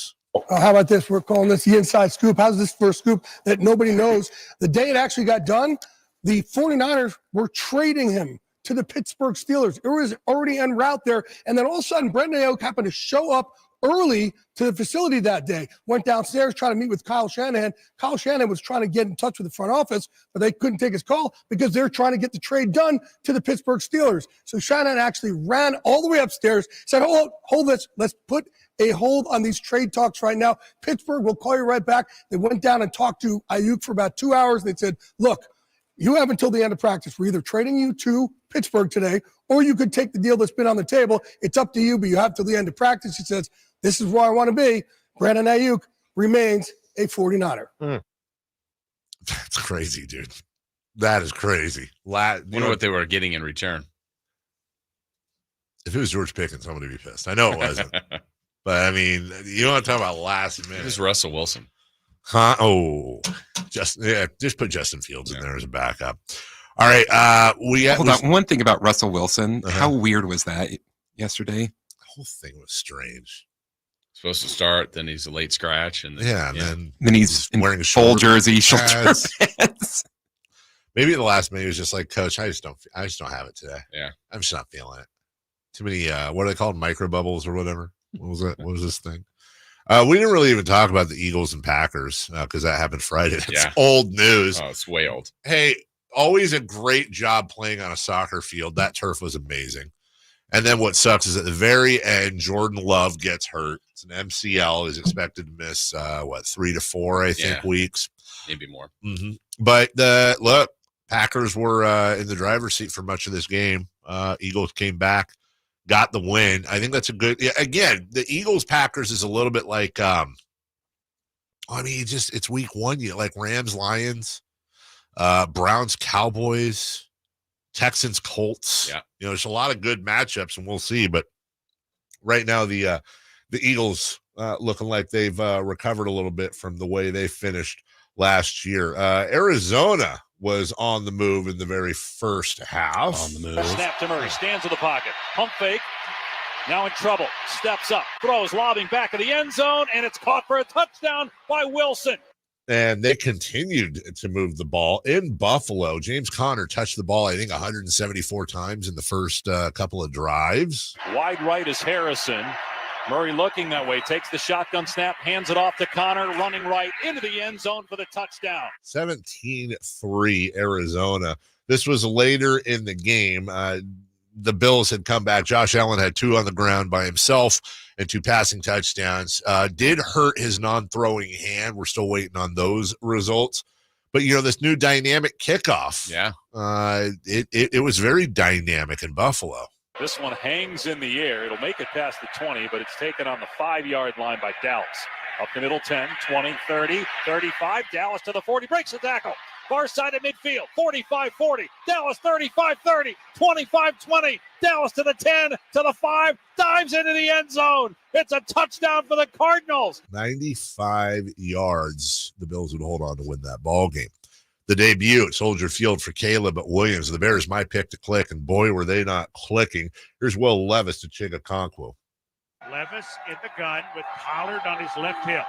How about this? We're calling this the inside scoop. How's this for a scoop that nobody knows? The day it actually got done, the 49ers were trading him to the Pittsburgh Steelers. It was already en route there. And then all of a sudden, Brandon Ayuk happened to show up early to the facility that day, went downstairs trying to meet with Kyle Shanahan. Kyle Shanahan was trying to get in touch with the front office, but they couldn't take his call because they're trying to get the trade done to the Pittsburgh Steelers. So Shanahan actually ran all the way upstairs, said, hold this. Let's put a hold on these trade talks right now. Pittsburgh will call you right back. They went down and talked to Ayuk for about 2 hours. They said, look, you have until the end of practice. We're either trading you to Pittsburgh today, or you could take the deal that's been on the table. It's up to you, but you have till the end of practice. He says, this is where I want to be. Brandon Ayuk remains a 49er. That's crazy, dude. That is crazy. I wonder what they were getting in return. If it was George Pickens, I'm going to be pissed. I know it wasn't. But, I mean, you don't want to talk about last minute. It was Russell Wilson. Huh? Oh, just put Justin Fields in there as a backup. All right. Hold on. One thing about Russell Wilson. How weird was that yesterday? The whole thing was strange. Supposed to start, then he's a late scratch, and then he's wearing a full jersey, shoulder pads. Maybe the last minute he was just like, Coach, I just don't have it today. Yeah, I'm just not feeling it. Too many what are they called, micro bubbles or whatever? What was that? What was this thing? We didn't really even talk about the Eagles and Packers because that happened Friday. It's old news. Oh, it's way old. Hey, always a great job playing on a soccer field. That turf was amazing. And then what sucks is at the very end, Jordan Love gets hurt. It's an MCL. Is expected to miss 3 to 4, I think, weeks, maybe more. Mm-hmm. But look, Packers were in the driver's seat for much of this game. Eagles came back, got the win. I think that's a good. Yeah, again, the Eagles Packers is a little bit like. It's week 1. You like Rams, Lions, Browns, Cowboys. Texans, Colts. Yeah. There's a lot of good matchups, and we'll see. But right now, the Eagles looking like they've recovered a little bit from the way they finished last year. Arizona was on the move in the very first half. On the move. Snap to Murray. Stands in the pocket. Pump fake. Now in trouble. Steps up. Throws. Lobbing back of the end zone, and it's caught for a touchdown by Wilson. And they continued to move the ball in Buffalo. James Conner touched the ball, I think, 174 times in the first couple of drives. Wide right is Harrison. Murray looking that way, takes the shotgun snap, hands it off to Conner, running right into the end zone for the touchdown. 17-3 Arizona. This was later in the game. The Bills had come back. Josh Allen had 2 on the ground by himself and 2 passing touchdowns. Did hurt his non-throwing hand. We're still waiting on those results. But, this new dynamic kickoff. Yeah. It was very dynamic in Buffalo. This one hangs in the air. It'll make it past the 20, but it's taken on the 5-yard line by Dallas. Up the middle, 10, 20, 30, 35. Dallas to the 40, breaks the tackle. Far side of midfield, 45-40. Dallas 35-30, 25-20. Dallas to the 10, to the 5, dives into the end zone. It's a touchdown for the Cardinals. 95 yards the Bills would hold on to win that ball game. The debut at Soldier Field for Caleb Williams. The Bears, my pick to click, and boy, were they not clicking. Here's Will Levis to Chigakonkwo. Levis in the gun with Pollard on his left hip.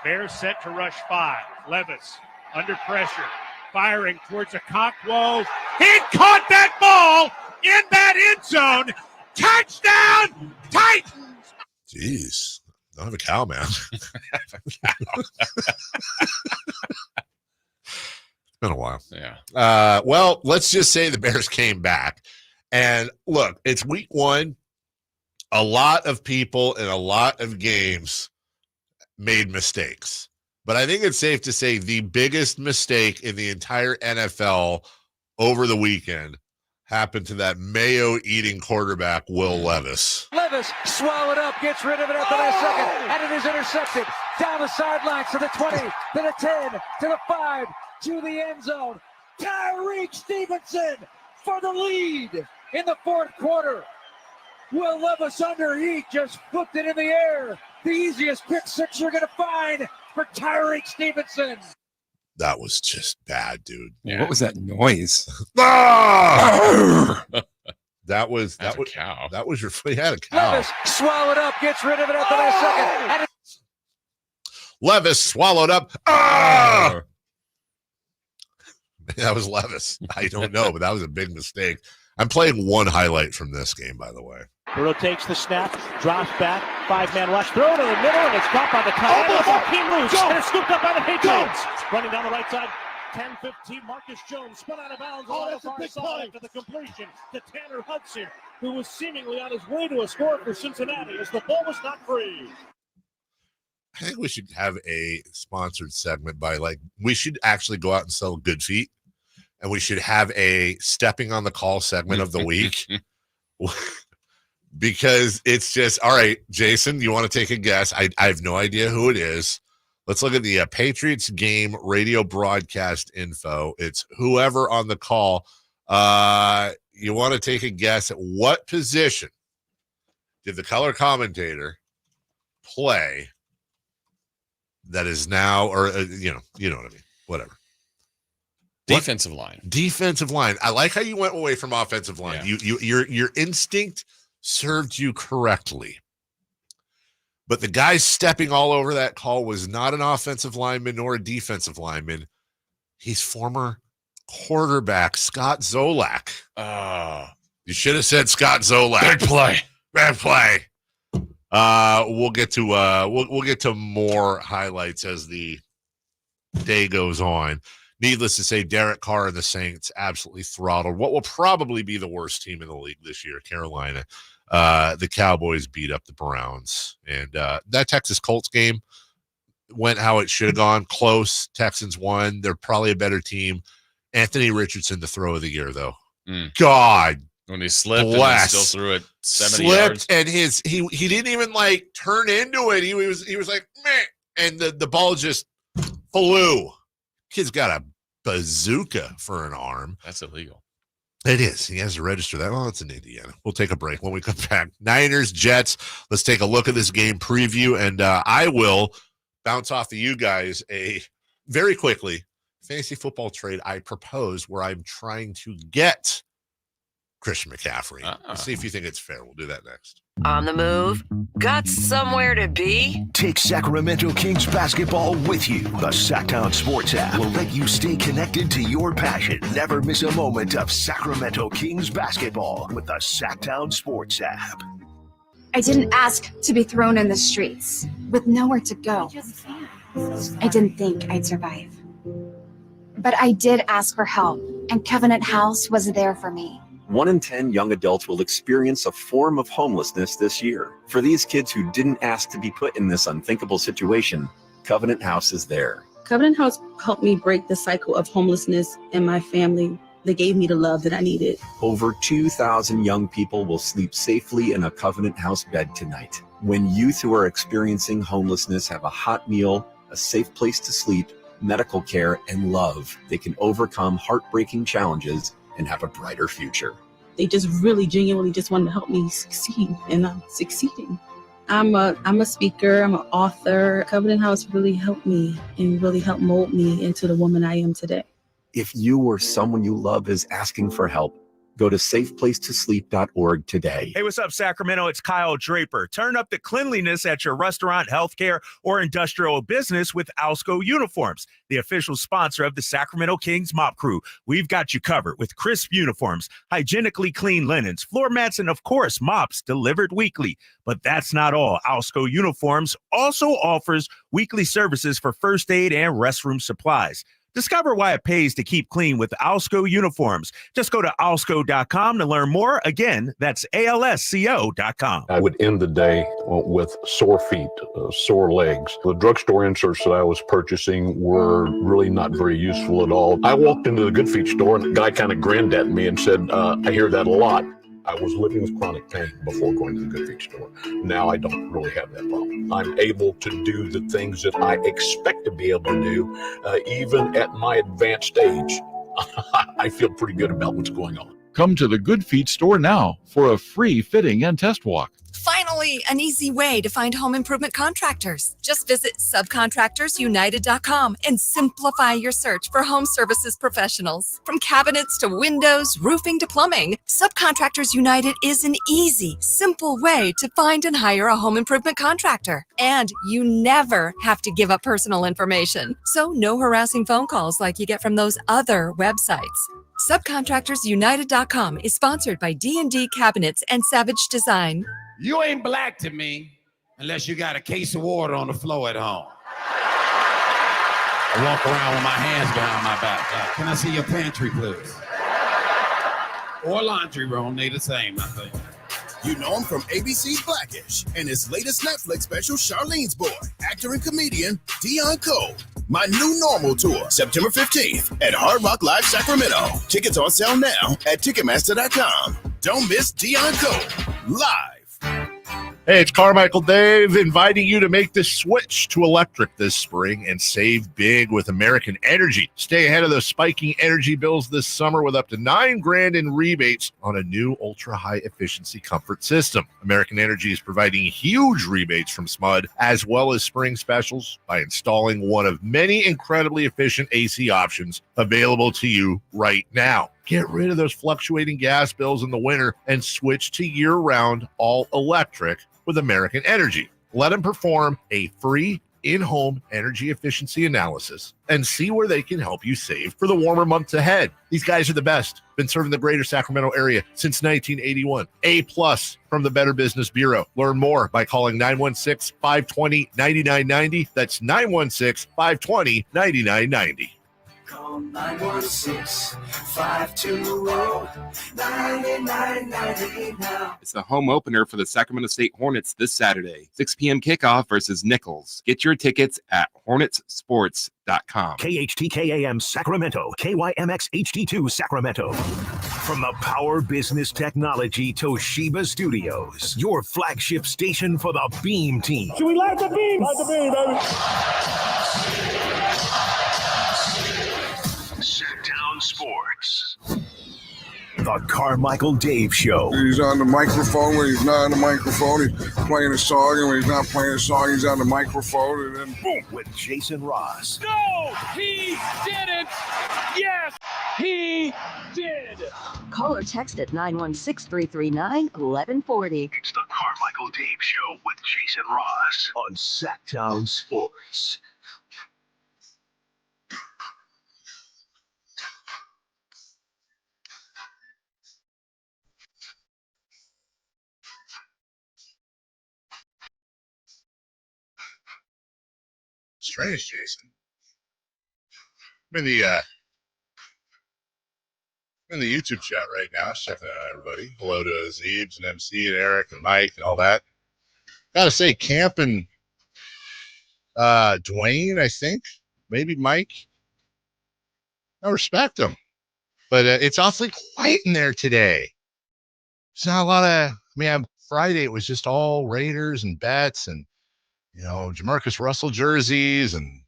Bears set to rush 5. Levis under pressure. Firing towards Okonkwo. He caught that ball in that end zone. Touchdown, Titans! Jeez. Don't have a cow, man. It's been a while. Yeah. Well, let's just say the Bears came back. And look, it's week 1. A lot of people in a lot of games made mistakes. But I think it's safe to say the biggest mistake in the entire NFL over the weekend happened to that mayo-eating quarterback, Will Levis. Levis swallowed up, gets rid of it at the last second, and it is intercepted. Down the sidelines to the 20, to the 10, to the 5, to the end zone. Tyreek Stevenson for the lead in the fourth quarter. Will Levis under heat just flipped it in the air. The easiest pick six you're going to find for Tyreek Stevenson. That was just bad, dude. Yeah. What was that noise? Ah! That was a cow. That was your he had a cow. Levis swallowed up, gets rid of it at the last second. And Levis swallowed up. Ah! That was Levis. I don't know, but that was a big mistake. I'm playing one highlight from this game, by the way. Burrow takes the snap, drops back, 5-man rush, throw to the middle, and it's caught by the tight end. He moves, and it's scooped up by the Patriots. Running down the right side, 10-15, Marcus Jones spun out of bounds on the far side after the completion to Tanner Hudson, who was seemingly on his way to a score for Cincinnati as the ball was not free. I think we should have a sponsored segment we should actually go out and sell Good Feet, and we should have a stepping on the call segment of the week. Because it's just, all right, Jason, you want to take a guess? I have no idea who it is. Let's look at the Patriots game radio broadcast info. It's whoever on the call. You want to take a guess at what position did the color commentator play that is now, or you know what I mean? Whatever. Defensive line. Defensive line. I like how you went away from offensive line. Yeah. Your instinct served you correctly. But the guy stepping all over that call was not an offensive lineman nor a defensive lineman. He's former quarterback Scott Zolak. You should have said Scott Zolak. Bad play. Bad play. We'll get to more highlights as the day goes on. Needless to say, Derek Carr and the Saints absolutely throttled what will probably be the worst team in the league this year, Carolina. The Cowboys beat up the Browns. And that Texas Colts game went how it should have gone. Close. Texans won. They're probably a better team. Anthony Richardson, the throw of the year, though. God. When he slipped bless. and still threw it 70 yards. And he didn't even turn into it. He was like, meh. And the ball just flew. Kid's got a bazooka for an arm. That's illegal. It is. He has to register that. Well, it's in Indiana. We'll take a break. When we come back, Niners, Jets, let's take a look at this game preview, and I will bounce off to you guys very quickly fantasy football trade I propose where I'm trying to get Christian McCaffrey. Let's see if you think it's fair. We'll do that next. On the move? Got somewhere to be? Take Sacramento Kings basketball with you. The Sacktown Sports app will let you stay connected to your passion. Never miss a moment of Sacramento Kings basketball with the Sacktown Sports app. I didn't ask to be thrown in the streets with nowhere to go. I didn't think I'd survive. But I did ask for help, and Covenant House was there for me. 1 in 10 young adults will experience a form of homelessness this year. For these kids who didn't ask to be put in this unthinkable situation, Covenant House is there. Covenant House helped me break the cycle of homelessness in my family. They gave me the love that I needed. Over 2,000 young people will sleep safely in a Covenant House bed tonight. When youth who are experiencing homelessness have a hot meal, a safe place to sleep, medical care, and love, they can overcome heartbreaking challenges and have a brighter future. They just really genuinely just wanted to help me succeed, and I'm succeeding. I'm a speaker, I'm an author. Covenant House really helped me and really helped mold me into the woman I am today. If you or someone you love is asking for help, go to safeplacetosleep.org today. Hey, what's up, Sacramento? It's Kyle Draper. Turn up the cleanliness at your restaurant, healthcare, or industrial business with Alsco Uniforms, the official sponsor of the Sacramento Kings Mop Crew. We've got you covered with crisp uniforms, hygienically clean linens, floor mats, and of course, mops delivered weekly. But that's not all. Alsco Uniforms also offers weekly services for first aid and restroom supplies. Discover why it pays to keep clean with Alsco Uniforms. Just go to alsco.com to learn more. Again, that's ALSCO.com. I would end the day with sore feet, sore legs. The drugstore inserts that I was purchasing were really not very useful at all. I walked into the Good Feet store and the guy kind of grinned at me and said, I hear that a lot. I was living with chronic pain before going to the Good Feet store. Now I don't really have that problem. I'm able to do the things that I expect to be able to do, even at my advanced age. I feel pretty good about what's going on. Come to the Good Feet store now for a free fitting and test walk. Finally, an easy way to find home improvement contractors. Just visit subcontractorsunited.com and simplify your search for home services professionals. From cabinets to windows, roofing to plumbing, Subcontractors United is an easy, simple way to find and hire a home improvement contractor. And you never have to give up personal information. So no harassing phone calls like you get from those other websites. Subcontractorsunited.com is sponsored by D&D Cabinets and Savage Design. You ain't black to me unless you got a case of water on the floor at home. I walk around with my hands behind my back. Can I see your pantry, please? Or laundry room, they the same, I think. You know him from ABC's Blackish and his latest Netflix special, Charlene's Boy, actor and comedian Dion Cole. My New Normal Tour, September 15th at Hard Rock Live Sacramento. Tickets on sale now at Ticketmaster.com. Don't miss Dion Cole live. Hey, it's Carmichael Dave inviting you to make the switch to electric this spring and save big with American Energy. Stay ahead of those spiking energy bills this summer with up to $9,000 in rebates on a new ultra-high efficiency comfort system. American Energy is providing huge rebates from SMUD as well as spring specials by installing one of many incredibly efficient AC options available to you right now. Get rid of those fluctuating gas bills in the winter and switch to year-round all-electric with American Energy. Let them perform a free in-home energy efficiency analysis and see where they can help you save for the warmer months ahead. These guys are the best. Been serving the greater Sacramento area since 1981. A+ from the Better Business Bureau. Learn more by calling 916-520-9990. That's 916-520-9990. Call 916-520-9990 now. It's the home opener for the Sacramento State Hornets this Saturday. 6 p.m. kickoff versus Nichols. Get your tickets at hornetsports.com. KHTKAM Sacramento, KYMX HD2 Sacramento. From the Power Business Technology Toshiba Studios, your flagship station for the Beam Team. Should we light the beam? Light the beam, baby. Sacktown Sports. The Carmichael Dave Show. He's on the microphone when he's not on the microphone. He's playing a song, and when he's not playing a song, he's on the microphone, and then boom. With Jason Ross. No, he didn't. Yes, he did. Call or text at 916-339-1140. It's the Carmichael Dave Show with Jason Ross on Sacktown Sports. Strange, Jason. I'm in the YouTube chat right now. Checking out everybody. Hello to Zeebs and MC and Eric and Mike and all that. Gotta say, Camp and Dwayne, I think, maybe Mike. I respect them, but it's awfully quiet in there today. There's not a lot of. On Friday it was just all Raiders and bets and Jamarcus Russell jerseys and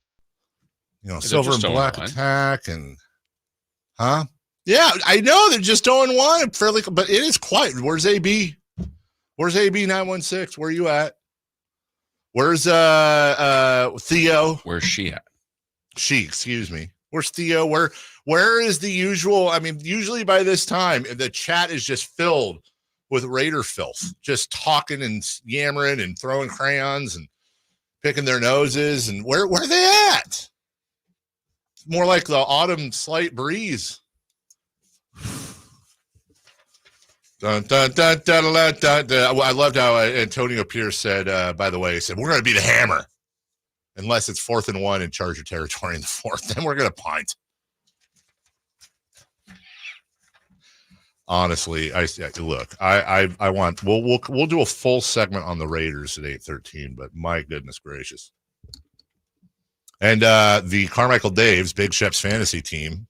silver and black attack and yeah, I know they're just 0-1 fairly, but it is quiet. Where's AB? Where's AB 916? Where are you at? Where's Theo? Where's she at? Excuse me. Where's Theo? Where is the usual? Usually by this time the chat is just filled with Raider filth, just talking and yammering and throwing crayons and picking their noses. And where are they at? More like the autumn slight breeze. Dun, dun, dun, dun, dun, dun, dun. I loved how Antonio Pierce said, by the way, he said, we're going to be the hammer. Unless it's 4th and 1 in Charger territory in the 4th, then we're going to punt. Honestly, I want we'll do a full segment on the Raiders at 8:13, but my goodness gracious. And the Carmichael Dave's Big Chef's fantasy team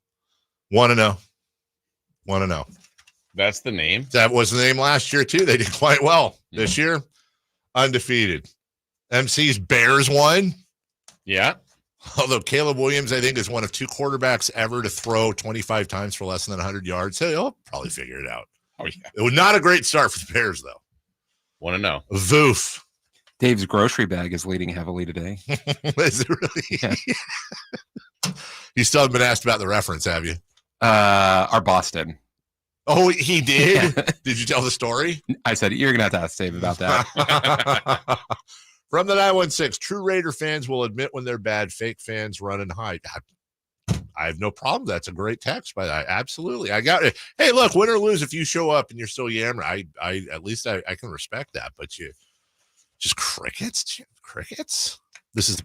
1-0. 1-0. That's the name. That was the name last year too. They did quite well. This year, undefeated. MC's Bears won. Yeah. Although Caleb Williams, I think, is one of 2 quarterbacks ever to throw 25 times for less than 100 yards. He'll probably figure it out. Oh, yeah. It was not a great start for the Bears, though. Want to know? Voof. Dave's grocery bag is leading heavily today. Is it really? Yeah. You still haven't been asked about the reference, have you? Our boss did. Oh, he did? Yeah. Did you tell the story? I said, you're going to have to ask Dave about that. From the 916, true Raider fans will admit when they're bad. Fake fans run and hide. I have no problem. That's a great text, but absolutely. I got it. Hey, look, win or lose, if you show up and you're still yammering, I at least I can respect that. But you just crickets. This is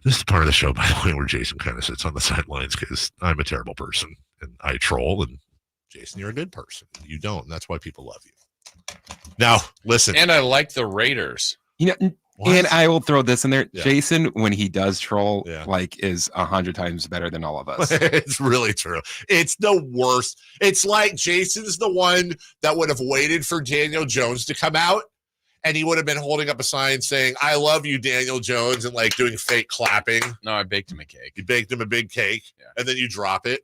the part of the show, by the way, where Jason kind of sits on the sidelines because I'm a terrible person and I troll. And Jason, you're a good person. You don't. And that's why people love you. Now, listen. And I like the Raiders. You know, and I will throw this in there. Yeah. Jason, when he does troll, is 100 times better than all of us. It's really true. It's the worst. It's like Jason's the one that would have waited for Daniel Jones to come out, and he would have been holding up a sign saying, "I love you, Daniel Jones," and like doing fake clapping. No, I baked him a cake. You baked him a big cake, and then you drop it.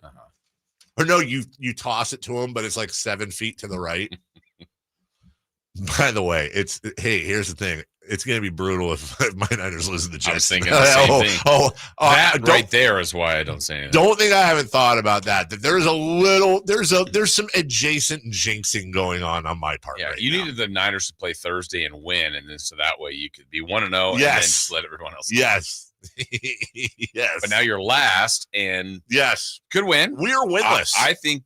Or no, you toss it to him, but it's like 7 feet to the right. By the way, here's the thing. It's going to be brutal if my Niners lose the Jets. I was thinking the same thing. That don't, right there is why I don't say anything. Don't think I haven't thought about that. That there's some adjacent jinxing going on my part. Yeah, right you now. needed the Niners to play Thursday and win, and then so that way you could be 1-0 and then Yes. just let everyone else. Yes. Yes. But now you're last and yes, could win. We are winless. I think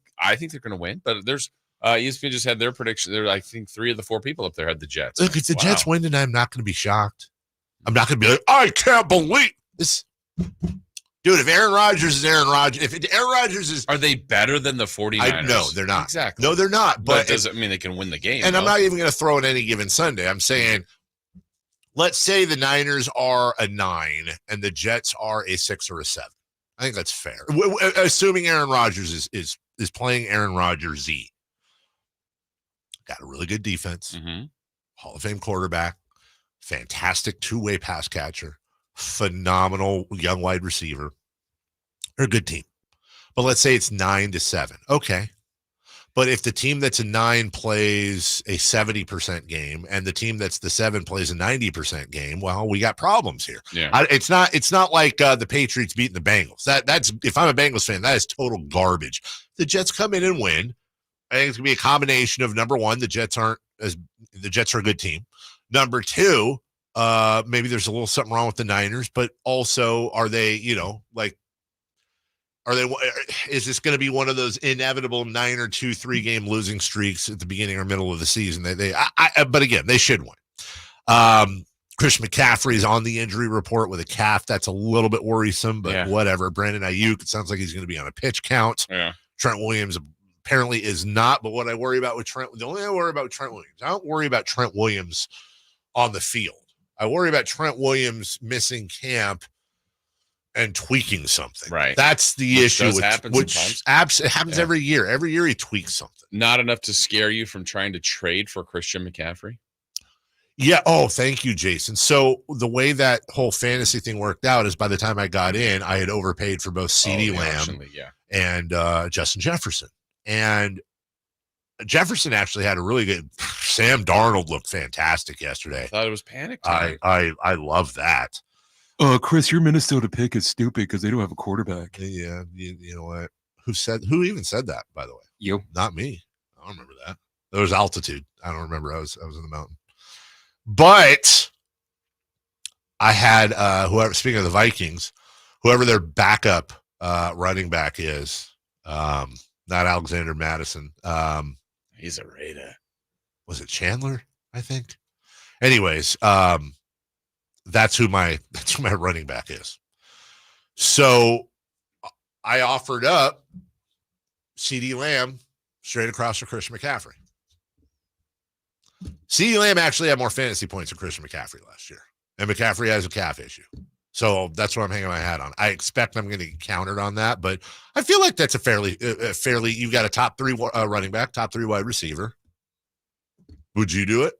they're going to win, but there's ESPN just had their prediction. There, I think 3 of the 4 people up there had the Jets. Look, if the Jets win tonight, I'm not going to be shocked. I'm not going to be like, I can't believe this. Dude, if Aaron Rodgers is Aaron Rodgers, if Aaron Rodgers is... Are they better than the 49ers? No, they're not. Exactly. No, they're not. But it doesn't mean they can win the game. And I'm not even going to throw in any given Sunday. I'm saying, let's say the Niners are a 9 and the Jets are a 6 or a 7. I think that's fair. Assuming Aaron Rodgers is playing Aaron Rodgers Z. Got a really good defense. Mm-hmm. Hall of Fame quarterback. Fantastic two-way pass catcher. Phenomenal young wide receiver. They're a good team. But let's say it's 9-7. Okay. But if the team that's a 9 plays a 70% game and the team that's the 7 plays a 90% game, well, we got problems here. Yeah. It's not like the Patriots beating the Bengals. That's if I'm a Bengals fan, that is total garbage. The Jets come in and win. I think it's gonna be a combination of, number one, the Jets are a good team. Number 2, maybe there's a little something wrong with the Niners, but also are they, is this going to be one of those inevitable 9 or 2-3 game losing streaks at the beginning or middle of the season? But again, they should win. Christian McCaffrey is on the injury report with a calf. That's a little bit worrisome, but whatever. Brandon Ayuk, it sounds like he's going to be on a pitch count. Yeah. Trent Williams apparently is not, but what I worry about with Trent, the only thing I worry about with Trent Williams, I don't worry about Trent Williams on the field. I worry about Trent Williams missing camp and tweaking something. Right. That's the issue. Does happen sometimes. It happens every year. Every year he tweaks something. Not enough to scare you from trying to trade for Christian McCaffrey? Yeah. Oh, thank you, Jason. So the way that whole fantasy thing worked out is by the time I got in, I had overpaid for both CeeDee Lamb and Justin Jefferson. And Jefferson actually had a really good. Sam Darnold looked fantastic yesterday. I thought it was panic time. I love that. Chris, your Minnesota pick is stupid because they don't have a quarterback. Yeah, you know what? Who even said that, by the way? You. Not me. I don't remember that. There was altitude. I don't remember. I was in the mountain. But I had whoever, speaking of the Vikings, whoever their backup running back is, not Alexander Madison. He's a Raider. Was it Chandler? I think. Anyways, that's who my running back is. So I offered up CeeDee Lamb straight across for Christian McCaffrey. CeeDee Lamb actually had more fantasy points than Christian McCaffrey last year, and McCaffrey has a calf issue. So that's what I'm hanging my hat on. I expect I'm going to get countered on that, but I feel like that's a fairly. You've got a top 3 running back, top 3 wide receiver. Would you do it?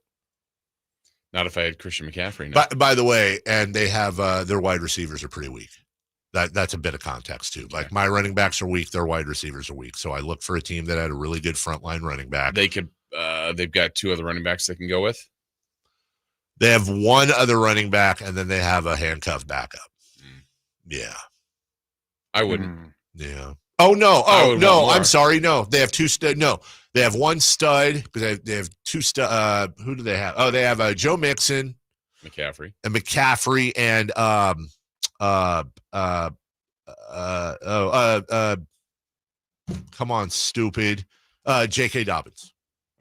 Not if I had Christian McCaffrey. No. By the way, and they have their wide receivers are pretty weak. That's a bit of context too. Like my running backs are weak, their wide receivers are weak. So I look for a team that had a really good frontline running back. They could they've got 2 other running backs they can go with. They have 1 other running back, and then they have a handcuff backup. Yeah. I wouldn't. Yeah. Oh no. Oh no. I'm sorry. No, they have 2 stud. No, they have 1 stud because they have 2 stud. Who do they have? Oh, they have Joe Mixon, McCaffrey, and come on, stupid, J.K. Dobbins,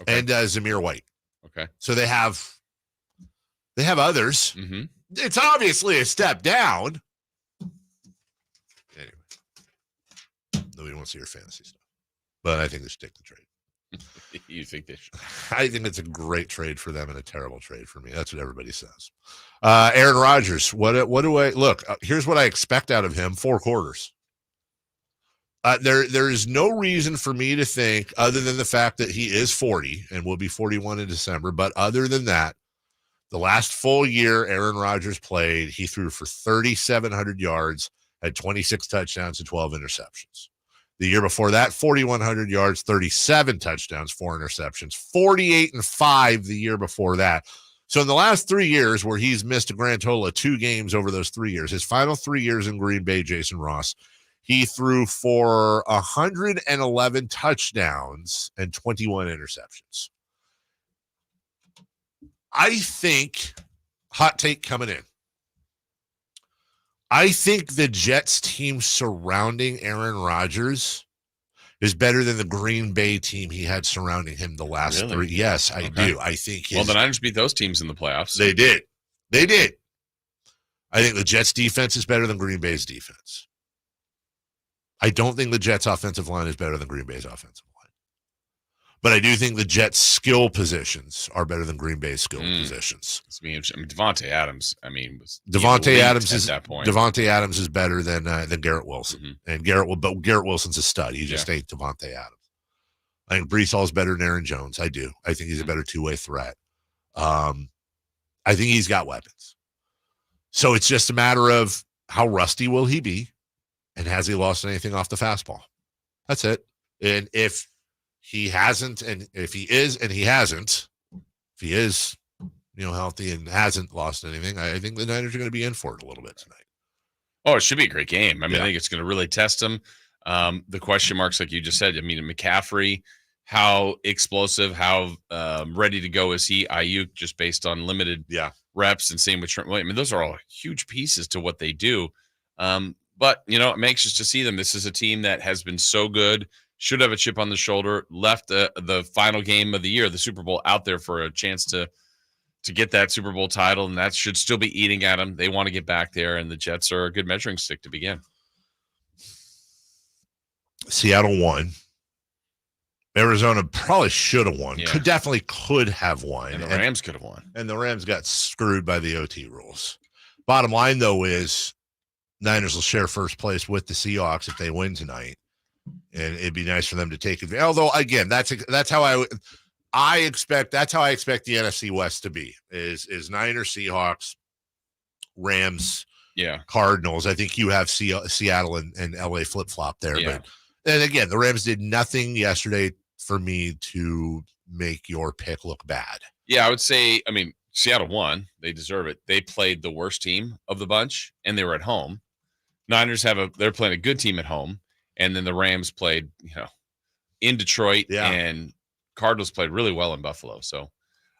and Zamir White. Okay. So they have others. Mm-hmm. It's obviously a step down. Anyway, nobody wants to hear fantasy stuff, but I think they should take the trade. You think they should? I think it's a great trade for them and a terrible trade for me. That's what everybody says. Aaron Rodgers, what do I look? Here's what I expect out of him: 4 quarters. There is no reason for me to think, other than the fact that he is 40 and will be 41 in December. But other than that, the last full year Aaron Rodgers played, he threw for 3,700 yards, had 26 touchdowns and 12 interceptions. The year before that, 4,100 yards, 37 touchdowns, 4 interceptions, 48-5 the year before that. So in the last 3 years, where he's missed a grand total of 2 games over those 3 years, his final 3 years in Green Bay, Jason Ross, he threw for 111 touchdowns and 21 interceptions. I think, hot take coming in, I think the Jets team surrounding Aaron Rodgers is better than the Green Bay team he had surrounding him the last 3. Yes, I do. I think the Niners beat those teams in the playoffs. They did. I think the Jets defense is better than Green Bay's defense. I don't think the Jets offensive line is better than Green Bay's offensive line. But I do think the Jets' skill positions are better than Green Bay's skill positions. Devontae Adams, was Devontae Adams at is that point. Devontae Adams is better than Garrett Wilson, and Garrett Wilson's a stud. He just ain't Devontae Adams. I think Brees Hall is better than Aaron Jones. I do. I think he's a better 2-way threat. I think he's got weapons. So it's just a matter of how rusty will he be, and has he lost anything off the fastball? That's it. And if he hasn't, and if he is, and he hasn't, if he is, healthy and hasn't lost anything, I think the Niners are going to be in for it a little bit tonight. Oh, it should be a great game. I think it's going to really test him. The question marks, like you just said, McCaffrey, how explosive, how ready to go is he? Ayuk, just based on limited reps, and same with Trent Williams. Those are all huge pieces to what they do. But, I'm anxious to see them. This is a team that has been so good, should have a chip on the shoulder, left the final game of the year, the Super Bowl, out there for a chance to get that Super Bowl title, and that should still be eating at them. They want to get back there, and the Jets are a good measuring stick to begin. Seattle won. Arizona probably should have won. Definitely could have won. And the Rams could have won. And the Rams got screwed by the OT rules. Bottom line, though, is Niners will share first place with the Seahawks if they win tonight. And it'd be nice for them to take it. Although, again, that's how I expect the NFC West to be is Niners, Seahawks, Rams, Cardinals. I think you have Seattle and LA flip-flop there. Yeah. But then again, the Rams did nothing yesterday for me to make your pick look bad. Yeah, I would say, Seattle won. They deserve it. They played the worst team of the bunch, and they were at home. Niners they're playing a good team at home. And then the Rams played, in Detroit, and Cardinals played really well in Buffalo. So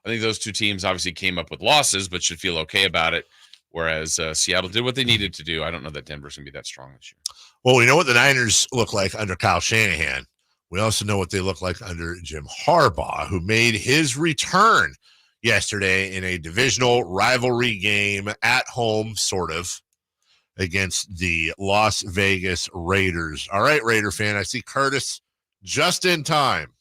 I think those two teams obviously came up with losses, but should feel okay about it. Whereas Seattle did what they needed to do. I don't know that Denver's going to be that strong this year. Well, we know what the Niners look like under Kyle Shanahan. We also know what they look like under Jim Harbaugh, who made his return yesterday in a divisional rivalry game at home, sort of, against the Las Vegas Raiders. All right, Raider fan, I see Curtis just in time.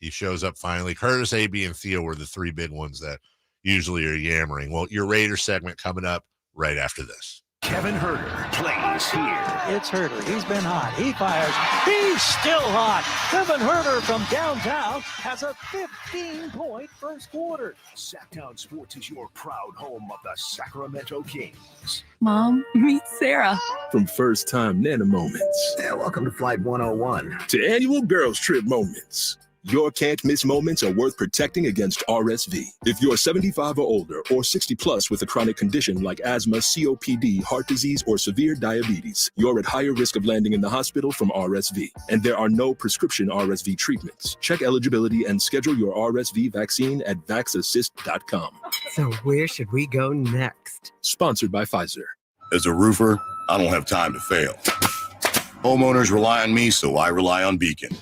He shows up finally. Curtis, AB, and Theo were the 3 big ones that usually are yammering. Well, your Raider segment coming up right after this. Kevin Herter plays here. It's Herter. He's been hot. He fires. He's still hot. Kevin Herter from downtown has a 15-point first quarter. Sacktown Sports is your proud home of the Sacramento Kings. Mom, meet Sarah. From first-time Nana moments. And welcome to Flight 101. To annual girls trip moments. Your can't-miss moments are worth protecting against RSV. If you're 75 or older or 60 plus with a chronic condition like asthma, COPD, heart disease, or severe diabetes, you're at higher risk of landing in the hospital from RSV. And there are no prescription RSV treatments. Check eligibility and schedule your RSV vaccine at vaxassist.com. So where should we go next? Sponsored by Pfizer. As a roofer, I don't have time to fail. Homeowners rely on me, so I rely on Beacon.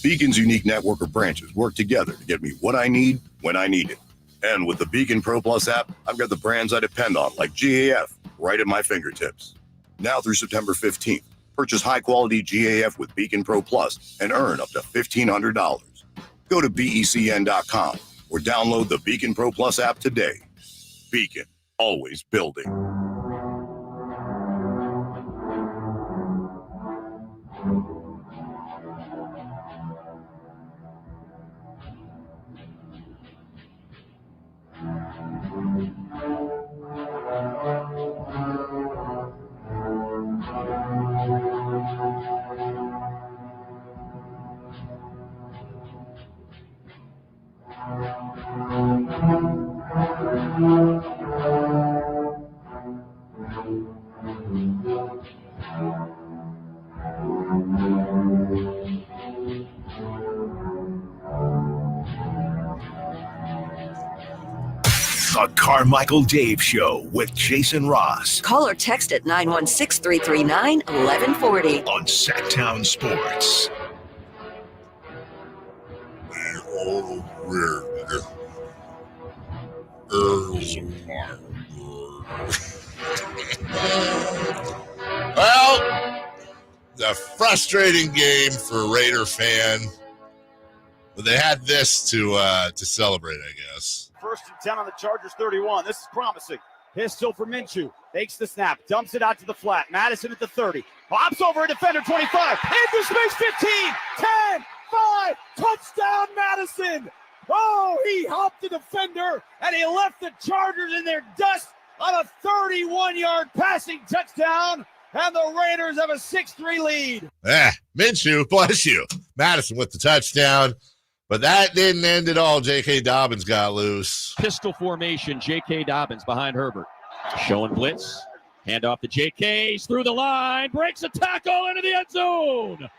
Beacon's unique network of branches work together to get me what I need when I need it. And with the Beacon Pro Plus app, I've got the brands I depend on, like GAF, right at my fingertips. Now through September 15th, purchase high-quality GAF with Beacon Pro Plus and earn up to $1,500. Go to BECN.com or download the Beacon Pro Plus app today. Beacon, always building. The Carmichael Dave Show with Jason Ross. Call or text at 916-339-1140. On Sacktown Sports. Well, a frustrating game for a Raider fan. But they had this to celebrate, I guess. 1st and 10 on the Chargers 31. This is promising. Pistol for Minshew. Takes the snap. Dumps it out to the flat. Madison at the 30. Hops over a defender. 25. Into space. 15. 10. 5. Touchdown Madison. Oh, he hopped the defender, and he left the Chargers in their dust on a 31-yard passing touchdown. And the Raiders have a 6-3 lead. Minshew, bless you. Madison with the touchdown. But that didn't end at all. J.K. Dobbins got loose. Pistol formation. J.K. Dobbins behind Herbert. Showing blitz. Hand off to J.K. He's through the line. Breaks a tackle into the end zone.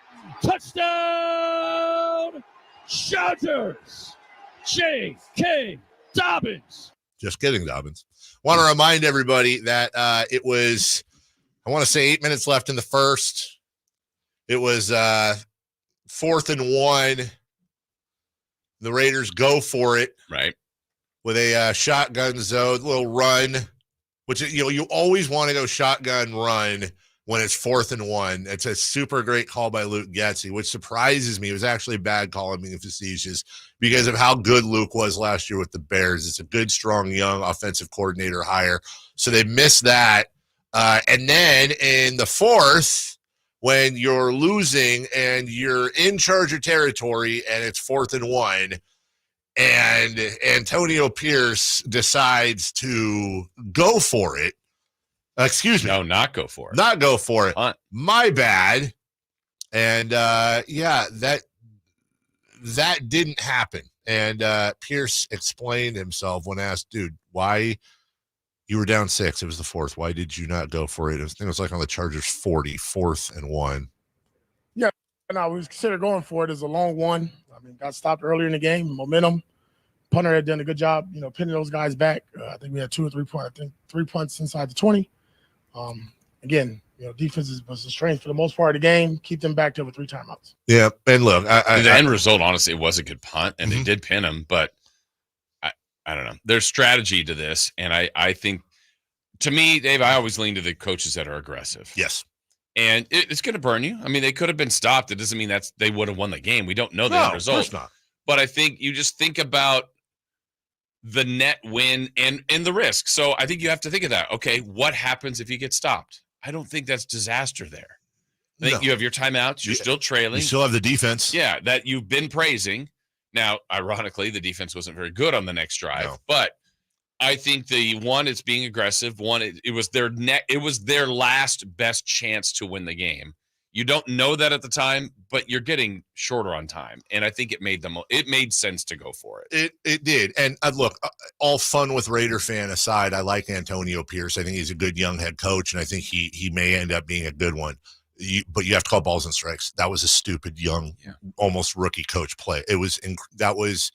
Touchdown. Chargers. J.K. Dobbins. Just kidding, Dobbins. Want to remind everybody that it was, I want to say 8 minutes left in the first. It was 4th and 1. The Raiders go for it, right, with a shotgun zone, little run, which, you always want to go shotgun run when it's 4th and 1. It's a super great call by Luke Getsy, which surprises me. It was actually a bad call, I'm being facetious, because of how good Luke was last year with the Bears. It's a good, strong, young offensive coordinator hire. So they missed that. And then in the 4th, when you're losing and you're in Charger territory and it's 4th and 1, and Antonio Pierce decides to go for it. Excuse me. No, not go for it. Not go for it. Punt. My bad. And that didn't happen. And Pierce explained himself when asked, dude, why? You were down 6. It was the 4th. Why did you not go for it? I think it was like on the Chargers 40, 4th and 1. Yeah, no, we considered going for it as a long one. I mean, got stopped earlier in the game, momentum. Punter had done a good job, pinning those guys back. I think we had 2 or 3 points. I think 3 punts inside the 20. Again, defense was the strength for the most part of the game. Keep them back there with 3 timeouts. Yeah, and look, the end result, honestly, it was a good punt, and they did pin him, but I don't know. There's strategy to this, and I think, to me, Dave, I always lean to the coaches that are aggressive. Yes. And it's going to burn you. I mean, they could have been stopped. It doesn't mean they would have won the game. We don't know the end result. Of course not. But I think you just think about the net win and the risk. So I think you have to think of that. Okay, what happens if you get stopped? I don't think that's disaster there. I think you have your timeouts. You're still trailing. You still have the defense. Yeah, that you've been praising. Now, ironically, the defense wasn't very good on the next drive, but I think it's being aggressive. It was their last best chance to win the game. You don't know that at the time, but you're getting shorter on time, and I think it made sense to go for it. It did. And look, all fun with Raider fan aside, I like Antonio Pierce. I think he's a good young head coach, and I think he may end up being a good one. But you have to call balls and strikes. That was a stupid young, almost rookie coach play. That was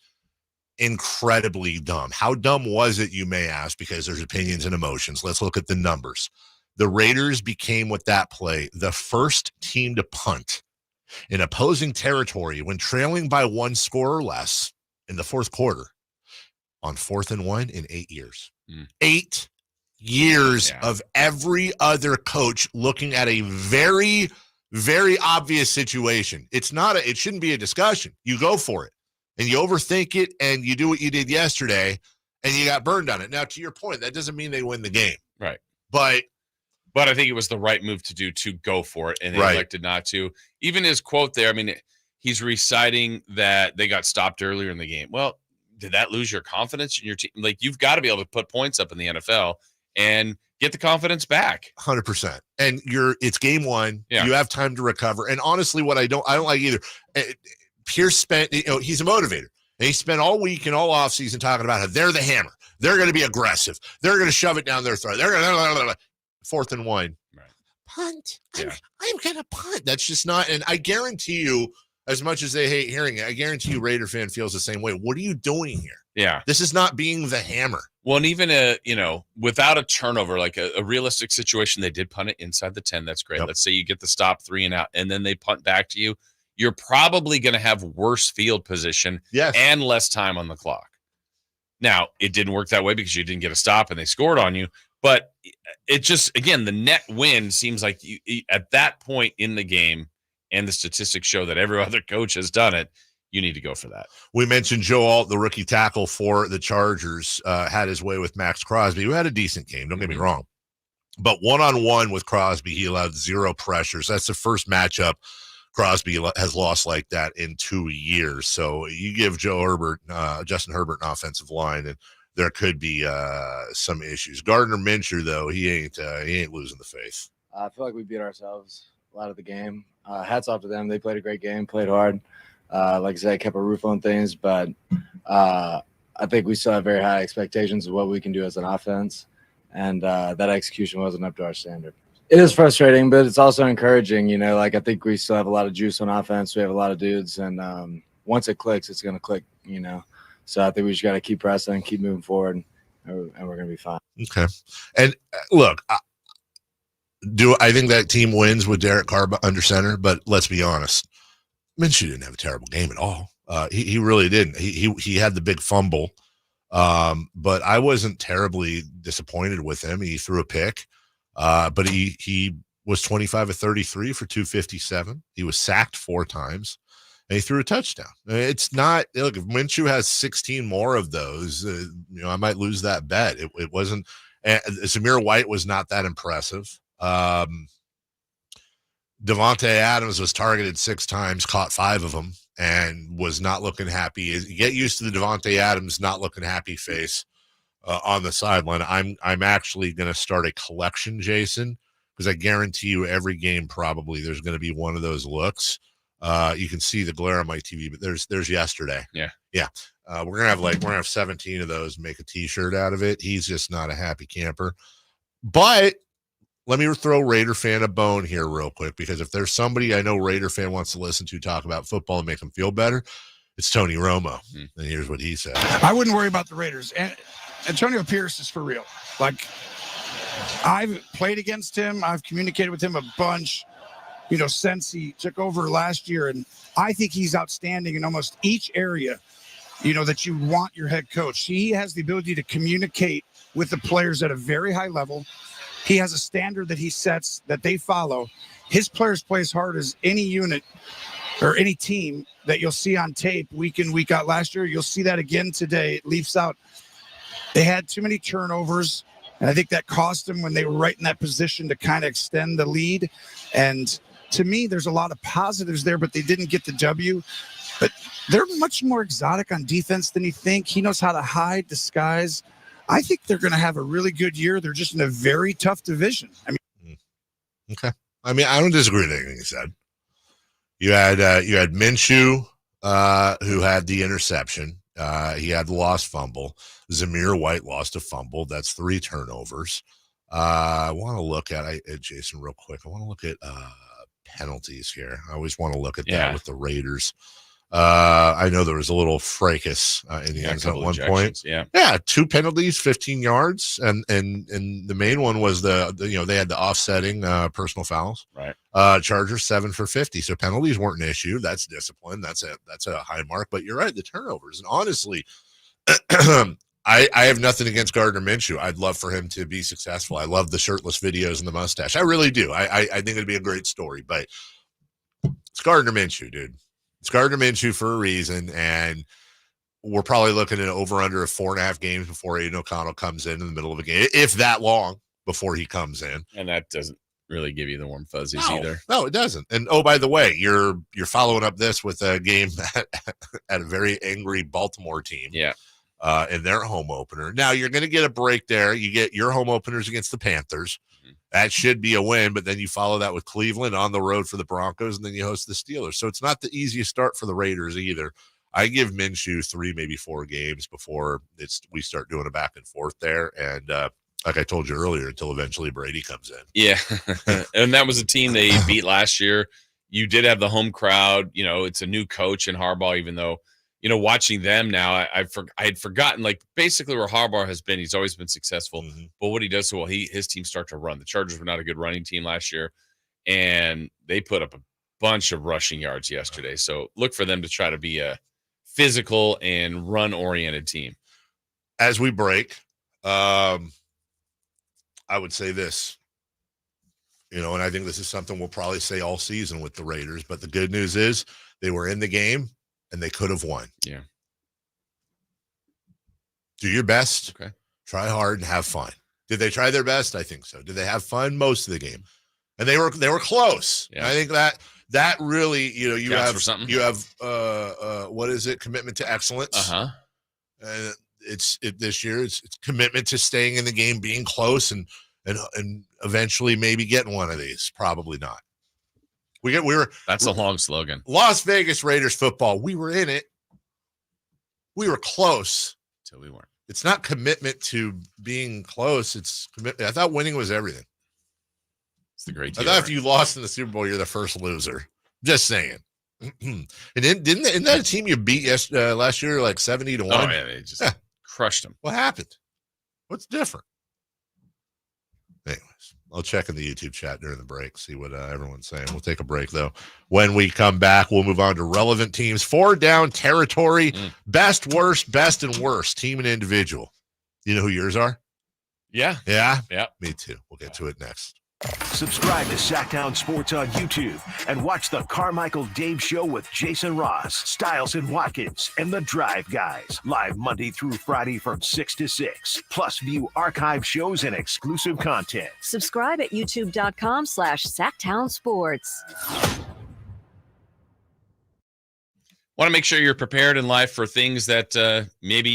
incredibly dumb. How dumb was it, you may ask, because there's opinions and emotions. Let's look at the numbers. The Raiders became, with that play, the first team to punt in opposing territory when trailing by 1 score or less in the fourth quarter on 4th and 1 in 8 years. 8 years of every other coach looking at a very, very obvious situation. It shouldn't be a discussion. You go for it and you overthink it and you do what you did yesterday and you got burned on it. Now, to your point, that doesn't mean they win the game. Right. But I think it was the right move to do, to go for it, and they elected not to. Even his quote there, I mean, he's reciting that they got stopped earlier in the game. Well, did that lose your confidence in your team? Like, you've got to be able to put points up in the NFL and get the confidence back. 100%. And it's game one. Yeah. You have time to recover. And honestly, what I don't like either, Pierce spent, he's a motivator. And he spent all week and all offseason talking about how they're the hammer. They're going to be aggressive. They're going to shove it down their throat. They're going to 4th and 1. Right. Punt. I'm going to punt. That's just not. And I guarantee you, as much as they hate hearing it, I guarantee you Raider fan feels the same way. What are you doing here? Yeah. This is not being the hammer. Well, and even without a turnover, like a realistic situation, they did punt it inside the 10. That's great. Yep. Let's say you get the stop 3 and out, and then they punt back to you. You're probably going to have worse field position and less time on the clock. Now, it didn't work that way because you didn't get a stop and they scored on you. But it just, again, the net win seems like you, at that point in the game, and the statistics show that every other coach has done it, you need to go for that. We mentioned Joe Alt, the rookie tackle for the Chargers, had his way with Max Crosby, who had a decent game, don't get me wrong. But one-on-one with Crosby, he allowed 0 pressures. That's the first matchup Crosby has lost like that in 2 years. So you give Justin Herbert an offensive line, and there could be some issues. Gardner Minshew, though, he ain't losing the faith. I feel like we beat ourselves a lot of the game. Hats off to them. They played a great game, played hard. Like I said, kept a roof on things, but I think we still have very high expectations of what we can do as an offense, and that execution wasn't up to our standard. It is frustrating, but it's also encouraging. I think we still have a lot of juice on offense. We have a lot of dudes, and once it clicks, it's going to click, So I think we just got to keep pressing, keep moving forward, and we're going to be fine. Okay. And look, I think that team wins with Derek Carr under center, but let's be honest. Minshew didn't have a terrible game at all. He really didn't. He had the big fumble, but I wasn't terribly disappointed with him. He threw a pick, but he was 25 of 33 for 257. He was sacked 4 times, and he threw a touchdown. It's not – look, if Minshew has 16 more of those, I might lose that bet. It wasn't – Zamir White was not that impressive. Devontae Adams was targeted 6 times, caught 5 of them, and was not looking happy. You get used to the Devontae Adams not looking happy face on the sideline. I'm actually going to start a collection, Jason, because I guarantee you every game probably there's going to be one of those looks. You can see the glare on my TV, but there's yesterday. Yeah. We're gonna have 17 of those. Make a T-shirt out of it. He's just not a happy camper, but. Let me throw Raider fan a bone here real quick, because if there's somebody I know Raider fan wants to listen to talk about football and make them feel better, it's Tony Romo. And here's what he said. I wouldn't worry about the Raiders. And Antonio Pierce is for real. Like, I've played against him. I've communicated with him a bunch, since he took over last year. And I think he's outstanding in almost each area, that you want your head coach. He has the ability to communicate with the players at a very high level. He has a standard that he sets that they follow. His players play as hard as any unit or any team that you'll see on tape week in, week out last year. You'll see that again today. It leaves out They had too many turnovers, and I think that cost them when they were right in that position to kind of extend the lead. And to me, there's a lot of positives there, but they didn't get the W. But they're much more exotic on defense than you think. He knows how to hide, disguise. I think they're going to have a really good year. They're just in a very tough division. I mean, Okay. I mean, I don't disagree with anything you said. You had Minshew, who had the interception. He had the lost fumble. Zamir White lost a fumble. That's 3 turnovers. I want to look at Jason real quick. I want to look at penalties here. I always want to look at that with the Raiders. I know there was a little fracas in the end zone at one point. Yeah, 2 penalties, 15 yards, and the main one was the they had the offsetting personal fouls. Right. Chargers 7 for 50. So penalties weren't an issue. That's discipline. That's a high mark. But you're right, the turnovers. And honestly, I have nothing against Gardner Minshew. I'd love for him to be successful. I love the shirtless videos and the mustache. I really do. I think it'd be a great story. But it's Gardner Minshew, dude. It's Gardner Minshew for a reason, and we're probably looking at over under of 4.5 games before Aiden O'Connell comes in the middle of a game, if that long before he comes in. And that doesn't really give you the warm fuzzies either. No, it doesn't. And oh, by the way, you're following up this with a game at a very angry Baltimore team. Yeah. In their home opener. Now you're going to get a break there. You get your home openers against the Panthers. That should be a win, but then you follow that with Cleveland on the road for the Broncos, and then you host the Steelers. So it's not the easiest start for the Raiders either. I give Minshew 3, maybe 4 games before we start doing a back and forth there. And like I told you earlier, until eventually Brady comes in. Yeah, and that was a team they beat last year. You did have the home crowd. It's a new coach in Harbaugh, even though, watching them now, I had forgotten, like, basically where Harbaugh has been. He's always been successful. Mm-hmm. But what he does so well, his team start to run. The Chargers were not a good running team last year, and they put up a bunch of rushing yards yesterday. So look for them to try to be a physical and run-oriented team. As we break, I would say this, and I think this is something we'll probably say all season with the Raiders, but the good news is they were in the game, and they could have won. Yeah. Do your best. Okay. Try hard and have fun. Did they try their best? I think so. Did they have fun? Most of the game. And they were close. Yeah. I think that really, you have what is it? Commitment to excellence. Uh-huh. And this year it's commitment to staying in the game, being close, and eventually maybe getting one of these. Probably not. That's a long slogan. Las Vegas Raiders football. We were in it. We were close. Until we weren't. It's not commitment to being close. It's commitment. I thought winning was everything. It's the great deal. I thought if you lost in the Super Bowl, you're the first loser. Just saying. And isn't that a team you beat last year like 70-1? Oh, yeah, they just crushed them. What happened? What's different? Anyways, I'll check in the YouTube chat during the break, see what everyone's saying. We'll take a break, though. When we come back, we'll move on to relevant teams. 4 down territory, best, worst, best, and worst, team and individual. You know who yours are? Yeah. Yeah? Yeah. Me too. We'll get to it next. Subscribe to Sacktown Sports on YouTube and watch the Carmichael Dave Show with Jason Ross, Stiles and Watkins, and the Drive Guys. Live Monday through Friday from 6 to 6. Plus view archive shows and exclusive content. Subscribe at youtube.com/Sacktown Sports. Want to make sure you're prepared in life for things that maybe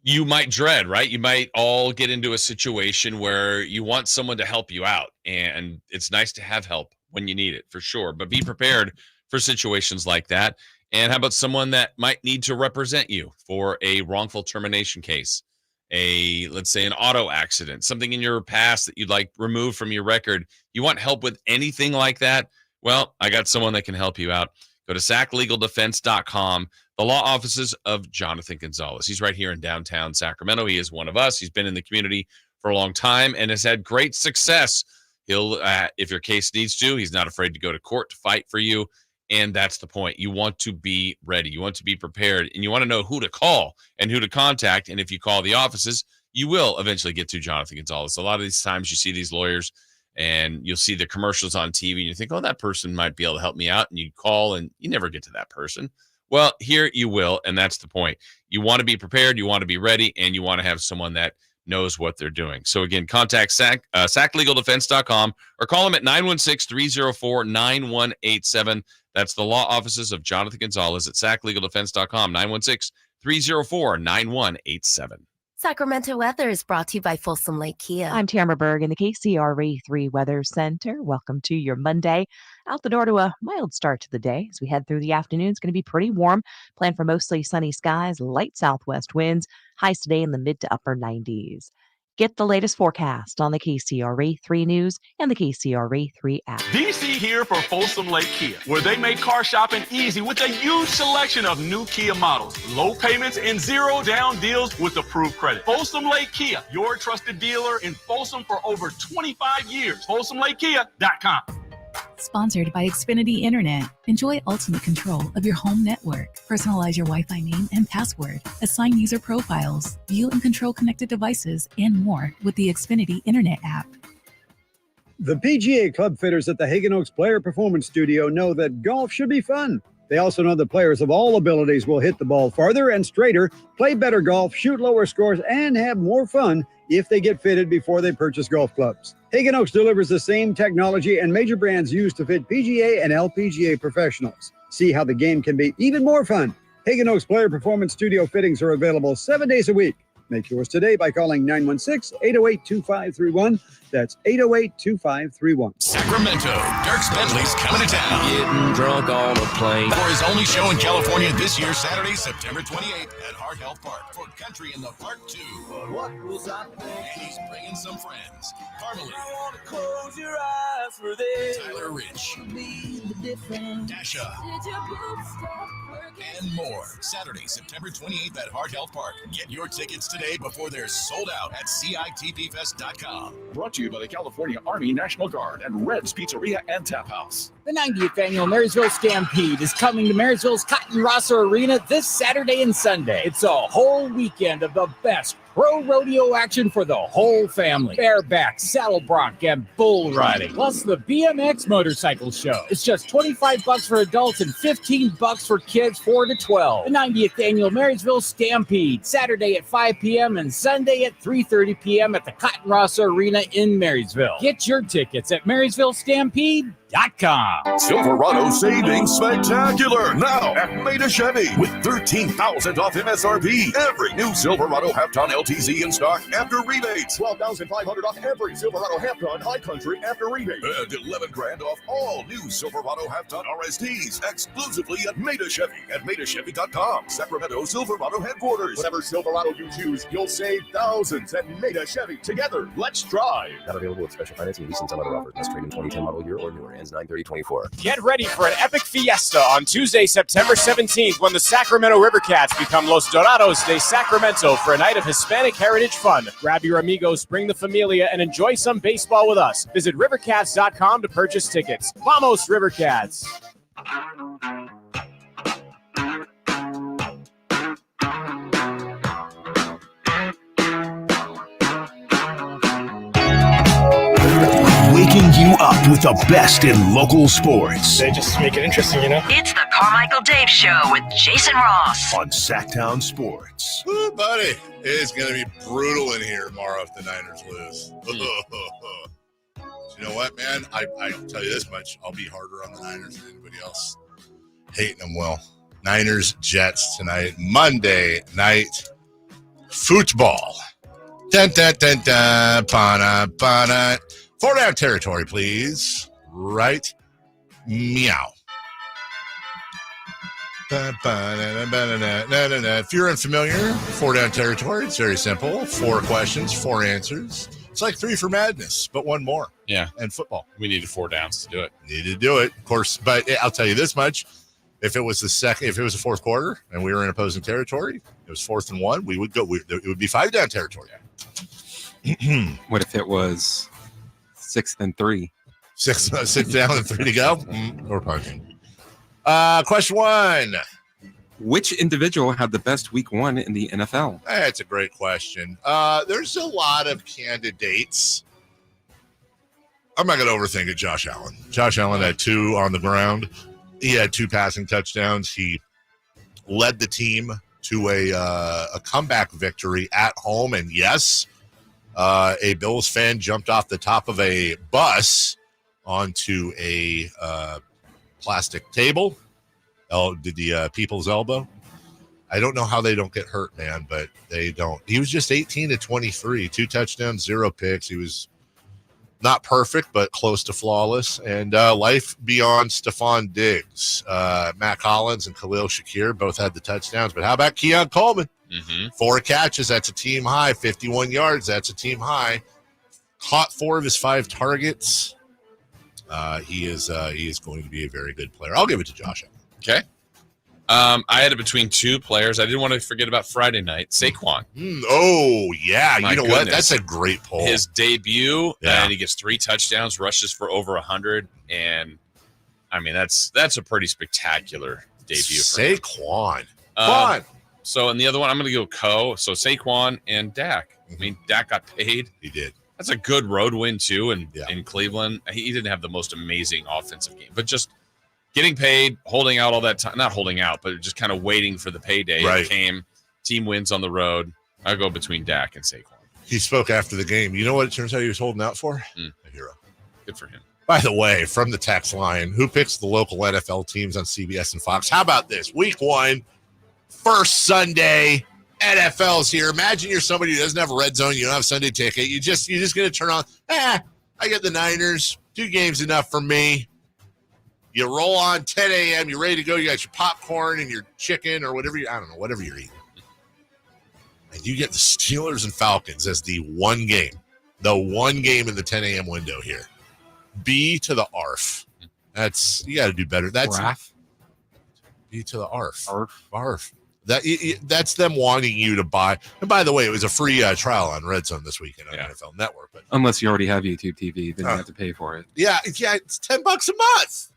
you might dread, right? You might all get into a situation where you want someone to help you out, and it's nice to have help when you need it, for sure. But be prepared for situations like that. And how about someone that might need to represent you for a wrongful termination case, let's say an auto accident, something in your past that you'd like removed from your record. You want help with anything like that? Well, I got someone that can help you out. Go to sacklegaldefense.com. The law offices of Jonathan Gonzalez. He's right here in downtown Sacramento. He is one of us. He's been in the community for a long time and has had great success. He'll, if your case needs to, he's not afraid to go to court to fight for you. And that's the point. You want to be ready. You want to be prepared, and you want to know who to call and who to contact. And if you call the offices, you will eventually get to Jonathan Gonzalez. A lot of these times you see these lawyers and you'll see the commercials on TV and you think, oh, that person might be able to help me out. And you call and you never get to that person. Well, here you will, and that's the point. You want to be prepared, you want to be ready, and you want to have someone that knows what they're doing. So again, contact SAClegaldefense.com or call them at 916-304-9187. That's the law offices of Jonathan Gonzalez at SAClegaldefense.com, 916-304-9187. Sacramento weather is brought to you by Folsom Lake Kia. I'm Tamara Berg in the KCRA 3 Weather Center. Welcome to your Monday. Out the door to a mild start to the day. As we head through the afternoon, it's going to be pretty warm. Plan for mostly sunny skies, light southwest winds. Highs today in the mid to upper 90s. Get the latest forecast on the KCRA 3 News and the KCRA 3 app. DC here for Folsom Lake Kia, where they make car shopping easy with a huge selection of new Kia models, low payments, and zero down deals with approved credit. Folsom Lake Kia, your trusted dealer in Folsom for over 25 years. FolsomLakeKia.com. Sponsored by Xfinity Internet. Enjoy ultimate control of your home network. Personalize your Wi-Fi name and password. Assign user profiles. View and control connected devices and more with the Xfinity Internet app. The PGA Club fitters at the Hagen Oaks Player Performance Studio know that golf should be fun. They also know that players of all abilities will hit the ball farther and straighter, play better golf, shoot lower scores, and have more fun if they get fitted before they purchase golf clubs. Hagen Oaks delivers the same technology and major brands used to fit PGA and LPGA professionals. See how the game can be even more fun. Hagen Oaks Player Performance Studio fittings are available 7 days a week. Make yours today by calling 916-808-2531. That's 808-2531. Sacramento, Dierks Bentley's coming to town. Getting drunk on a plane. For his only show in California this year, Saturday, September 28th at Heart Health Park for Country in the Park 2. What was I thinking? And he's bringing some friends. Carmichael. Close your eyes for this. Tyler Rich. Dasha. And more. Saturday, September 28th at Heart Health Park. Get your tickets today before they're sold out at CITPFest.com. Brought to you by the California Army National Guard and Red's Pizzeria and Tap House. The 90th annual Marysville Stampede is coming to Marysville's Cotton Rosso Arena this Saturday and Sunday. It's a whole weekend of the best pro rodeo action for the whole family. Bareback, saddle bronc, and bull riding. Plus the BMX motorcycle show. It's just $25 for adults and $15 for kids 4 to 12. The 90th annual Marysville Stampede, Saturday at 5 p.m. and Sunday at 3:30 p.m. at the Cotton Rosso Arena in Marysville. Get your tickets at MarysvilleStampede.com. Silverado savings spectacular now at Maida Chevy with $13,000 off MSRP. Every new Silverado half-ton LTZ in stock after rebates. $12,500 off every Silverado half-ton High Country after rebate. And $11,000 off all new Silverado half-ton RSTs exclusively at Maida Chevy at MaidaChevy.com. Sacramento Silverado headquarters. Whatever Silverado you choose, you'll save thousands at Maida Chevy. Together, let's drive. Not available with special financing, lease, and some other offers. Must trade in 2010 model year or newer. Ends 9/30/24. Get ready for an epic fiesta on Tuesday, September 17th, when the Sacramento Rivercats become Los Dorados de Sacramento for a night of Hispanic heritage fun. Grab your amigos, bring the familia, and enjoy some baseball with us. Visit rivercats.com to purchase tickets. Vamos, Rivercats! Waking you up with the best in local sports. They just make it interesting, you know? It's the Carmichael Dave Show with Jason Ross on Sacktown Sports. Ooh, buddy, it's going to be brutal in here tomorrow if the Niners lose. You know what, man? I tell you this much. I'll be harder on the Niners than anybody else. Hating them well. Niners, Jets tonight. Monday night football. Dun, dun, dun, dun, ba-na, ba-na. 4-down territory, please. Right. Meow. If you're unfamiliar, 4-down territory, it's very simple. 4 questions, 4 answers. It's like 3 for madness, but 1 more. Yeah. And football. We needed 4 downs to do it. Needed to do it, of course. But I'll tell you this much. If it was the fourth quarter and we were in opposing territory, it was 4th and 1, we would go. It would be 5-down territory. What if it was 6th and 3? 6 down and 3 to go? Or punting. Question 1. Which individual had the best week 1 in the NFL? That's a great question. There's a lot of candidates. I'm not going to overthink it. Josh Allen. Josh Allen had 2 on the ground. He had 2 passing touchdowns. He led the team to a comeback victory at home. And yes, a Bills fan jumped off the top of a bus onto a plastic table. Did the people's elbow? I don't know how they don't get hurt, man, but they don't. He was just 18 to 23, 2 touchdowns, 0 picks. He was not perfect, but close to flawless. And life beyond Stephon Diggs. Matt Collins and Khalil Shakir both had the touchdowns. But how about Keon Coleman? 4 catches, that's a team high. 51 yards, that's a team high. Caught 4 of his 5 targets. He is going to be a very good player. I'll give it to Josh. Okay. I had it between 2 players. I didn't want to forget about Friday night. Saquon. Oh, yeah. My you know goodness. what? That's a great poll. His debut, Yeah. and he gets 3 touchdowns, rushes for over 100. And, I mean, that's a pretty spectacular debut for him. Saquon. Come on. So, in the other one, I'm going to go Co. So, Saquon and Dak. I mean, Dak got paid. He did. That's a good road win, too, in Cleveland. He didn't have the most amazing offensive game, but just getting paid, holding out all that time. Not holding out, but just kind of waiting for the payday. Right. It came. Team wins on the road. I go between Dak and Saquon. He spoke after the game. You know what it turns out he was holding out for? A hero. Good for him. By the way, from the text line, who picks the local NFL teams on CBS and Fox? How about this? Week 1, first Sunday, NFL's here. Imagine you're somebody who doesn't have a red zone. You don't have a Sunday ticket. You're just going to turn on, I got the Niners. 2 games enough for me. You roll on 10 a.m. You're ready to go. You got your popcorn and your chicken or whatever whatever you're eating. And you get the Steelers and Falcons as the one game in the 10 a.m. window here. B to the ARF. You got to do better. That's Raff? B to the ARF. ARF. That's them wanting you to buy. And by the way, it was a free trial on Red Zone this weekend on NFL Network. But Unless you already have YouTube TV, then you have to pay for it. yeah, it's $10 a month.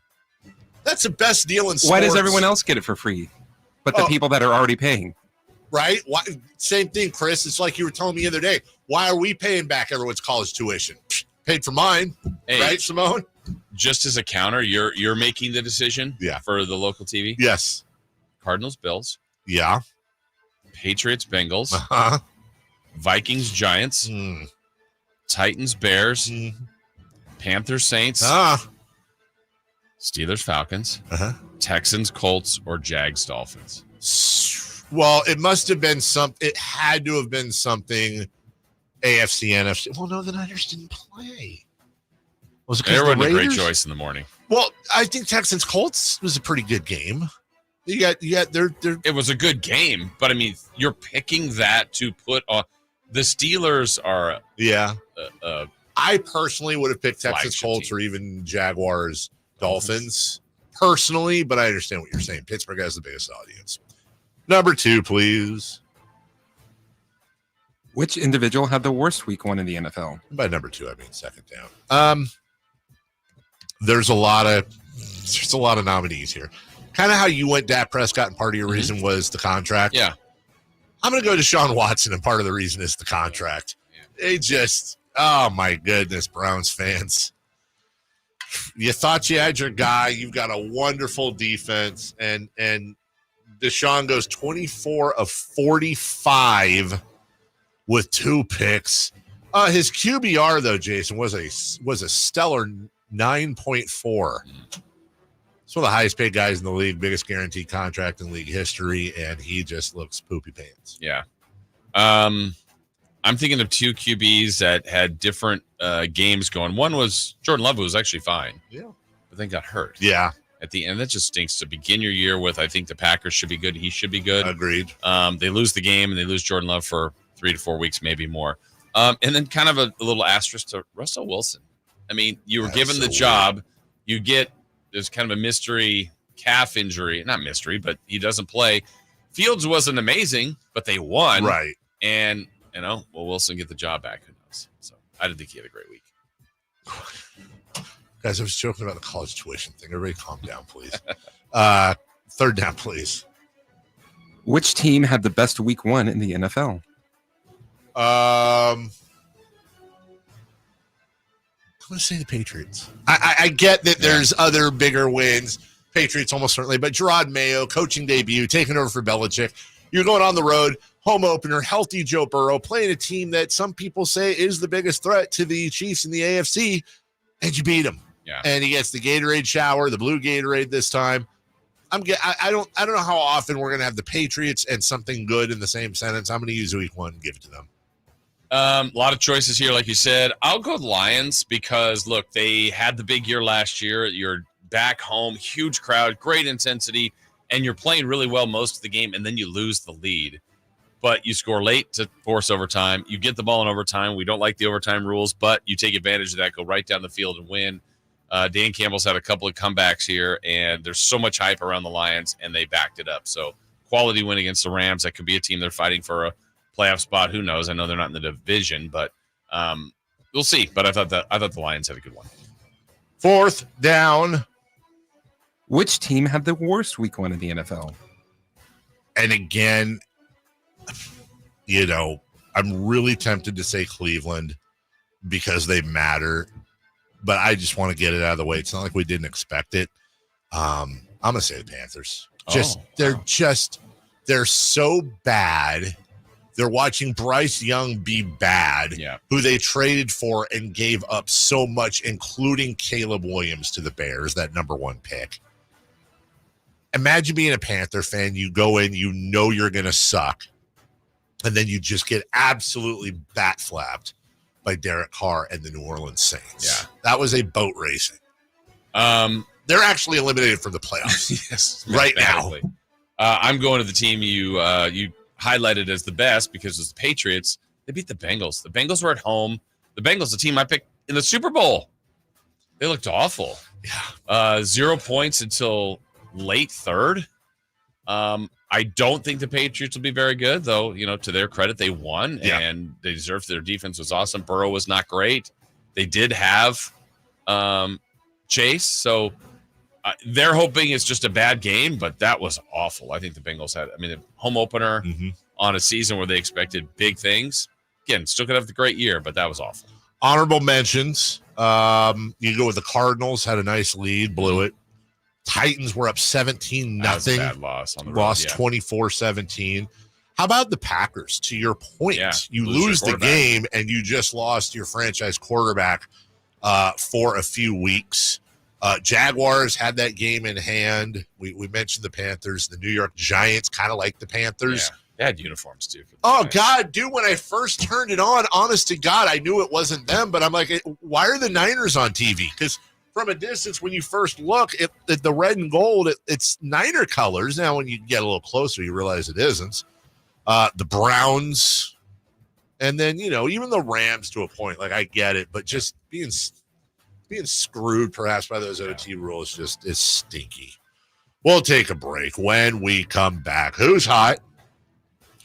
That's the best deal in sports. Why does everyone else get it for free? But the people that are already paying. Right? Why, same thing, Chris. It's like you were telling me the other day. Why are we paying back everyone's college tuition? Paid for mine. Hey, right, Simone? Just as a counter, you're making the decision for the local TV? Yes. Cardinals, Bills. Yeah. Patriots, Bengals. Uh-huh. Vikings, Giants. Titans, Bears. Panthers, Saints. Steelers, Falcons. Texans, Colts, or Jags, Dolphins. Well, it must have been it had to have been something AFC, NFC. Well, no, the Niners didn't play. Was it They were the a great Raiders? choice in the morning. Well, I think Texans Colts was a pretty good game. You got It was a good game, but I mean, you're picking that to put on. The Steelers are I personally would have picked Texans Colts or even Jaguars Dolphins personally, but I understand what you're saying. Pittsburgh has the biggest audience. Number 2, please. Which individual had the worst week 1 in the NFL? By number 2, I mean second down. There's a lot of nominees here. Kind of how you went Dak Prescott, and part of your reason was the contract. Yeah. I'm going to go to Deshaun Watson, and part of the reason is the contract. They just, oh my goodness, Browns fans. You thought you had your guy. You've got a wonderful defense, and Deshaun goes 24 of 45 with 2 picks. His QBR though, Jason, was a stellar 9.4. It's one of the highest paid guys in the league, biggest guaranteed contract in league history, and he just looks poopy pants. Yeah. I'm thinking of 2 QBs that had different games going. One was Jordan Love, who was actually fine. Yeah. But then got hurt. Yeah. At the end, that just stinks to begin your year with. I think the Packers should be good. He should be good. Agreed. They lose the game, and they lose Jordan Love for 3 to 4 weeks, maybe more. And then kind of a little asterisk to Russell Wilson. I mean, you were given the job. You get there's kind of a mystery calf injury. Not mystery, but he doesn't play. Fields wasn't amazing, but they won. Right. And, will Wilson get the job back? Who knows? So I didn't think he had a great week. Guys, I was joking about the college tuition thing. Everybody calm down, please. Third down, please. Which team had the best week 1 in the NFL? I'm going to say the Patriots. I get that there's other bigger wins. Patriots almost certainly, but Gerard Mayo, coaching debut, taking over for Belichick. You're going on the road, home opener, healthy Joe Burrow, playing a team that some people say is the biggest threat to the Chiefs in the AFC, and you beat him. Yeah. And he gets the Gatorade shower, the blue Gatorade this time. I don't know how often we're going to have the Patriots and something good in the same sentence. I'm going to use week one and give it to them. A lot of choices here, like you said. I'll go with Lions because, look, they had the big year last year. You're back home, huge crowd, great intensity, and you're playing really well most of the game, and then you lose the lead. But you score late to force overtime. You get the ball in overtime. We don't like the overtime rules, but you take advantage of that, go right down the field and win. Dan Campbell's had a couple of comebacks here, and there's so much hype around the Lions, and they backed it up. So quality win against the Rams. That could be a team they're fighting for a playoff spot. Who knows? I know they're not in the division, but we'll see. But I thought the Lions had a good one. Fourth down. Which team had the worst week one in the NFL? And again, I'm really tempted to say Cleveland because they matter, but I just want to get it out of the way. It's not like we didn't expect it. I'm going to say the Panthers. They're so bad. They're watching Bryce Young be bad, who they traded for and gave up so much, including Caleb Williams to the Bears, that number one pick. Imagine being a Panther fan. You go in, you know you're going to suck, and then you just get absolutely bat-flapped by Derek Carr and the New Orleans Saints. Yeah. That was a boat racing. They're actually eliminated from the playoffs. Yes, right now. I'm going to the team you highlighted as the best because it's the Patriots. They beat the Bengals. The Bengals were at home. The Bengals, the team I picked in the Super Bowl. They looked awful. Yeah. 0 points until late third. I don't think the Patriots will be very good, though. To their credit, they won and they deserved. Their defense was awesome. Burrow was not great. They did have Chase, so they're hoping it's just a bad game, but that was awful. I think the Bengals had, the home opener on a season where they expected big things. Again, still could have the great year, but that was awful. Honorable mentions. You go with the Cardinals, had a nice lead, blew it. Titans were up 17-0. Bad loss on the road, lost 24-17. How about the Packers? To your point, you lose the game and you just lost your franchise quarterback for a few weeks. Jaguars had that game in hand. We mentioned the Panthers. The New York Giants kind of like the Panthers. Yeah, they had uniforms too. Oh, God, dude, when I first turned it on, honest to God, I knew it wasn't them, but I'm like, why are the Niners on TV? Because from a distance, when you first look at the red and gold, it's Niner colors. Now, when you get a little closer, you realize it isn't. The Browns, and then, even the Rams to a point. Like, I get it, but just being screwed perhaps by those OT rules is stinky. We'll take a break. When we come back, who's hot,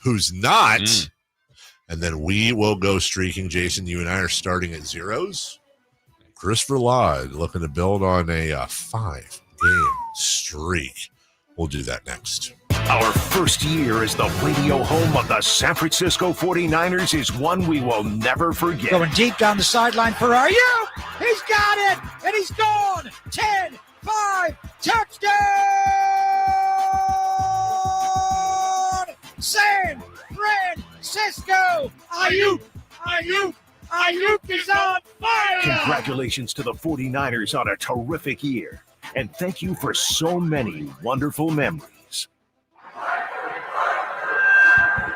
who's not, and then we will go streaking. Jason, you and I are starting at zeros. Christopher Laud looking to build on a 5-game streak. We'll do that next. Our first year as the radio home of the San Francisco 49ers is one we will never forget. Going deep down the sideline for Are You? He's got it, and he's gone. 10, 5, touchdown! San Francisco! Ayuk is on fire! Congratulations to the 49ers on a terrific year. And thank you for so many wonderful memories.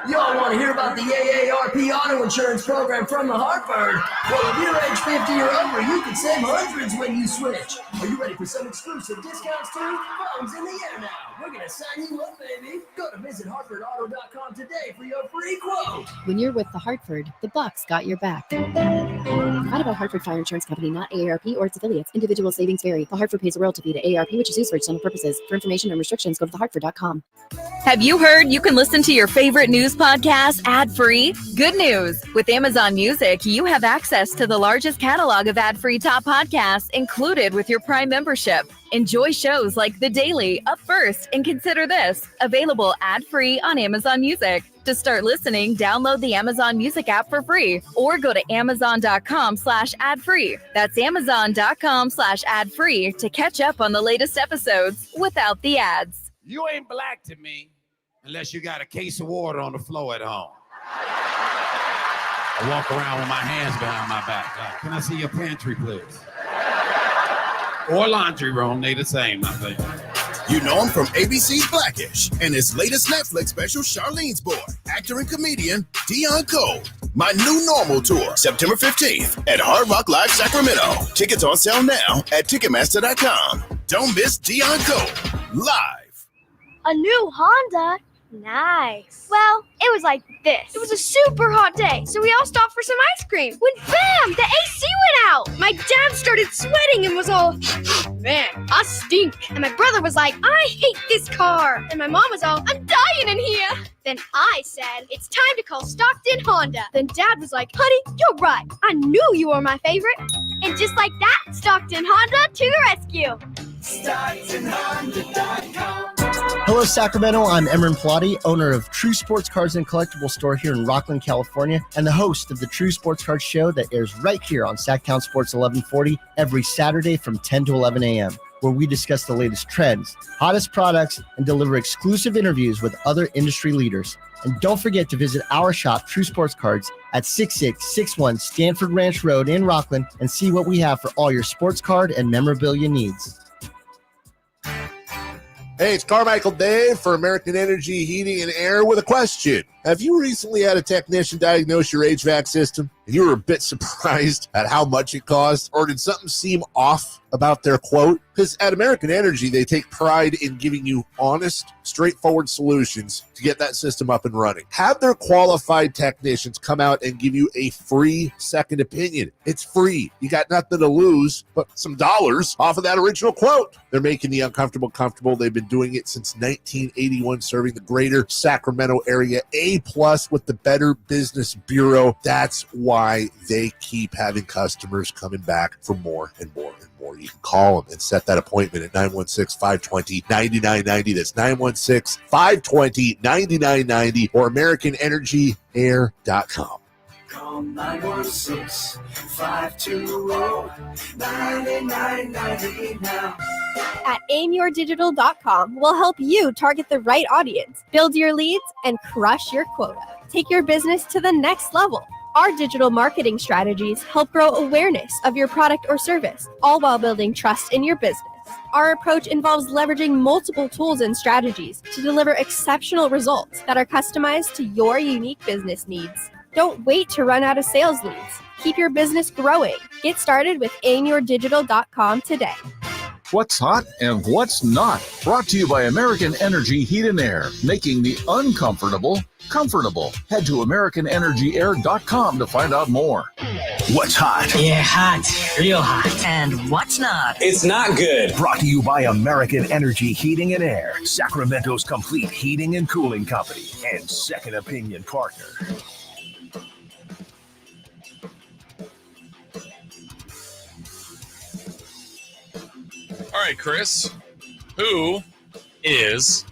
Y'all want to hear about the AARP auto insurance program from the Hartford? Well, if you're age 50 or over, you can save hundreds when you switch. Are you ready for some exclusive discounts too? Phone's in the air now. We're going to sign you up, baby. Go to visithartfordauto.com today for your free quote. When you're with the Hartford, the Bucks got your back. Provided by Hartford Fire Insurance Company, not AARP or its affiliates. Individual savings vary. The Hartford pays a royalty fee to AARP, which is used for external purposes. For information and restrictions, go to thehartford.com. Have you heard you can listen to your favorite news podcasts ad-free? Good news! With Amazon Music, you have access to the largest catalog of ad-free top podcasts included with your Prime membership. Enjoy shows like The Daily, Up First, and Consider This, available ad-free on Amazon Music. To start listening, download the Amazon Music app for free or go to amazon.com/ad-free. That's amazon.com/ad-free to catch up on the latest episodes without the ads. You ain't black to me unless you got a case of water on the floor at home. I walk around with my hands behind my back. Can I see your pantry, please? Or laundry room, they the same, I think. You know him from ABC's Blackish and his latest Netflix special, Charlene's Boy, actor and comedian Dion Cole. My New Normal Tour, September 15th at Hard Rock Live Sacramento. Tickets on sale now at Ticketmaster.com. Don't miss Dion Cole live. A new Honda? Nice. Well, it was like this. It was a super hot day, so we all stopped for some ice cream. When bam, the AC went out. My dad started sweating and was all, man, I stink. And my brother was like, I hate this car. And my mom was all, I'm dying in here. Then I said, it's time to call Stockton Honda. Then Dad was like, honey, you're right. I knew you were my favorite. And just like that, Stockton Honda to the rescue. StocktonHonda.com. Hello, Sacramento. I'm Emran Plati, owner of True Sports Cards and Collectible Store here in Rockland, California, and the host of the True Sports Cards Show that airs right here on Sacktown Sports 1140 every Saturday from 10 to 11 a.m., where we discuss the latest trends, hottest products, and deliver exclusive interviews with other industry leaders. And don't forget to visit our shop, True Sports Cards, at 6661 Stanford Ranch Road in Rockland and see what we have for all your sports card and memorabilia needs. Hey, it's Carmichael Dave for American Energy Heating and Air with a question. Have you recently had a technician diagnose your HVAC system and you were a bit surprised at how much it cost? Or did something seem off about their quote? Because at American Energy, they take pride in giving you honest, straightforward solutions to get that system up and running. Have their qualified technicians come out and give you a free second opinion. It's free. You got nothing to lose but some dollars off of that original quote. They're making the uncomfortable comfortable. They've been doing it since 1981, serving the greater Sacramento area. A+ with the Better Business Bureau. That's why they keep having customers coming back for more and more and more. You can call them and set that appointment at 916-520-9990. That's 916-520-9990 or AmericanEnergyAir.com. Call 916-520-9990 now. At aimyourdigital.com, we'll help you target the right audience, build your leads, and crush your quota. Take your business to the next level. Our digital marketing strategies help grow awareness of your product or service, all while building trust in your business. Our approach involves leveraging multiple tools and strategies to deliver exceptional results that are customized to your unique business needs. Don't wait to run out of sales leads. Keep your business growing. Get started with aimyourdigital.com today. What's hot and what's not. Brought to you by American Energy Heat and Air, making the uncomfortable comfortable. Head to AmericanEnergyAir.com to find out more. What's hot? Yeah, hot. Real hot. And what's not? It's not good. Brought to you by American Energy Heating and Air, Sacramento's complete heating and cooling company and second opinion partner. All right, Chris, who is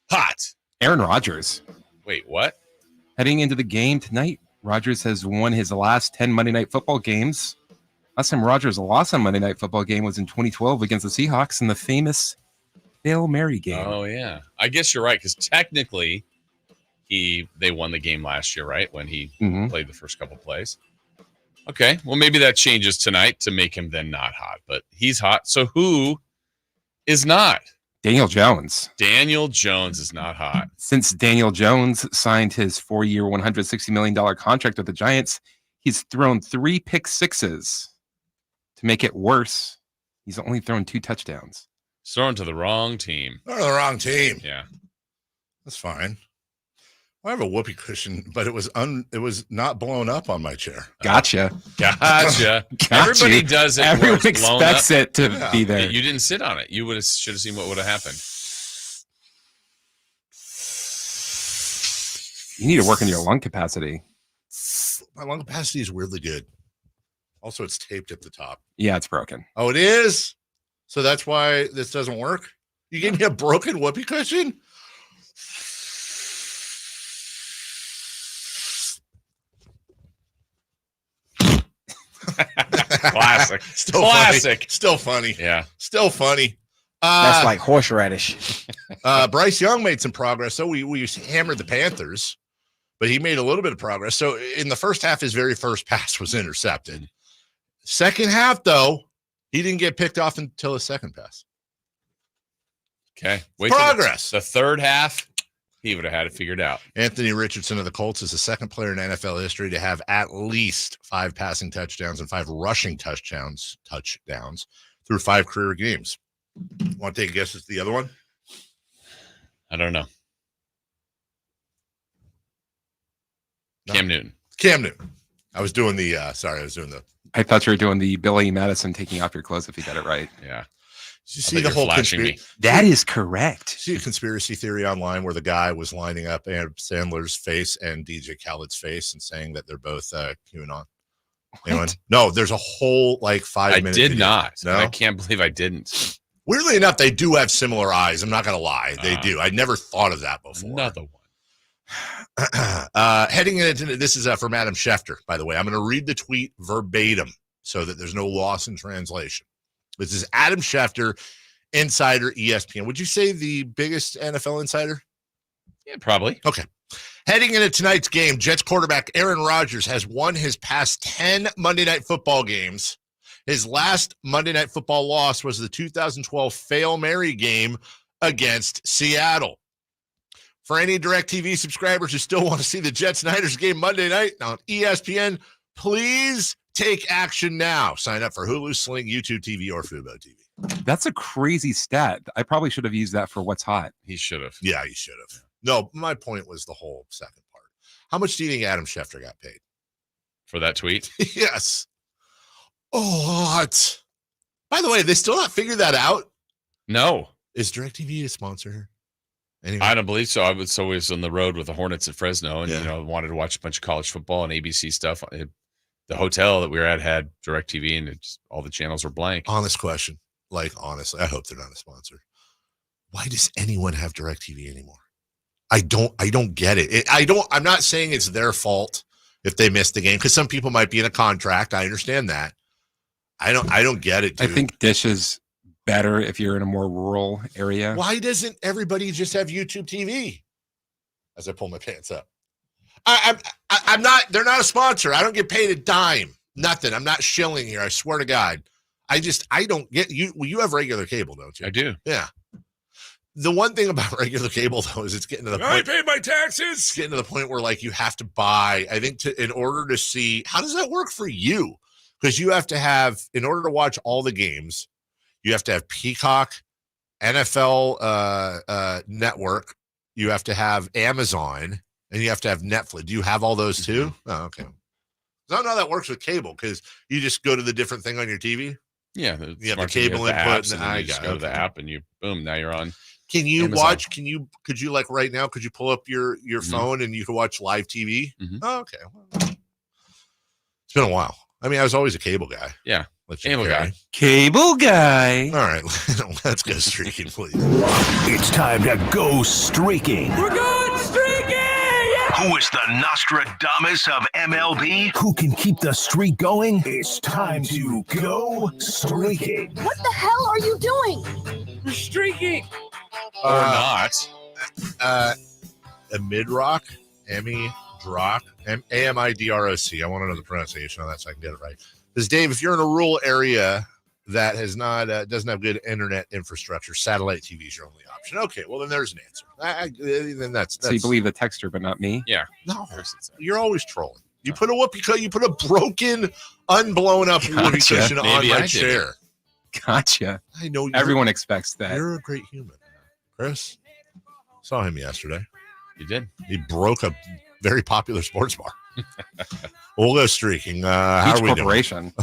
hot? Aaron Rodgers. Wait, what? Heading into the game tonight, Rodgers has won his last 10 Monday Night Football games. Last time Rodgers lost a Monday Night Football game was in 2012 against the Seahawks in the famous Hail Mary game. Oh, yeah. I guess you're right, because technically they won the game last year, right, when he played the first couple plays. Okay, well, maybe that changes tonight to make him then not hot, but he's hot. So who is not? Daniel Jones. Daniel Jones is not hot. Since Daniel Jones signed his 4-year, $160 million contract with the Giants, he's thrown 3 pick sixes. To make it worse, he's only thrown 2 touchdowns. He's thrown to the wrong team. Or the wrong team. Yeah. That's fine. I have a whoopee cushion, but it was not blown up on my chair. Gotcha. Everybody does it. Everyone expects it to be there. You didn't sit on it. You should have seen what would have happened. You need to work on your lung capacity. My lung capacity is weirdly good. Also, it's taped at the top. Yeah, it's broken. Oh, it is? So that's why this doesn't work? You gave me a broken whoopee cushion? Classic. Still Classic. Funny. Still funny. Yeah. Still funny. That's like horseradish. Bryce Young made some progress. So we hammered the Panthers, but he made a little bit of progress. So in the first half, his very first pass was intercepted. Second half, though, he didn't get picked off until his second pass. Okay. Progress. The third half, he would have had it figured out. Anthony Richardson of the Colts is the second player in NFL history to have at least 5 passing touchdowns and 5 rushing touchdowns through 5 career games. Want to take a guess as the other one? I don't know. No. Cam Newton. I was doing the I thought you were doing the Billy Madison taking off your clothes if you got it right. Yeah. Did you see the whole conspiracy? That is correct. See a conspiracy theory online where the guy was lining up Adam Sandler's face and DJ Khaled's face and saying that they're both QAnon. Anyone? No, there's a whole 5-minute. I did video. not. No? I can't believe I didn't. Weirdly enough, they do have similar eyes. I'm not going to lie. They do. I never thought of that before. Another one. Heading into this is from Adam Schefter, by the way. I'm going to read the tweet verbatim so that there's no loss in translation. This is Adam Schefter, insider ESPN. Would you say the biggest NFL insider? Yeah, probably. Okay. Heading into tonight's game, Jets quarterback Aaron Rodgers has won his past 10 Monday Night Football games. His last Monday Night Football loss was the 2012 Fail Mary game against Seattle. For any DirecTV subscribers who still want to see the Jets-Niners game Monday night on ESPN, please take action now. Sign up for Hulu, Sling, YouTube TV, or Fubo TV. That's a crazy stat. I probably should have used that for what's hot. He should have. Yeah, he should have. No, my point was the whole second part. How much do you think Adam Schefter got paid? For that tweet? Yes. Oh, what? By the way, they still not figured that out? No. Is DirecTV a sponsor? Anyway. I don't believe so. I was always on the road with the Hornets at Fresno and, wanted to watch a bunch of college football and ABC stuff. The hotel that we were at had DirecTV and all the channels were blank. Honest question. Honestly, I hope they're not a sponsor. Why does anyone have DirecTV anymore? I don't get it. I'm not saying it's their fault if they missed the game because some people might be in a contract. I understand that. I don't get it, dude. I think Dish is better if you're in a more rural area. Why doesn't everybody just have YouTube TV? As I pull my pants up. I'm not, they're not a sponsor. I don't get paid a dime. Nothing. I'm not shilling here. I swear to God. I don't get you. Well, you have regular cable, don't you? I do. Yeah. The one thing about regular cable though, is it's getting to the point. I pay my taxes. It's getting to the point where you have to buy, I think in order to see, how does that work for you? Because you have to have, in order to watch all the games, you have to have Peacock, NFL Network. You have to have Amazon, and you have to have Netflix. Do you have all those too? Oh, okay. I don't know how that works with cable because you just go to the different thing on your TV. Yeah, you have the cable input, and then you just go to the app, and now you're on. Can you Amazon. watch? Could you right now? Could you pull up your phone and you can watch live TV? Mm-hmm. Oh, okay. Well, it's been a while. I mean, I was always a cable guy. Yeah. Cable guy. Cable guy. All right. Let's go streaking, please. It's time to go streaking. We're going streaking! Yeah! Who is the Nostradamus of MLB? Who can keep the streak going? It's time to go streaking. What the hell are you doing? We're streaking. Or not. A midrock, Amidroc, AMIDROC. I want to know the pronunciation on that so I can get it right. Because Dave, if you're in a rural area that has not doesn't have good internet infrastructure, satellite TV is your only option. Okay, well then there's an answer. Then that's So you believe the texter, but not me? Yeah. No, you're always trolling. You put a broken, unblown up whoopee cushion on my chair. Gotcha. I know everyone expects that. You're a great human, Chris. Saw him yesterday. You did. He broke a very popular sports bar. We'll go streaking. How are we corporation.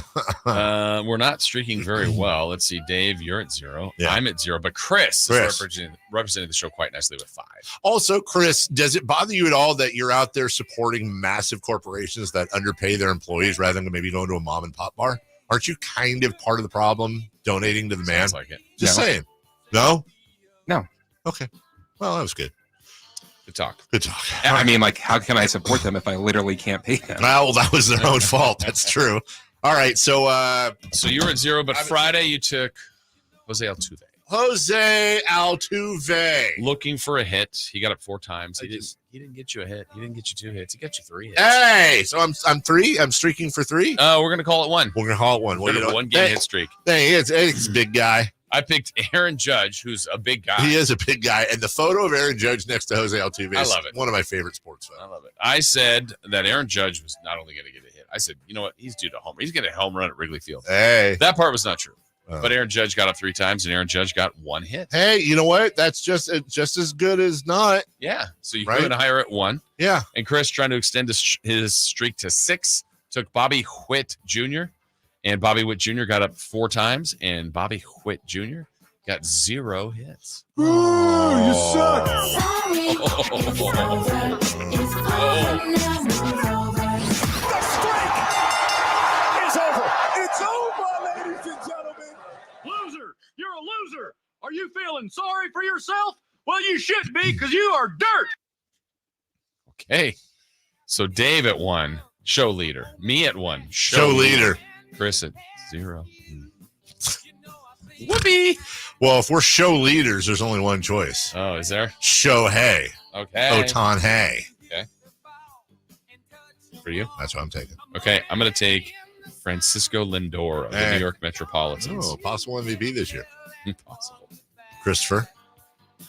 doing? We're not streaking very well. Let's see, Dave, you're at 0. Yeah. I'm at 0, but Chris is representing the show quite nicely with 5. Also, Chris, does it bother you at all that you're out there supporting massive corporations that underpay their employees rather than maybe going to a mom and pop bar? Aren't you kind of part of the problem donating to the man? Sounds like it. Just saying. No? No. Okay. Well, that was good. Good talk. Good talk. I mean, how can I support them if I literally can't pay them? Well, that was their own fault. That's true. All right, so you were at 0, but Friday you took Jose Altuve. Jose Altuve. Looking for a hit. He got up 4 times. He didn't get you a hit. He didn't get you 2 hits. He got you 3 hits. Hey, so I'm 3. I'm streaking for 3. We're gonna call it 1. We're gonna call it 1. Well, you know, 1 game hit streak. Hey, it's a big guy. I picked Aaron Judge, who's a big guy. He is a big guy, and the photo of Aaron Judge next to Jose Altuve is one of my favorite sports photos. I love it. I said that Aaron Judge was not only going to get a hit. I said, you know what? He's due to homer. He's getting a home run at Wrigley Field. Hey, that part was not true. But Aaron Judge got up 3 times, and Aaron Judge got 1 hit. Hey, you know what? That's just as good as not. Yeah. So you go in higher at 1. Yeah. And Chris, trying to extend his streak to 6, took Bobby Witt Jr. And Bobby Witt Jr. got up 4 times, and Bobby Witt Jr. got 0 hits. Oh, you suck. The streak is over. It's over, ladies and gentlemen. Loser, you're a loser. Are you feeling sorry for yourself? Well, you shouldn't be, because you are dirt. Okay. So Dave at 1, show leader. Me at 1, show leader. Chris at 0. Whoopee. Well, if we're show leaders, there's only one choice. Oh, is there? Shohei. Okay. Ohtani. Okay. For you? That's what I'm taking. Okay, I'm going to take Francisco Lindor of the New York Metropolitans. Oh, possible MVP this year. Possible. Christopher?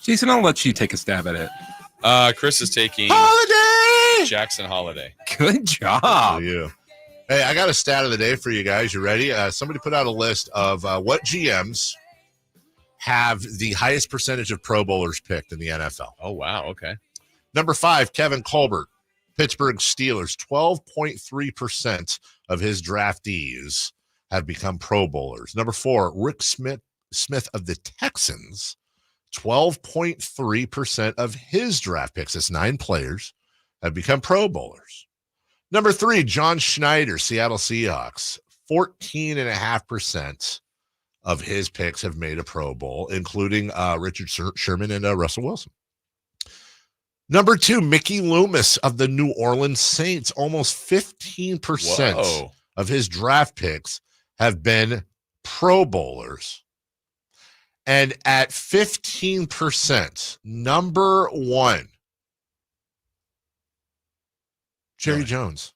Jason, I'll let you take a stab at it. Chris is taking Holiday. Jackson Holiday. Good job. For you. Hey, I got a stat of the day for you guys. You ready? Somebody put out a list of what GMs have the highest percentage of Pro Bowlers picked in the NFL. Oh, wow. Okay. Number 5, Kevin Colbert, Pittsburgh Steelers. 12.3% of his draftees have become Pro Bowlers. Number 4, Rick Smith of the Texans. 12.3% of his draft picks, that's 9 players, have become Pro Bowlers. Number 3, John Schneider, Seattle Seahawks. 14.5% of his picks have made a Pro Bowl, including Richard Sherman and Russell Wilson. Number 2, Mickey Loomis of the New Orleans Saints. Almost 15% of his draft picks have been Pro Bowlers. And at 15%, number 1, Jerry Jones.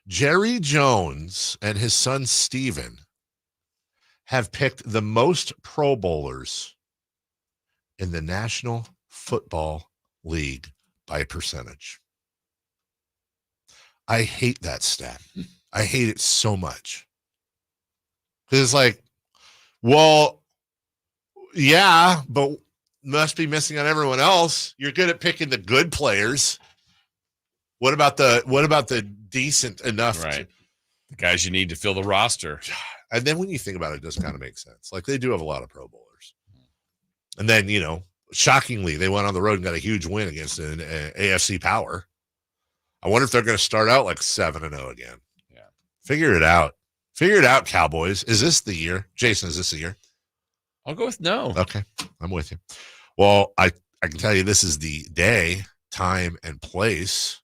Jerry Jones and his son Steven have picked the most Pro Bowlers in the National Football League by percentage. I hate that stat. I hate it so much. Because it's like, well, yeah, but must be missing on everyone else. You're good at picking the good players. What about the decent enough? Right. The guys you need to fill the roster. And then when you think about it, it does kind of make sense. Like, they do have a lot of Pro Bowlers. And then, shockingly, they went on the road and got a huge win against an AFC power. I wonder if they're going to start out like 7-0 again. Yeah. Figure it out. Figure it out, Cowboys. Is this the year? Jason, is this the year? I'll go with no. Okay. I'm with you. Well, I can tell you this is the day, time, and place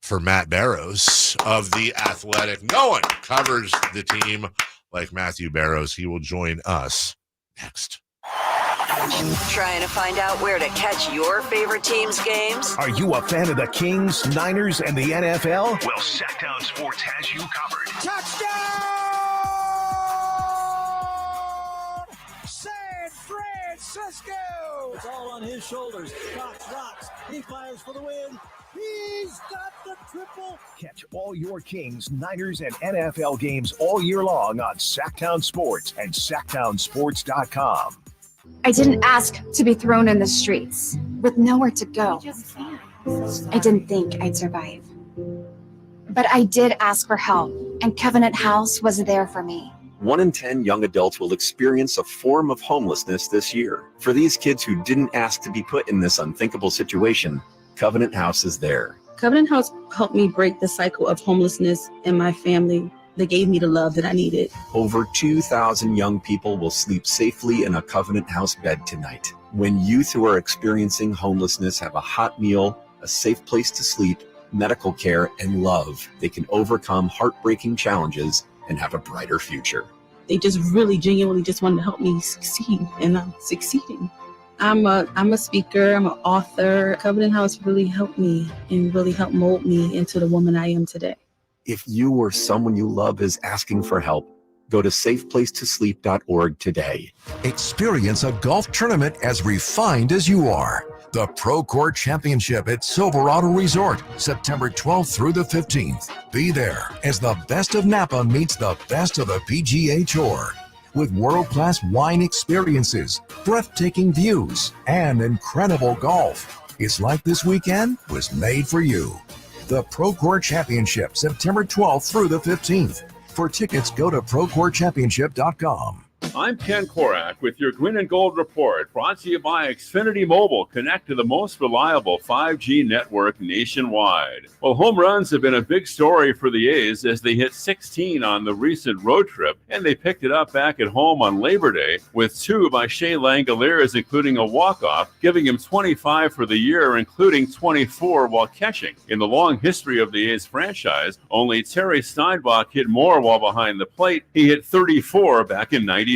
for Matt Barrows of The Athletic. No one covers the team like Matthew Barrows. He will join us next. Trying to find out where to catch your favorite team's games? Are you a fan of the Kings, Niners, and the NFL? Well, Sacktown Sports has you covered. Touchdown! San Francisco! It's all on his shoulders. Cox rocks. He fires for the win. He's got the triple. Catch all your Kings, Niners, and NFL games all year long on Sacktown Sports and SacktownSports.com. I didn't ask to be thrown in the streets with nowhere to go. I didn't think I'd survive. But I did ask for help, and Covenant House was there for me. 1 in 10 young adults will experience a form of homelessness this year. For these kids who didn't ask to be put in this unthinkable situation, Covenant House is there. Covenant House helped me break the cycle of homelessness in my family. They gave me the love that I needed. Over 2,000 young people will sleep safely in a Covenant House bed tonight. When youth who are experiencing homelessness have a hot meal, a safe place to sleep, medical care, and love, they can overcome heartbreaking challenges and have a brighter future. They just really genuinely just wanted to help me succeed, and I'm succeeding. I'm a speaker, I'm an author. Covenant House really helped me and really helped mold me into the woman I am today. If you or someone you love is asking for help, go to safeplacetosleep.org today. Experience a golf tournament as refined as you are. The Pro Court Championship at Silverado Resort, September 12th through the 15th. Be there as the best of Napa meets the best of the PGA Tour. With world-class wine experiences, breathtaking views, and incredible golf. It's like this weekend was made for you. The Pro Court Championship, September 12th through the 15th. For tickets, go to ProCourtChampionship.com. I'm Ken Korak with your Green and Gold Report, brought to you by Xfinity Mobile. Connect to the most reliable 5G network nationwide. Well, home runs have been a big story for the A's as they hit 16 on the recent road trip, and they picked it up back at home on Labor Day with 2 by Shea Langoliers, including a walk-off, giving him 25 for the year, including 24 while catching. In the long history of the A's franchise, only Terry Steinbach hit more while behind the plate. He hit 34 back in 96.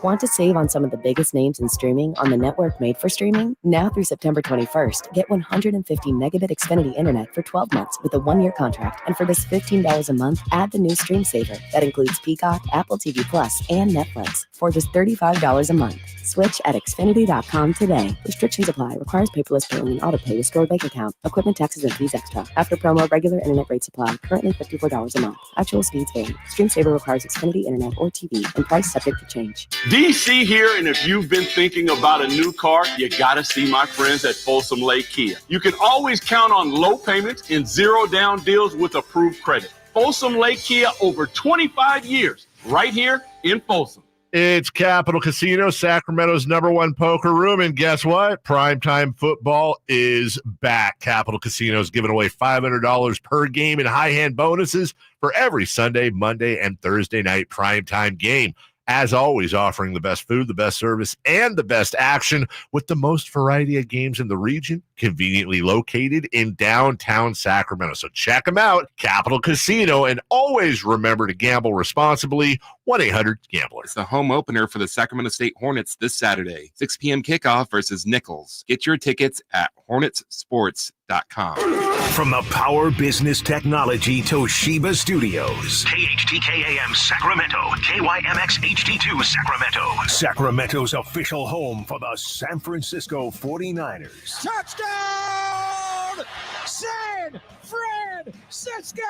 Want to save on some of the biggest names in streaming on the network made for streaming? Now through September 21st, get 150 megabit Xfinity internet for 12 months with a 1-year contract. And for just $15 a month, add the new Stream Saver that includes Peacock, Apple TV Plus, and Netflix for just $35 a month. Switch at Xfinity.com today. Restrictions apply. Requires paperless billing and autopay with stored bank account. Equipment taxes and fees extra. After promo, regular internet rates apply. Currently $54 a month. Actual speeds vary. Stream Saver requires Xfinity internet or TV and price subject to change. DC here, and if you've been thinking about a new car, you gotta see my friends at Folsom Lake Kia. You can always count on low payments and zero down deals with approved credit. Folsom Lake Kia, over 25 years, right here in Folsom. It's Capital Casino, Sacramento's #1 poker room, and guess what? Primetime football is back. Capital Casino is giving away $500 per game in high-hand bonuses for every Sunday, Monday, and Thursday night primetime game. As always, offering the best food, the best service, and the best action with the most variety of games in the region, conveniently located in downtown Sacramento. So check them out, Capital Casino, and always remember to gamble responsibly. 1-800-GAMBLER. It's the home opener for the Sacramento State Hornets this Saturday. 6 p.m. kickoff versus Nichols. Get your tickets at hornetsports.com. From the Power Business Technology Toshiba Studios. KHTKAM Sacramento. KYMX HD2 Sacramento. Sacramento's official home for the San Francisco 49ers. Touchdown! San Francisco!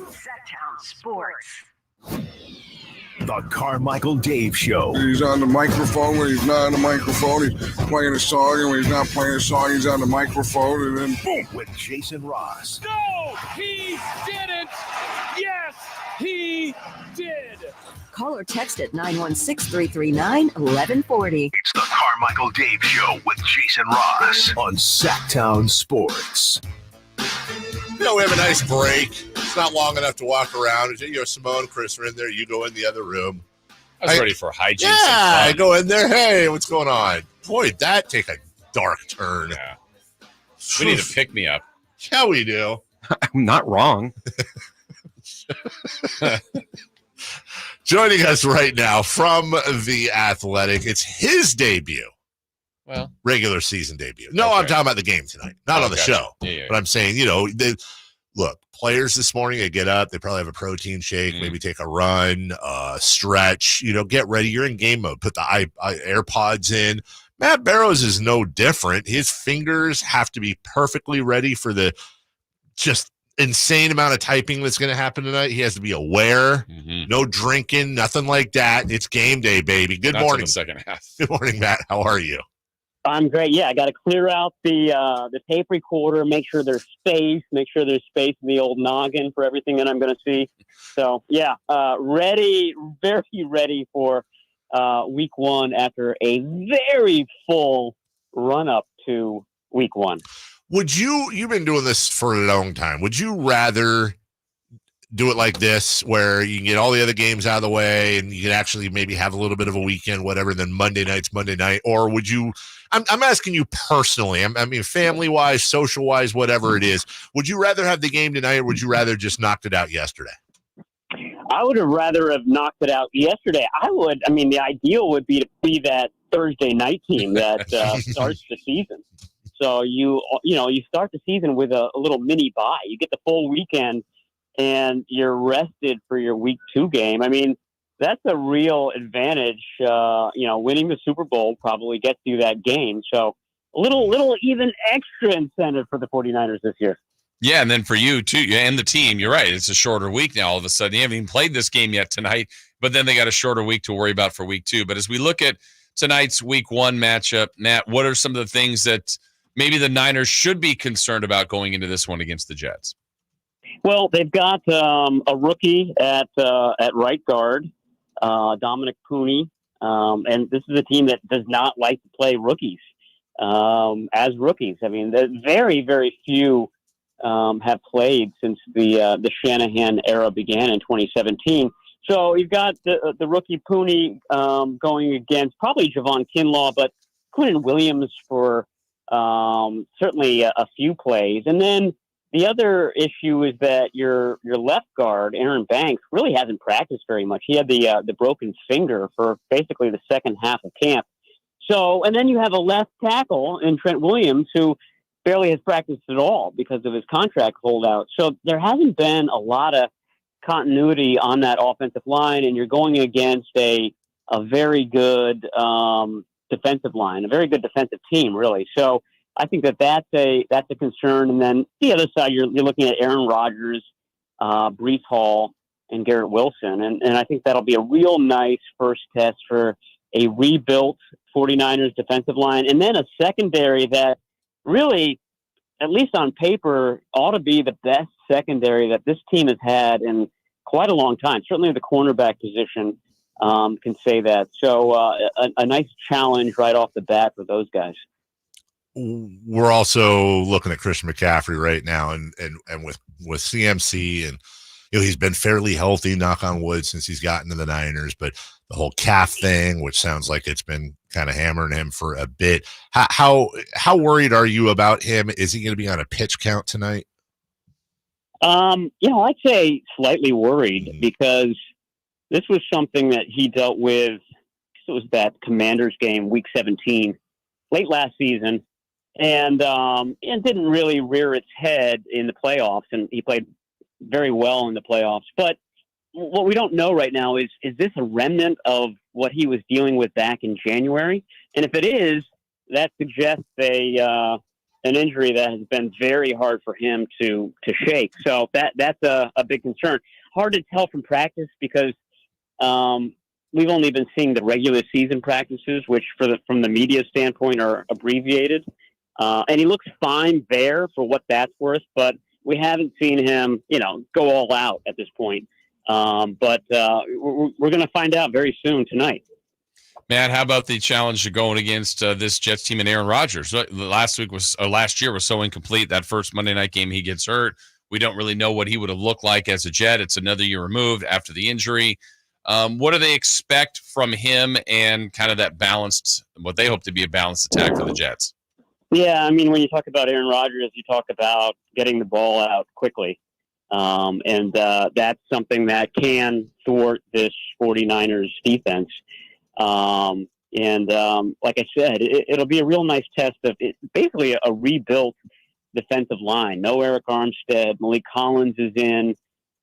Sacktown Sports. The Carmichael Dave Show. He's on the microphone when he's not on the microphone. He's playing a song, and when he's not playing a song, he's on the microphone, and then boom. With Jason Ross. No, he didn't. Yes, he did. Call or text at 916-339-1140. It's the Carmichael Dave Show with Jason Ross on Sacktown Sports. You know, we have a nice break. It's not long enough to walk around. You know, Simone and Chris are in there. You go in the other room. I was ready for hijinks. Yeah, I go in there. Hey, what's going on? Boy, that take a dark turn. Yeah. We need to pick me up. Yeah, we do. I'm not wrong. Joining us right now from The Athletic, it's his debut. Well, regular season debut. No, okay. I'm talking about the game tonight, not on the show. Yeah. But I'm saying, you know, look, players this morning, they get up, they probably have a protein shake, maybe take a run, stretch, you know, get ready. You're in game mode. Put the AirPods in. Matt Barrows is no different. His fingers have to be perfectly ready for the just insane amount of typing that's going to happen tonight. He has to be aware. No drinking, nothing like that. It's game day, baby. Good morning. Second half. Good morning, Matt. How are you? I'm great. Yeah, I got to clear out the tape recorder, make sure there's space in the old noggin for everything that I'm going to see. So, yeah, ready, very ready for week one after a very full run-up to week one. You've been doing this for a long time. Would you rather do it like this, where you can get all the other games out of the way and you can actually maybe have a little bit of a weekend, whatever, then Monday night's Monday night? Or would you, I'm asking you personally, I mean, family wise, social wise, whatever it is, would you rather have the game tonight or would you rather just knocked it out yesterday? I would have rather have knocked it out yesterday. The ideal would be to be that Thursday night team that starts the season. So you start the season with a little mini bye. You get the full weekend and you're rested for your week 2 game. I mean, that's a real advantage. Winning the Super Bowl probably gets you that game. So a little even extra incentive for the 49ers this year. Yeah, and then for you, too, and the team, you're right. It's a shorter week now all of a sudden. You haven't even played this game yet tonight, but then they got a shorter week to worry about for week 2. But as we look at tonight's week 1 matchup, Matt, what are some of the things that maybe the Niners should be concerned about going into this one against the Jets? Well, they've got a rookie at right guard, Dominic Pooney, and this is a team that does not like to play rookies as rookies. I mean, very, very few have played since the Shanahan era began in 2017. So you've got the rookie Pooney going against probably Javon Kinlaw, but Quentin Williams for certainly a few plays. And then the other issue is that your left guard, Aaron Banks, really hasn't practiced very much. He had the broken finger for basically the second half of camp. So, and then you have a left tackle in Trent Williams who barely has practiced at all because of his contract holdout. So there hasn't been a lot of continuity on that offensive line, and you're going against a very good defensive line, a very good defensive team, really. So I think that's a concern. And then the other side, you're looking at Aaron Rodgers, Breece Hall, and Garrett Wilson. And I think that'll be a real nice first test for a rebuilt 49ers defensive line. And then a secondary that really, at least on paper, ought to be the best secondary that this team has had in quite a long time. Certainly the cornerback position can say that. So a nice challenge right off the bat for those guys. We're also looking at Christian McCaffrey right now, and with CMC, and he's been fairly healthy, knock on wood, since he's gotten to the Niners. But the whole calf thing, which sounds like it's been kind of hammering him for a bit. How worried are you about him? Is he going to be on a pitch count tonight? I'd say slightly worried because this was something that he dealt with. It was that Commanders game, Week 17, late last season. And didn't really rear its head in the playoffs, and he played very well in the playoffs. But what we don't know right now is this a remnant of what he was dealing with back in January? And if it is, that suggests an injury that has been very hard for him to shake. So that's a big concern. Hard to tell from practice because we've only been seeing the regular season practices, which from the media standpoint are abbreviated. And he looks fine there for what that's worth, but we haven't seen him, go all out at this point. But we're going to find out very soon tonight. Matt, how about the challenge of going against this Jets team and Aaron Rodgers? Last year was so incomplete. That first Monday night game, he gets hurt. We don't really know what he would have looked like as a Jet. It's another year removed after the injury. What do they expect from him and kind of that balanced, what they hope to be a balanced attack for the Jets? Yeah, I mean, when you talk about Aaron Rodgers, you talk about getting the ball out quickly. And that's something that can thwart this 49ers defense. Like I said, it'll be a real nice test of basically a rebuilt defensive line. No Eric Armstead. Malik Collins is in.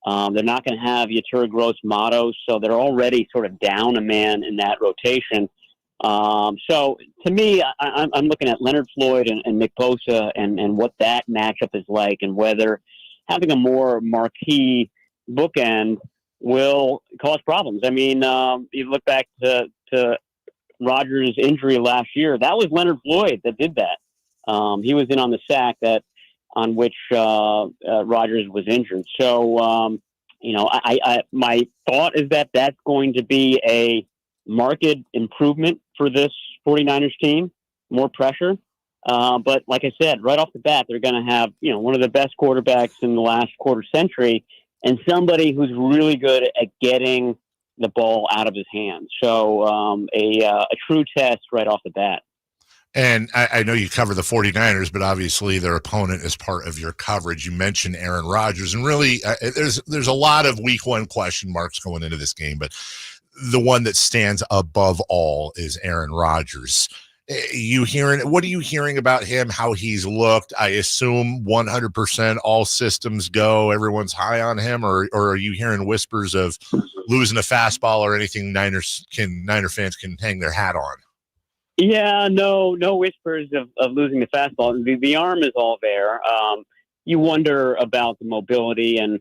They're not going to have Yetur Gross-Matos, so they're already sort of down a man in that rotation. So to me, I'm looking at Leonard Floyd and Nick Bosa and what that matchup is like, and whether having a more marquee bookend will cause problems. I mean, you look back to Rodgers' injury last year, that was Leonard Floyd that did that. He was in on the sack on which Rodgers was injured. So, my thought is that that's going to be a marked improvement for this 49ers team, more pressure. But like I said, right off the bat, they're going to have, one of the best quarterbacks in the last quarter century. and somebody who's really good at getting the ball out of his hands. So a true test right off the bat. And I know you cover the 49ers, but obviously their opponent is part of your coverage. You mentioned Aaron Rodgers, and really there's a lot of week one question marks going into this game, but the one that stands above all is Aaron Rodgers. What are you hearing about him, how he's looked? I assume 100% all systems go, everyone's high on him, or are you hearing whispers of losing a fastball or anything Niner fans can hang their hat on? Yeah, no whispers of losing the fastball. The arm is all there. You wonder about the mobility and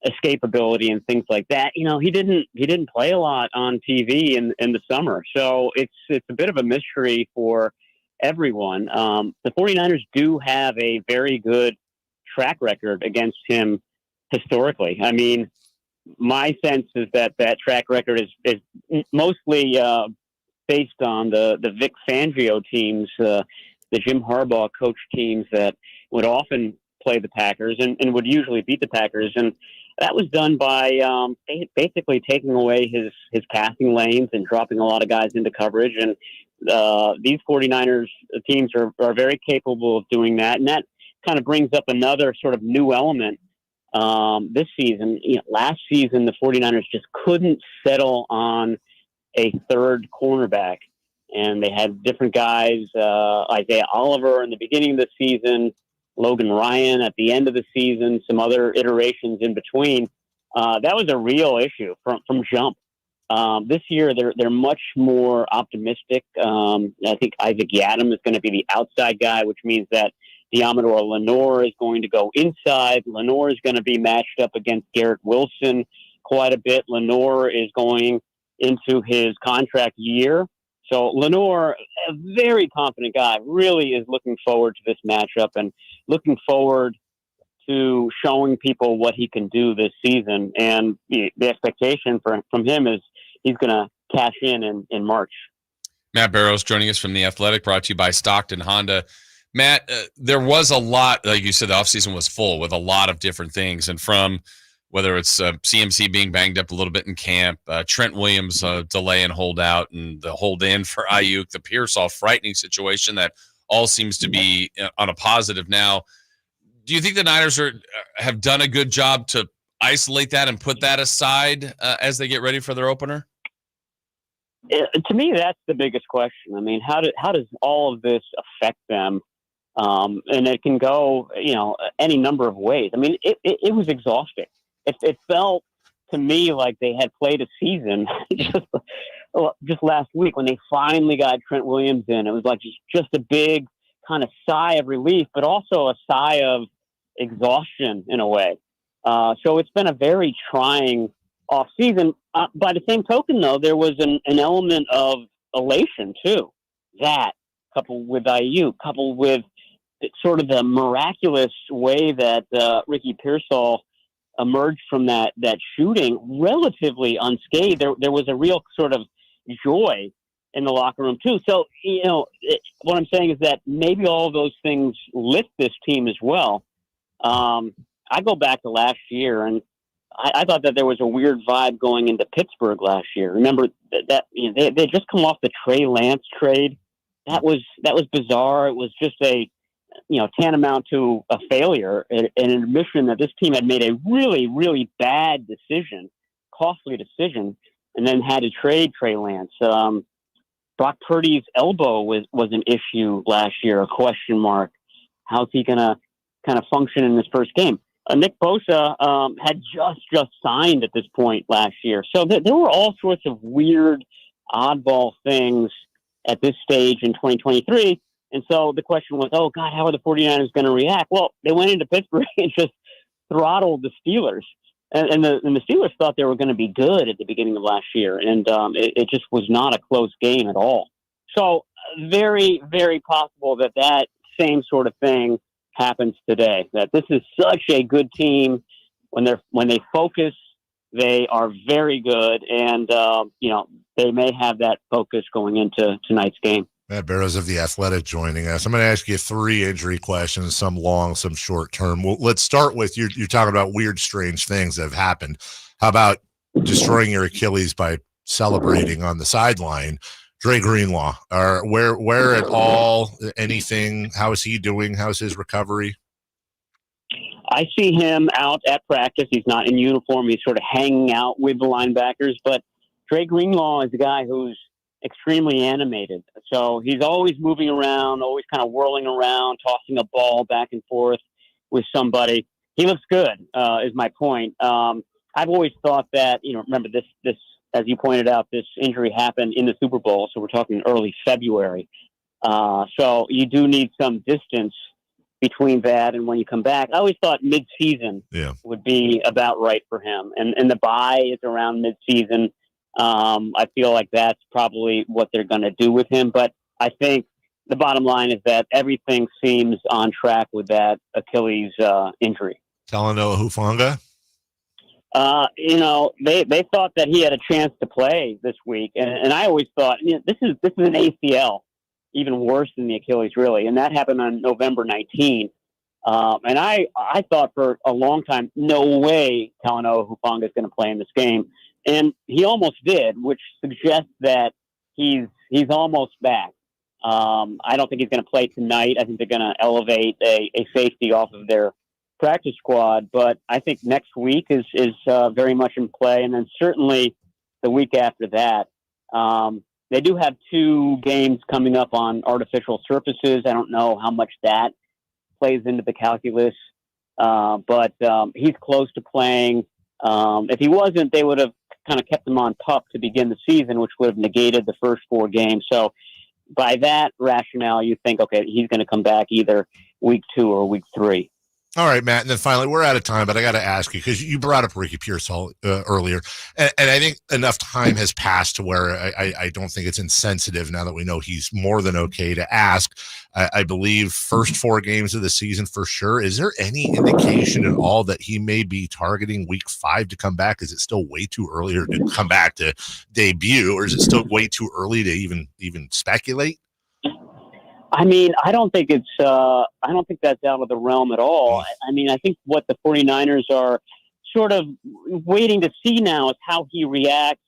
escapability and things like that. He didn't play a lot on TV in the summer, so it's a bit of a mystery for everyone. The 49ers do have a very good track record against him historically. I mean, my sense is that track record is mostly based on the Vic Fangio teams, the Jim Harbaugh coach teams that would often play the Packers and would usually beat the Packers. And that was done by basically taking away his passing lanes and dropping a lot of guys into coverage. And these 49ers teams are very capable of doing that. And that kind of brings up another sort of new element this season. Last season, the 49ers just couldn't settle on a third cornerback, and they had different guys, Isaiah Oliver in the beginning of the season, Logan Ryan at the end of the season, some other iterations in between. That was a real issue from jump. This year, they're much more optimistic. I think Isaac Yiadom is going to be the outside guy, which means that Diamador Lenore is going to go inside. Lenore is going to be matched up against Garrett Wilson quite a bit. Lenore is going into his contract year. So Lenore, a very confident guy, really is looking forward to this matchup and looking forward to showing people what he can do this season. And the expectation from him is he's going to cash in March. Matt Barrows joining us from The Athletic, brought to you by Stockton Honda. Matt, there was a lot, like you said, the offseason was full with a lot of different things. And from whether it's CMC being banged up a little bit in camp, Trent Williams delay and hold out, and the hold in for Ayuk, the Pearsall frightening situation that all seems to be on a positive now. Do you think the Niners have done a good job to isolate that and put that aside as they get ready for their opener? To me, that's the biggest question. I mean, how does all of this affect them? And it can go, any number of ways. I mean, it was exhausting. It felt to me like they had played a season just last week when they finally got Trent Williams in. It was like just a big kind of sigh of relief, but also a sigh of exhaustion in a way. So it's been a very trying off season. By the same token, though, there was an element of elation too. That coupled with Ayuk, coupled with sort of the miraculous way that Ricky Pearsall emerged from that shooting relatively unscathed. There was a real sort of joy in the locker room too. So, what I'm saying is that maybe all of those things lift this team as well. I go back to last year, and I thought that there was a weird vibe going into Pittsburgh last year. Remember that they just come off the Trey Lance trade. That was bizarre. It was just tantamount to a failure, an admission that this team had made a really, really bad decision, costly decision, and then had to trade Trey Lance. Brock Purdy's elbow was an issue last year, a question mark. How's he going to kind of function in this first game? Nick Bosa had just signed at this point last year. So there were all sorts of weird, oddball things at this stage in 2023. And so the question was, oh, God, how are the 49ers going to react? Well, they went into Pittsburgh and just throttled the Steelers. And the Steelers thought they were going to be good at the beginning of last year. And it just was not a close game at all. So very, very possible that same sort of thing happens today, that this is such a good team. When they focus, they are very good. And, they may have that focus going into tonight's game. Matt Barrows of The Athletic joining us. I'm going to ask you 3 injury questions, some long, some short term. Well, let's start with you're talking about weird, strange things that have happened. How about destroying your Achilles by celebrating on the sideline? Dre Greenlaw, where at all, anything? How is he doing? How's his recovery? I see him out at practice. He's not in uniform. He's sort of hanging out with the linebackers. But Dre Greenlaw is a guy who's extremely animated. So he's always moving around, always kind of whirling around, tossing a ball back and forth with somebody. He looks good, is my point. I've always thought that, remember this, as you pointed out, this injury happened in the Super Bowl. So we're talking early February. So you do need some distance between that and when you come back. I always thought mid-season would be about right for him. And the bye is around mid-season. I feel like that's probably what they're going to do with him. But I think the bottom line is that everything seems on track with that Achilles injury. Talanoa Hufanga? They thought that he had a chance to play this week. And I always thought, this is an ACL. Even worse than the Achilles, really. And that happened on November 19. And I thought for a long time, no way Talanoa Hufanga is going to play in this game. And he almost did, which suggests that he's almost back. I don't think he's going to play tonight. I think they're going to elevate a safety off of their practice squad. But I think next week is very much in play. And then certainly the week after that. They do have 2 games coming up on artificial surfaces. I don't know how much that plays into the calculus, but he's close to playing. If he wasn't, they would have kind of kept him on PUP to begin the season, which would have negated the first 4 games. So by that rationale, you think, okay, he's going to come back either week 2 or week 3. All right, Matt. And then finally, we're out of time, but I got to ask you, because you brought up Ricky Pearsall earlier. And I think enough time has passed to where I don't think it's insensitive now that we know he's more than okay to ask. I believe first 4 games of the season for sure. Is there any indication at all that he may be targeting week 5 to come back? Is it still way too early to come back to debut, or is it still way too early to even speculate? I mean, I don't think that's out of the realm at all. I mean, I think what the 49ers are sort of waiting to see now is how he reacts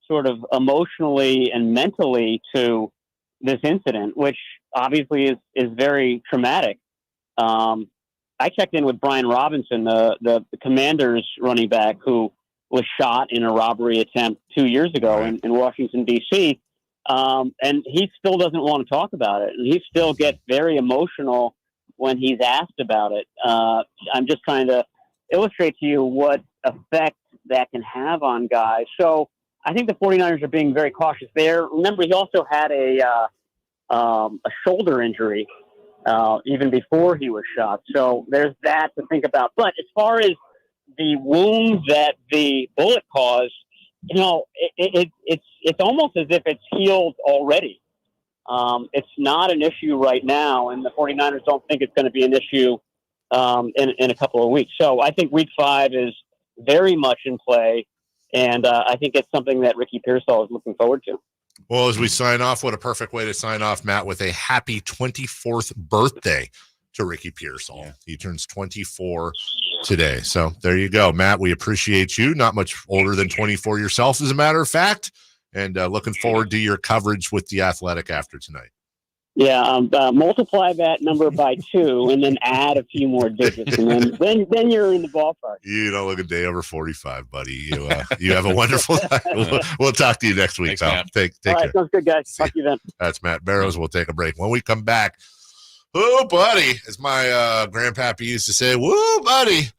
sort of emotionally and mentally to this incident, which obviously is very traumatic. I checked in with Brian Robinson, the Commanders running back who was shot in a robbery attempt 2 years ago in Washington, D.C., and he still doesn't want to talk about it. And he still gets very emotional when he's asked about it. I'm just trying to illustrate to you what effect that can have on guys. So I think the 49ers are being very cautious there. Remember, he also had a shoulder injury even before he was shot. So there's that to think about. But as far as the wound that the bullet caused, it's almost as if it's healed already. It's not an issue right now, and the 49ers don't think it's going to be an issue in a couple of weeks. So I think week 5 is very much in play, and I think it's something that Ricky Pearsall is looking forward to. Well, as we sign off, what a perfect way to sign off, Matt, with a happy 24th birthday to Ricky Pearsall. Yeah. He turns 24 today. So there you go, Matt. We appreciate you. Not much older than 24 yourself, as a matter of fact. And looking forward to your coverage with The Athletic after tonight. Yeah, multiply that number by 2 and then add a few more digits. And then you're in the ballpark. You don't look a day over 45, buddy. You have a wonderful time. We'll talk to you next week, Thanks, pal. Matt. Take All right, care. sounds good, guys. Talk to you then. That's Matt Barrows. We'll take a break. When we come back, oh, buddy, as my grandpappy used to say, woo, buddy.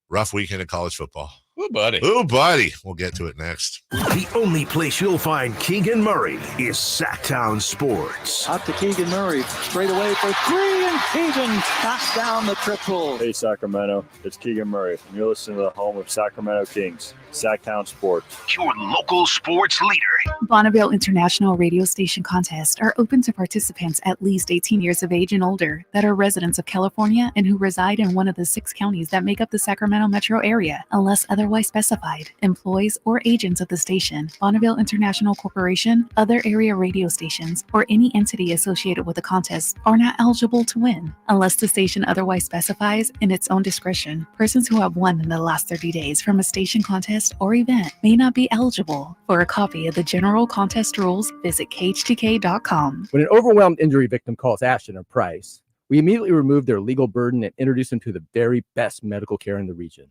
Rough weekend of college football. Ooh, buddy. Ooh, buddy. We'll get to it next. The only place you'll find Keegan Murray is Sacktown Sports. Out to Keegan Murray, straight away for 3, and Keegan knocks down the triple. Hey, Sacramento, it's Keegan Murray, and you're listening to the home of Sacramento Kings, Sacktown Sports. Your local sports leader Bonneville International Radio Station contests are open to participants at least 18 years of age and older that are residents of California and who reside in one of the 6 counties that make up the Sacramento metro area, unless otherwise specified. Employees or agents of the station, Bonneville International Corporation, other area radio stations, or any entity associated with the contest are not eligible to win, unless the station otherwise specifies in its own discretion. Persons who have won in the last 30 days from a station contest or event may not be eligible. For a copy of the general contest rules, visit KHTK.com. When an overwhelmed injury victim calls Ashton or Price, we immediately remove their legal burden and introduce them to the very best medical care in the region.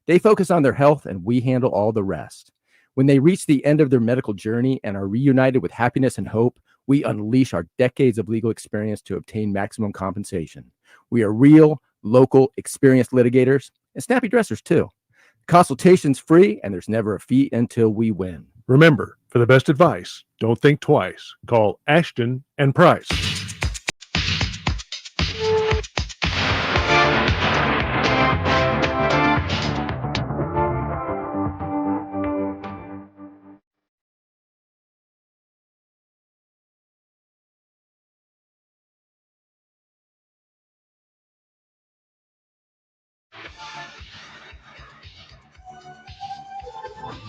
They focus on their health and we handle all the rest. When they reach the end of their medical journey and are reunited with happiness and hope, we unleash our decades of legal experience to obtain maximum compensation. We are real, local, experienced litigators and snappy dressers too. Consultation's free and there's never a fee until we win. Remember, for the best advice, don't think twice. Call Ashton and Price.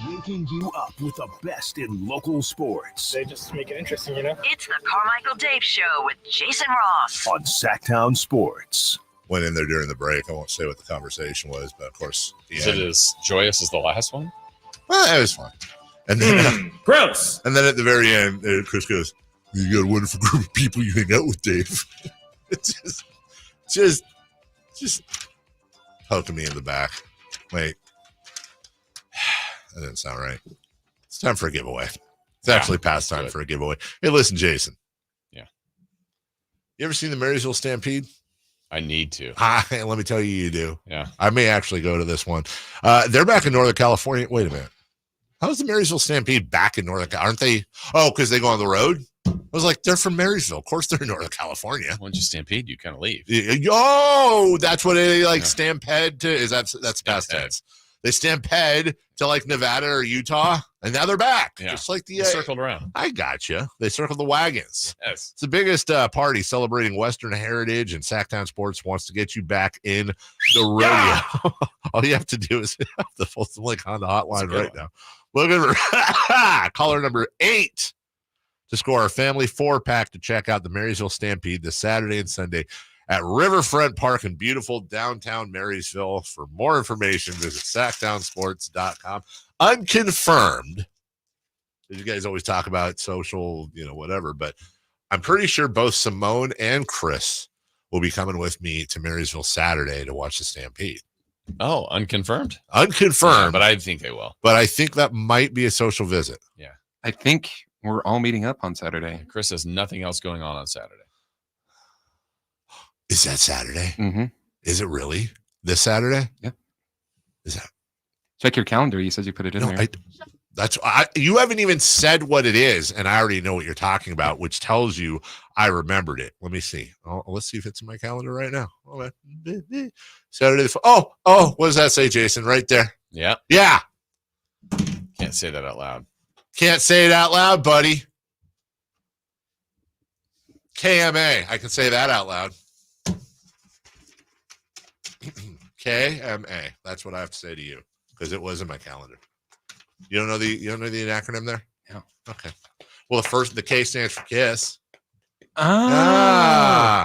Waking you up with the best in local sports. They just make it interesting, you know? It's the Carmichael Dave Show with Jason Ross on Sacktown Sports. Went in there during the break. I won't say what the conversation was, but of course, Is it as joyous as the last one? Well, it was fun. And then, gross. And then at the very end, Chris goes, "You got a wonderful group of people you hang out with, Dave." It's just poking me in the back. Wait, that didn't sound right. It's time for a giveaway. It's actually past time for a giveaway. Hey, listen, Jason. Yeah. You ever seen the Marysville Stampede? I need to. Let me tell you, you do. Yeah. I may actually go to this one. They're back in Northern California. Wait a minute. How's the Marysville Stampede back in Northern California? Aren't they? Oh, because they go on the road? I was like, they're from Marysville. Of course they're in Northern California. Once you stampede, you kind of leave. Oh, that's what they like stampede to. Is that's past tense. They stampede to like Nevada or Utah, and now they're back. Yeah. Just like the They circled around. I gotcha. They circled the wagons. Yes. It's the biggest party celebrating Western heritage, and Sacktown Sports wants to get you back in the rodeo. Yeah. All you have to do is hit up the Folsom Lake Honda hotline right now. Looking for caller number 8 to score our family 4-pack to check out the Marysville Stampede this Saturday and Sunday at Riverfront Park in beautiful downtown Marysville. For more information, visit sacktownsports.com. Unconfirmed. You guys always talk about social, whatever, but I'm pretty sure both Simone and Chris will be coming with me to Marysville Saturday to watch the Stampede. Oh, unconfirmed? Unconfirmed. Yeah, but I think they will. But I think that might be a social visit. Yeah. I think we're all meeting up on Saturday. Chris has nothing else going on Saturday. Is that Saturday? Mm-hmm. Is it really this Saturday? Yeah. Is that? Check your calendar. You said you put it in there. You haven't even said what it is, and I already know what you're talking about, which tells you I remembered it. Let me see. Let's see if it's in my calendar right now. Saturday. Oh, what does that say, Jason? Right there. Yeah. Yeah. Can't say that out loud. Can't say it out loud, buddy. KMA. I can say that out loud. KMA. That's what I have to say to you because it was in my calendar. You don't know the acronym there? No. Okay. Well, the K stands for kiss.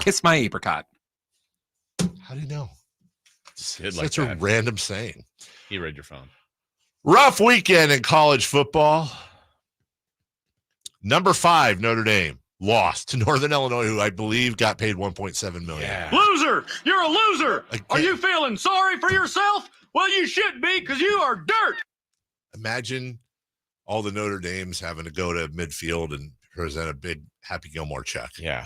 Kiss my apricot. How do you know? Such a random saying. He read your phone. Rough weekend in college football. Number 5, Notre Dame lost to Northern Illinois, who I believe got paid $1.7 million. Yeah. Loser! You're a loser! Are you feeling sorry for yourself? Well, you should be, because you are dirt! Imagine all the Notre Dames having to go to midfield and present a big Happy Gilmore check. Yeah.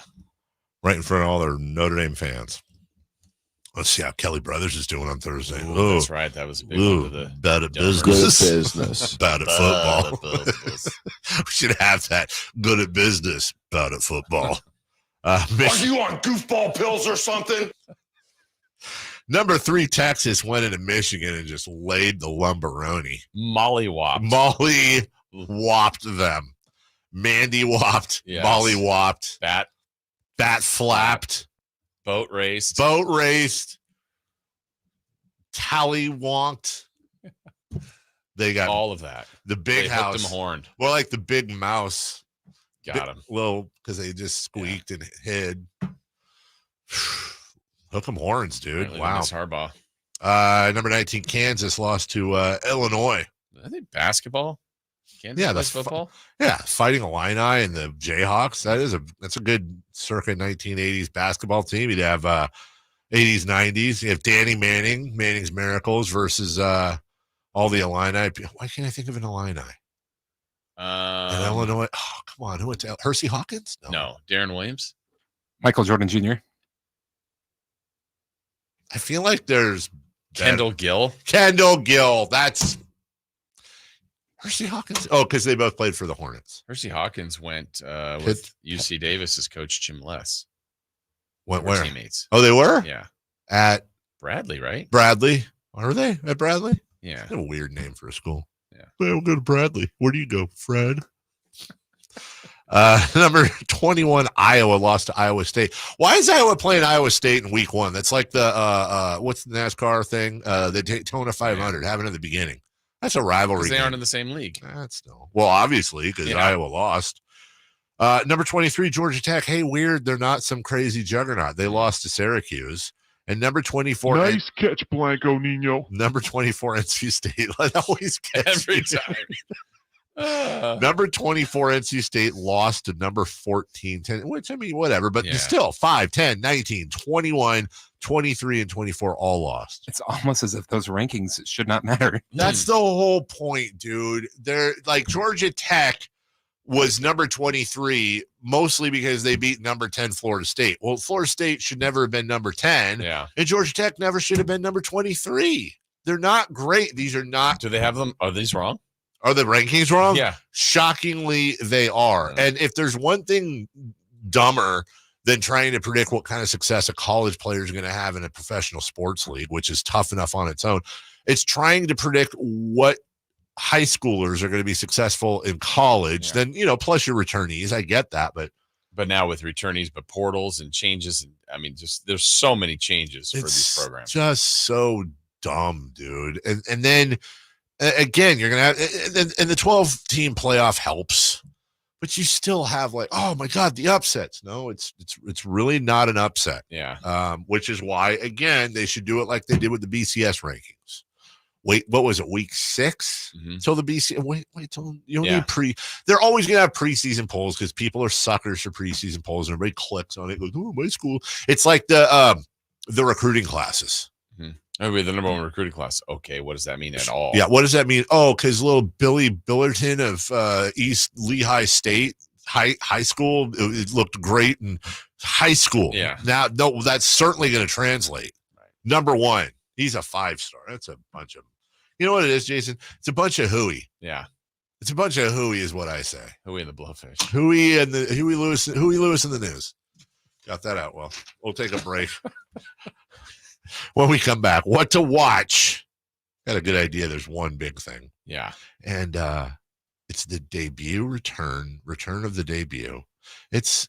Right in front of all their Notre Dame fans. Let's see how Kelly Brothers is doing on Thursday. Ooh, that's right. That was a big one to the bad at business. Bad at football. We should have that. Good at business, bad at football. Are you on goofball pills or something? Number 3, Texas went into Michigan and just laid the lumberoni. Molly-whopped them. Mandy whopped. Yes. Molly whopped. Bat flapped. Boat raced. Tally wonked. They got all of that. The big house. Hooked 'em horned. More like the big mouse. Got him. Well, because they just squeaked and hid. Hook 'em horns, dude. Apparently Wow. Miss Harbaugh. Number 19, Kansas lost to Illinois. I think basketball. Kansas plays football. Fighting Illini and the Jayhawks. That's a good circa 1980s basketball team. You'd have 80s, 90s. You have Danny Manning, Manning's Miracles versus all the Illini. Why can't I think of an Illini? And Illinois. Oh, come on. Who went to Hersey Hawkins? No. Darren Williams. Michael Jordan Jr. I feel like there's Kendall Gill. That's Hersey Hawkins. Oh, because they both played for the Hornets. Hersey Hawkins went with UC Davis as coach Jim Les. Went where? Teammates. Oh, they were? Yeah. At Bradley, right? Bradley. Are they at Bradley? Yeah. That's a weird name for a school. Yeah. We'll go to Bradley. Where do you go, Fred? Number 21, Iowa lost to Iowa State. Why is Iowa playing Iowa State in week 1? That's like the what's the NASCAR thing? The Daytona 500 having at the beginning. That's a rivalry. They aren't in the same league. That's no. Well, obviously, because Iowa lost. Number 23, Georgia Tech. Hey, weird. They're not some crazy juggernaut. They lost to Syracuse. And number 24. Nice catch, Blanco Nino. Number 24, NC State. I always catch every time. Number 24, NC State lost to number 14, 10, which, I mean, whatever. But still, 5, 10, 19, 21, 23, and 24 all lost. It's almost as if those rankings should not matter. That's the whole point, dude. They're like Georgia Tech was number 23 mostly because they beat number 10 Florida State. Well, Florida State should never have been number 10. Yeah. And Georgia Tech never should have been number 23. They're not great. These are not. Do they have them? Are these wrong? Are the rankings wrong? Yeah. Shockingly, they are. And if there's one thing dumber than trying to predict what kind of success a college player is going to have in a professional sports league, which is tough enough on its own, it's trying to predict what high schoolers are going to be successful in college. Then, plus your returnees. I get that, but now with returnees, but portals and changes, and I mean, just there's so many changes for these programs. Just so dumb, dude. And then again, you're gonna have, and the 12-team playoff helps, but you still have like, oh my God, the upsets. No, it's really not an upset. Yeah. Which is why, again, they should do it like they did with the BCS rankings. Wait, what was it? Week 6 till the BC. Wait till you don't need They're always gonna have preseason polls because people are suckers for preseason polls, and everybody clicks on it. Goes, oh, my school. It's like the recruiting classes. Oh, wait, the number 1 recruiting class. Okay, what does that mean at all? Yeah, what does that mean? Oh, because little Billy Billerton of East Lehigh State high school, it looked great in high school. Yeah. Now, no, that's certainly going to translate. Right. Number 1, he's a 5-star. That's a bunch of. You know what it is, Jason? It's a bunch of hooey. Yeah. It's a bunch of hooey, is what I say. Hooey and the Blowfish. Hooey Lewis in the news. Got that out. Well, we'll take a break. When we come back, what to watch? Got a good idea. There's one big thing. Yeah. And it's the debut return of the debut. It's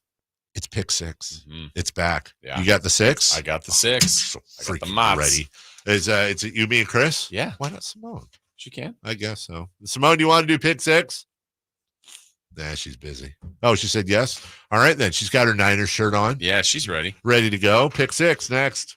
pick 6. It's back. Yeah. You got the 6? I got the 6. So I got the freaking mods. ready. It's you, me, and Chris? Yeah. Why not Simone? She can. I guess so. Simone, do you want to do pick 6? Nah, she's busy. Oh, she said yes. All right, then. She's got her Niners shirt on. Yeah, she's ready. Ready to go. Pick 6 next.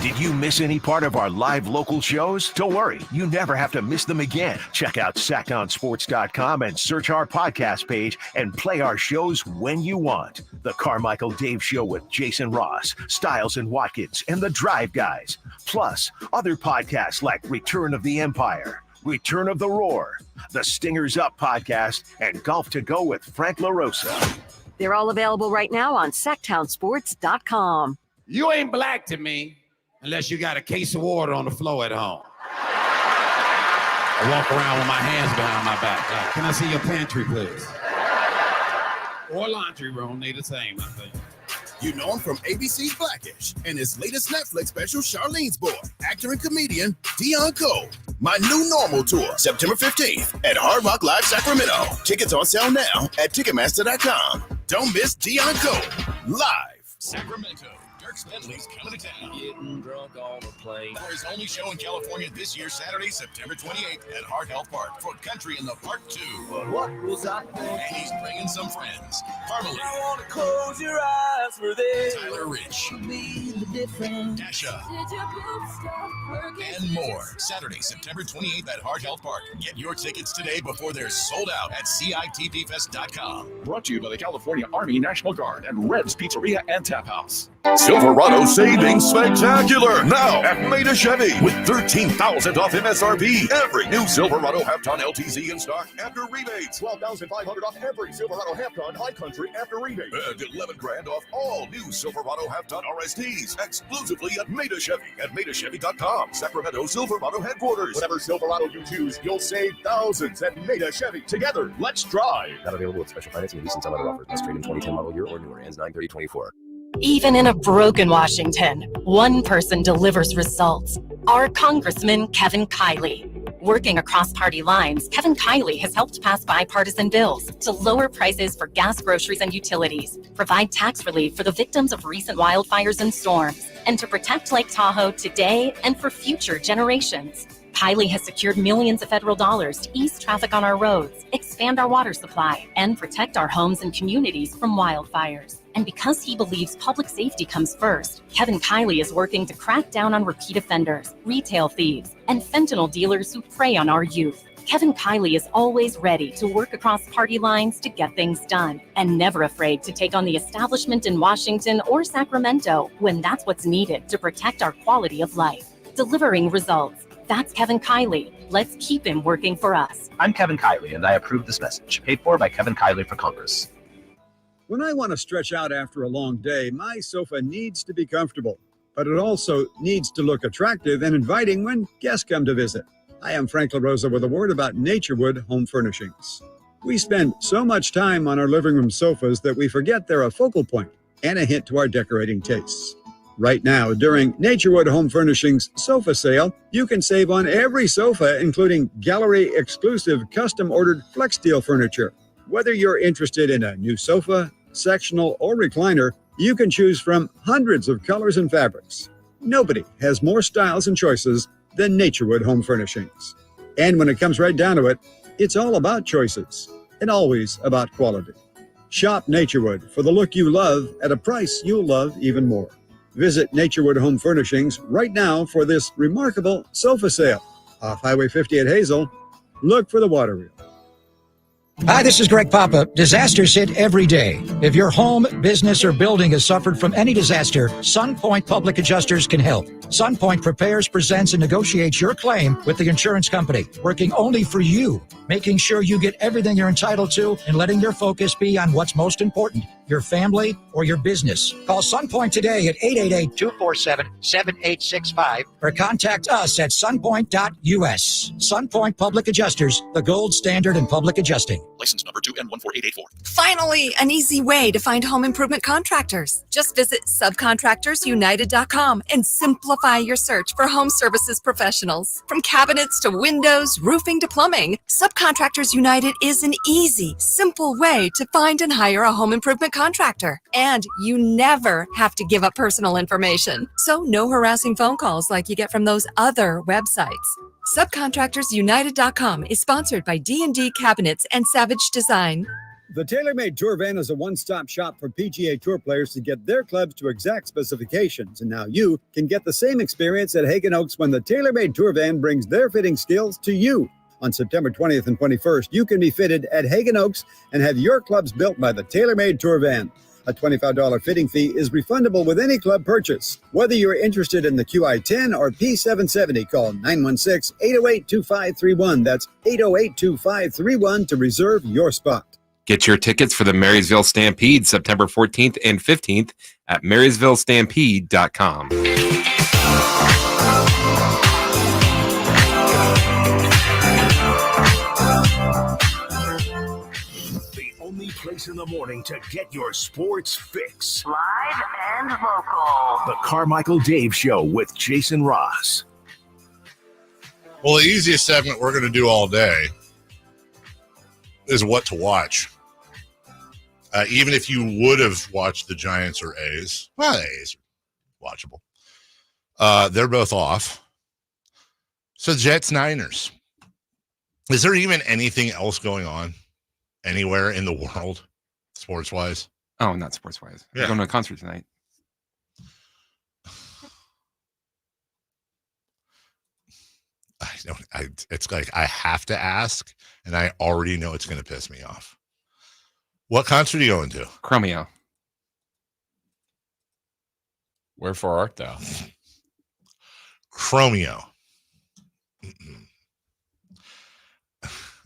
Did you miss any part of our live local shows? Don't worry, you never have to miss them again. Check out sacktownsports.com and search our podcast page and play our shows when you want. The Carmichael Dave Show with Jason Ross, Stiles and Watkins, and the Drive Guys. Plus, other podcasts like Return of the Empire, Return of the Roar, the Stingers Up podcast, and Golf to Go with Frank LaRosa. They're all available right now on sacktownsports.com. You ain't black to me unless you got a case of water on the floor at home. I walk around with my hands behind my back. Can I see your pantry, please? Or laundry room, they the same, I think. You know him from ABC's Blackish and his latest Netflix special, Charlene's Boy, actor and comedian Dion Cole. My New Normal Tour, September 15th at Hard Rock Live Sacramento. Tickets on sale now at Ticketmaster.com. Don't miss Dion Cole live. Sacramento. Dirk Bentley's coming to town. Getting drunk on a plane. For his only show in California this year, Saturday, September 28th at Hart Health Park for Country in the Part 2. What was I thinking? And he's bringing some friends. Parmalee. I want to close your eyes for this. Tyler Rich. Dasha. And more. Saturday, September 28th at Hart Health Park. Get your tickets today before they're sold out at CITPFest.com. Brought to you by the California Army National Guard and Red's Pizzeria and Tap House. Silverado savings spectacular now at Maida Chevy with $13,000 off MSRP. Every new Silverado half-ton LTZ in stock after rebates. $12,500 off every Silverado half-ton High Country after rebate. And $11,000 off all new Silverado half-ton RSTs exclusively at Maida Chevy at MaidaChevy.com. Sacramento Silverado headquarters. Whatever Silverado you choose, you'll save thousands at Maida Chevy. Together, let's drive. Not available with special financing and leasing some other offers. Must trade in 2010 model year or newer. Ends 9/30/24. Even in a broken Washington, one person delivers results. Our Congressman Kevin Kiley. Working across party lines, Kevin Kiley has helped pass bipartisan bills to lower prices for gas, groceries, and utilities, provide tax relief for the victims of recent wildfires and storms, and to protect Lake Tahoe today and for future generations. Kiley has secured millions of federal dollars to ease traffic on our roads, expand our water supply, and protect our homes and communities from wildfires. And because he believes public safety comes first, Kevin Kiley is working to crack down on repeat offenders, retail thieves, and fentanyl dealers who prey on our youth. Kevin Kiley is always ready to work across party lines to get things done, and never afraid to take on the establishment in Washington or Sacramento when that's what's needed to protect our quality of life. Delivering results. That's Kevin Kiley. Let's keep him working for us. I'm Kevin Kiley, and I approve this message. Paid for by Kevin Kiley for Congress. When I want to stretch out after a long day, my sofa needs to be comfortable, but it also needs to look attractive and inviting when guests come to visit. I am Frank LaRosa with a word about Naturewood Home Furnishings. We spend so much time on our living room sofas that we forget they're a focal point and a hint to our decorating tastes. Right now, during Naturewood Home Furnishings sofa sale, you can save on every sofa, including gallery-exclusive custom-ordered flex steel furniture. Whether you're interested in a new sofa, sectional, or recliner, you can choose from hundreds of colors and fabrics. Nobody has more styles and choices than Naturewood Home Furnishings. And when it comes right down to it, it's all about choices and always about quality. Shop Naturewood for the look you love at a price you'll love even more. Visit Naturewood Home Furnishings right now for this remarkable sofa sale. Off Highway 50 at Hazel, look for the water wheel. Hi, this is Greg Papa. Disasters hit every day. If your home, business, or building has suffered from any disaster, SunPoint Public Adjusters can help. SunPoint prepares, presents, and negotiates your claim with the insurance company, working only for you, making sure you get everything you're entitled to and letting your focus be on what's most important, your family or your business. Call SunPoint today at 888-247-7865 or contact us at sunpoint.us. SunPoint Public Adjusters, the gold standard in public adjusting. License number 2N14884. Finally, an easy way to find home improvement contractors. Just visit subcontractorsunited.com and simplify your search for home services professionals. From cabinets to windows, roofing to plumbing, Subcontractors United is an easy, simple way to find and hire a home improvement contractor. And you never have to give up personal information. So no harassing phone calls like you get from those other websites. Subcontractorsunited.com is sponsored by D&D Cabinets and Savage Design. The TaylorMade Tour Van is a one-stop shop for PGA Tour players to get their clubs to exact specifications. And now you can get the same experience at Hagen Oaks when the TaylorMade Tour Van brings their fitting skills to you. On September 20th and 21st, you can be fitted at Hagen Oaks and have your clubs built by the TaylorMade Tour Van. A $25 fitting fee is refundable with any club purchase. Whether you're interested in the QI-10 or P770, call 916-808-2531. That's 808-2531 to reserve your spot. Get your tickets for the Marysville Stampede September 14th and 15th at MarysvilleStampede.com. only place in the morning to get your sports fix. Live and local. The Carmichael Dave Show with Jason Ross. Well, the easiest segment we're going to do all day is what to watch. Even if you would have watched the Giants or A's, well, the A's are watchable. They're both off. So Jets, Niners. Is there even anything else going on anywhere in the world, sports-wise? Oh, not sports-wise. Yeah. I'm going to a concert tonight. It's like I have to ask, and I already know it's going to piss me off. What concert are you going to? Chromeo. Wherefore art thou? Chromeo.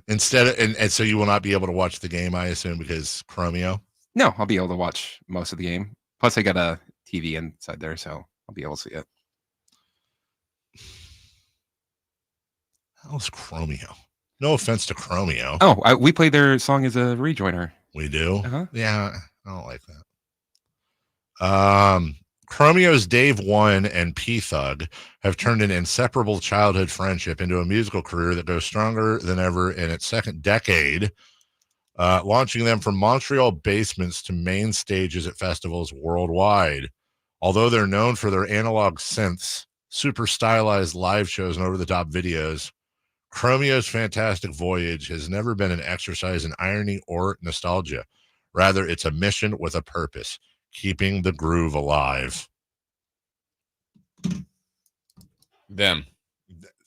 Instead of, and so you will not be able to watch the game, I assume, because Chromeo? No, I'll be able to watch most of the game. Plus, I got a TV inside there, so I'll be able to see it. How's Chromeo? No offense to Chromeo. Oh, we played their song as a rejoiner. We do? Uh-huh. Yeah, I don't like that. Chromeo's Dave One and P-Thug have turned an inseparable childhood friendship into a musical career that goes stronger than ever in its second decade, launching them from Montreal basements to main stages at festivals worldwide. Although they're known for their analog synths, super stylized live shows, and over-the-top videos, Chromeo's fantastic voyage has never been an exercise in irony or nostalgia. Rather, it's a mission with a purpose, keeping the groove alive. Them.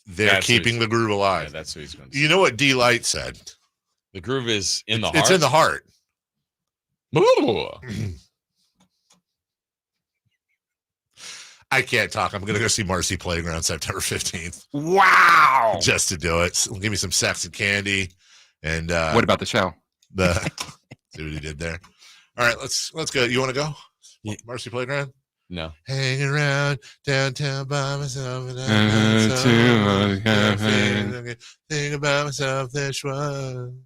They're keeping the groove alive. Yeah, that's what he's going to say. You know what D Light said? The groove is in the heart. It's in the heart. I can't talk. I'm going to go see Marcy Playground September 15th. Wow. Just to do it. Give me some sex and candy. And what about the show? See what he did there. All right, let's go. You want to go? Yeah. Marcy Playground? No. Hanging around downtown by myself. Think about myself. This one.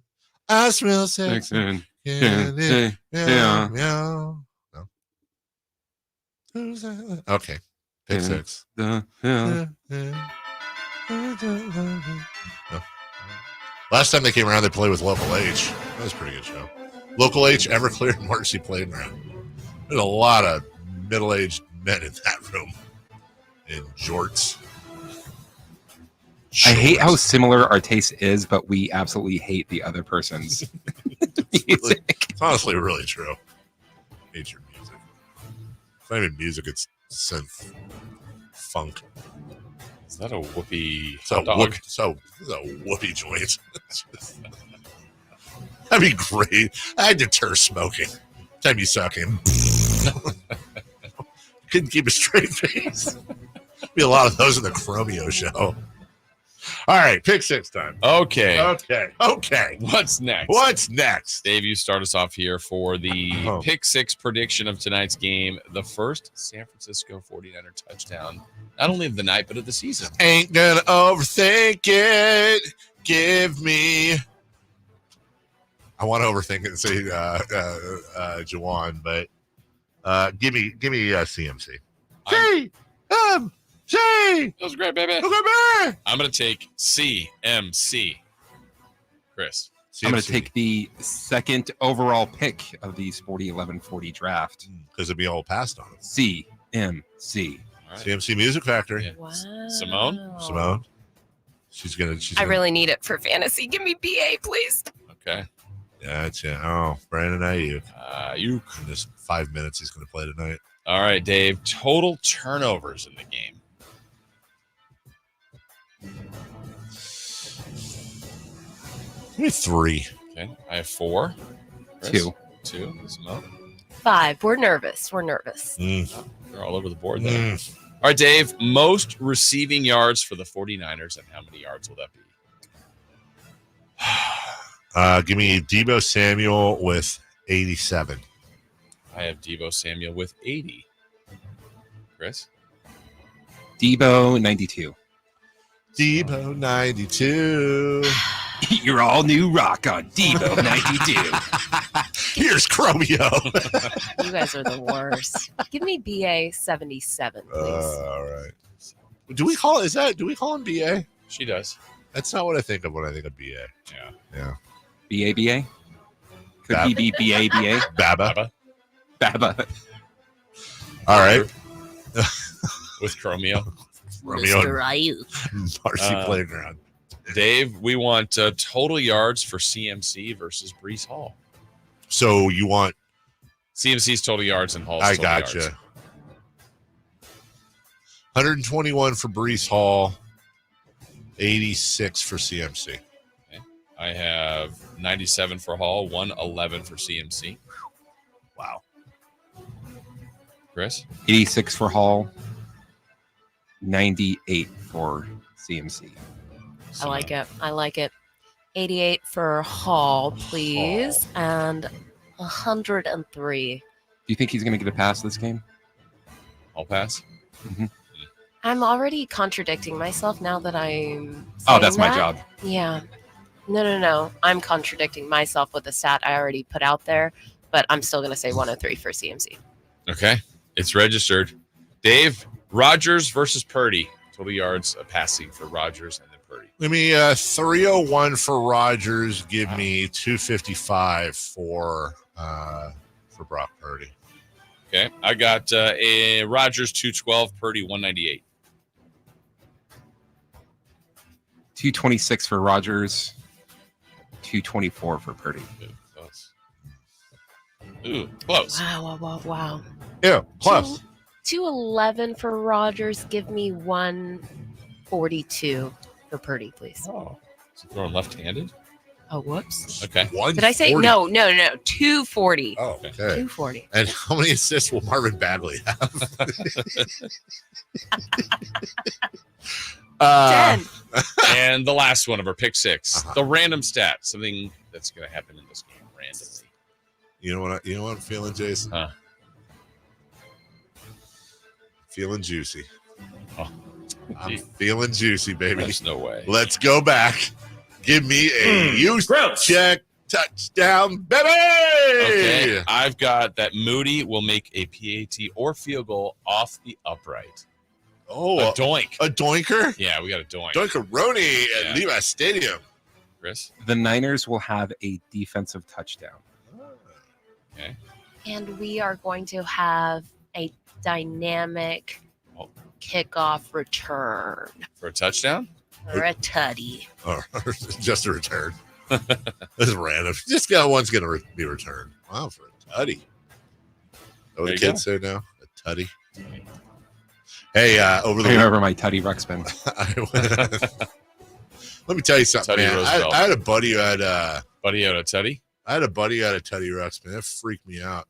I smell sex and candy. Meow. No. Okay. Pick six. No. Last time they came around, they played with Local H. That was a pretty good show. Local H, Everclear, and Marcy Playground. There's a lot of middle-aged men in that room in jorts. I hate how similar our taste is, but we absolutely hate the other person's music. It's honestly really true. I hate your music. It's not even music, it's synth funk. Is that a whoopee hot dog? It's a whoopee joint. That'd be great. I'd deter smoking. Time you sucking. Couldn't keep a straight face. Be a lot of those in the Chromeo show. All right, pick six time. Okay. What's next? Dave, you start us off here for the pick six prediction of tonight's game. The first San Francisco 49er touchdown, not only of the night, but of the season. Ain't gonna overthink it. Give me. I want to overthink it and say Jawan, but give me CMC. CMC. That was great, baby. I'm going to take CMC. Chris. CMC. I'm going to take the second overall pick of the Sporty 1140 draft. Because it'd be all passed on. CMC. Right. CMC Music Factory. Yeah. Wow. Simone. She's gonna. I really need it for fantasy. Give me BA, please. Okay. Gotcha. Oh, Brandon Ayuk. In this 5 minutes he's going to play tonight. All right, Dave. Total turnovers in the game. Give me 3. Okay. I have 4. Chris? 2. Simone? 5. We're nervous. They're all over the board there. All right, Dave. Most receiving yards for the 49ers, and how many yards will that be? Give me Deebo Samuel with 87. I have Deebo Samuel with 80. Chris? Deebo 92. Deebo 92. Your all new rock on Deebo 92. Here's Chromio. You guys are the worst. Give me BA 77, please. All right. Do we call him BA? She does. That's not what I think of when I think of BA. Yeah. BA? Could he be BA? Baba. All right. With Chromio. Mr. Ayuk. Marcy Playground. Dave, we want total yards for CMC versus Breece Hall. So you want CMC's total yards and Hall's I total gotcha. yards. 121 for Breece Hall, 86 for CMC. Okay. I have 97 for Hall, 111 for CMC. Wow. Chris? 86 for Hall, 98 for CMC. I like it. 88 for Hall, please. And 103. Do you think he's going to get a pass this game? I'll pass. Mm-hmm. I'm already contradicting myself now that I'm Oh, that's saying my that. job. Yeah. No. I'm contradicting myself with the stat I already put out there, but I'm still going to say 103 for CMC. Okay. It's registered. Dave, Rodgers versus Purdy. Total yards passing for Rodgers and then Purdy. Give me 301 for Rodgers. Give me 255 for Brock Purdy. Okay. I got a Rodgers 212, Purdy 198. 226 for Rodgers, 224 for Purdy. Ooh, close. Wow. Yeah, close. 211 for Rodgers. Give me 142 for Purdy, please. Oh, is he throwing left-handed? Oh, whoops. Okay. Did I say no? 240. Oh, okay. 240. And how many assists will Marvin Bagley have? 10. And the last one of our pick six, the random stat, something that's going to happen in this game randomly. You know what I'm feeling, Jason? Huh? Feeling juicy. Oh, I'm feeling juicy, baby. There's no way. Let's go back. Give me a use check touchdown, baby. Okay, I've got that Moody will make a PAT or field goal off the upright. Oh, a doink. A doinker? Yeah, we got a doink. Doinkeroni at Levi Stadium. Chris? The Niners will have a defensive touchdown. Okay. And we are going to have a dynamic kickoff return For a touchdown? or a tutty. Or just a return. This is random. Just got one's going to be returned. Wow, for a tutty. What the kids say now? A tutty. Hey, over the remember my Tutty Ruxpin. Let me tell you something, Tutty man. Roosevelt. I had a buddy who had Buddy out of Tutty? I had a buddy who had a Tutty Ruxpin. That freaked me out.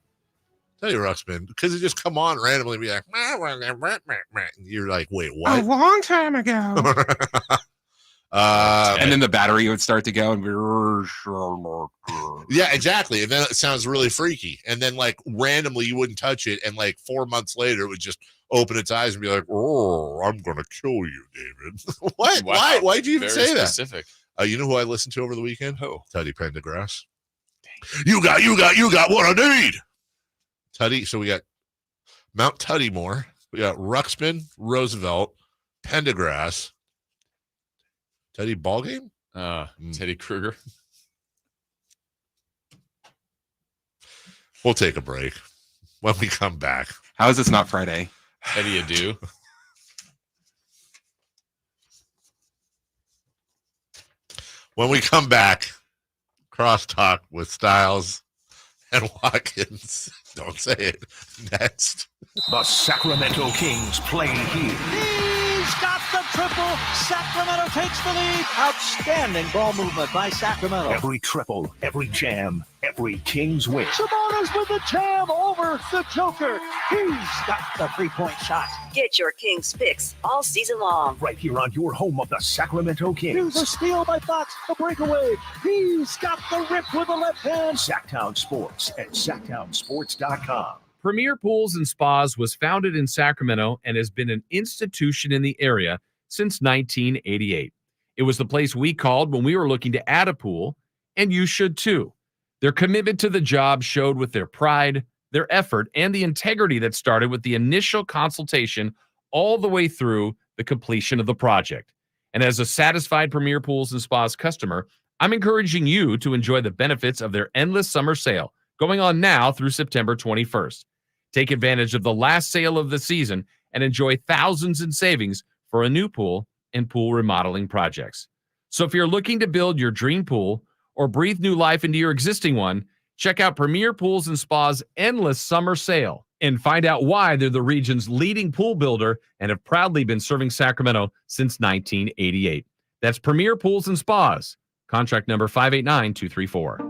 Tutty Ruxpin, because it just come on randomly and be like, and you're like, wait, what? A long time ago. And then the battery would start to go and be. Yeah, exactly. And then it sounds really freaky. And then, like, randomly you wouldn't touch it. And, like, 4 months later, it would just open its eyes and be like, oh, I'm going to kill you, David. What? Wow. Why'd you even Very say specific. that? You know who I listened to over the weekend? Who? Tutty Pendergrass. You got what I need. Tutty. So we got Mount Tuttymore. We got Ruxpin, Roosevelt, Pendergrass. Teddy Ballgame? Teddy Kruger. We'll take a break. When we come back. How is this not Friday? Teddy Adu. When we come back, crosstalk with Styles and Watkins. Don't say it. Next. The Sacramento Kings play here. He's got the triple. Sacramento takes the lead. Outstanding ball movement by Sacramento. Every triple, every jam, every Kings win. Sabonis with the jam over the Joker. He's got the three-point shot. Get your Kings fix all season long. Right here on your home of the Sacramento Kings. Here's a steal by Fox, a breakaway. He's got the rip with the left hand. Sacktown Sports at sacktownsports.com. Premier Pools and Spas was founded in Sacramento and has been an institution in the area since 1988. It was the place we called when we were looking to add a pool, and you should too. Their commitment to the job showed with their pride, their effort, and the integrity that started with the initial consultation all the way through the completion of the project. And as a satisfied Premier Pools and Spas customer, I'm encouraging you to enjoy the benefits of their endless summer sale going on now through September 21st. Take advantage of the last sale of the season and enjoy thousands in savings for a new pool and pool remodeling projects. So if you're looking to build your dream pool or breathe new life into your existing one, check out Premier Pools and Spas' endless summer sale and find out why they're the region's leading pool builder and have proudly been serving Sacramento since 1988. That's Premier Pools and Spas. Contract number 589234.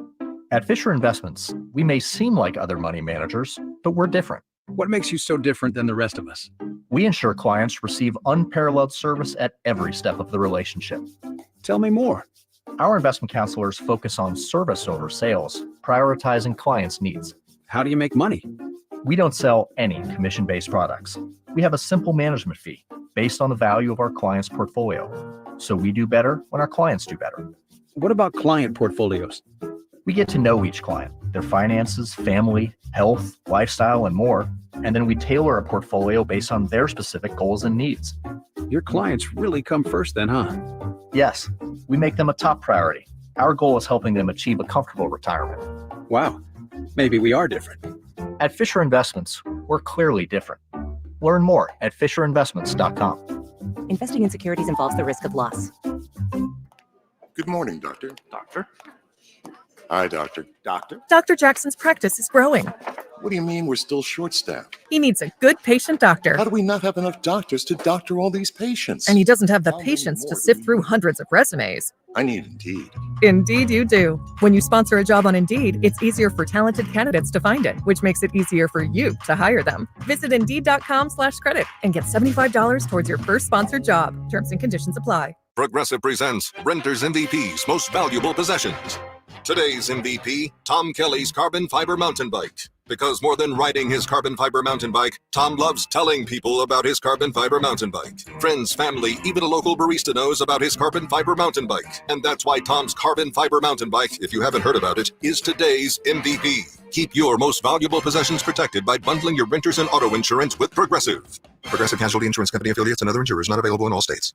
At Fisher Investments, we may seem like other money managers, but we're different. What makes you so different than the rest of us? We ensure clients receive unparalleled service at every step of the relationship. Tell me more. Our investment counselors focus on service over sales, prioritizing clients' needs. How do you make money? We don't sell any commission-based products. We have a simple management fee based on the value of our client's portfolio. So we do better when our clients do better. What about client portfolios? We get to know each client, their finances, family, health, lifestyle, and more, and then we tailor a portfolio based on their specific goals and needs. Your clients really come first then, huh? Yes, we make them a top priority. Our goal is helping them achieve a comfortable retirement. Wow, maybe we are different. At Fisher Investments, we're clearly different. Learn more at FisherInvestments.com. Investing in securities involves the risk of loss. Good morning, Doctor. Doctor? Hi, Doctor. Doctor? Dr. Jackson's practice is growing. What do you mean we're still short-staffed? He needs a good patient doctor. How do we not have enough doctors to doctor all these patients? And he doesn't have the patience to sift through hundreds of resumes. I need Indeed. Indeed you do. When you sponsor a job on Indeed, it's easier for talented candidates to find it, which makes it easier for you to hire them. Visit Indeed.com/credit and get $75 towards your first sponsored job. Terms and conditions apply. Progressive presents Renter's MVP's Most Valuable Possessions. Today's MVP, Tom Kelly's carbon fiber mountain bike. Because more than riding his carbon fiber mountain bike, Tom loves telling people about his carbon fiber mountain bike. Friends, family, even a local barista knows about his carbon fiber mountain bike. And that's why Tom's carbon fiber mountain bike, if you haven't heard about it, is today's MVP. Keep your most valuable possessions protected by bundling your renters and auto insurance with Progressive. Progressive Casualty Insurance Company affiliates and other insurers not available in all states.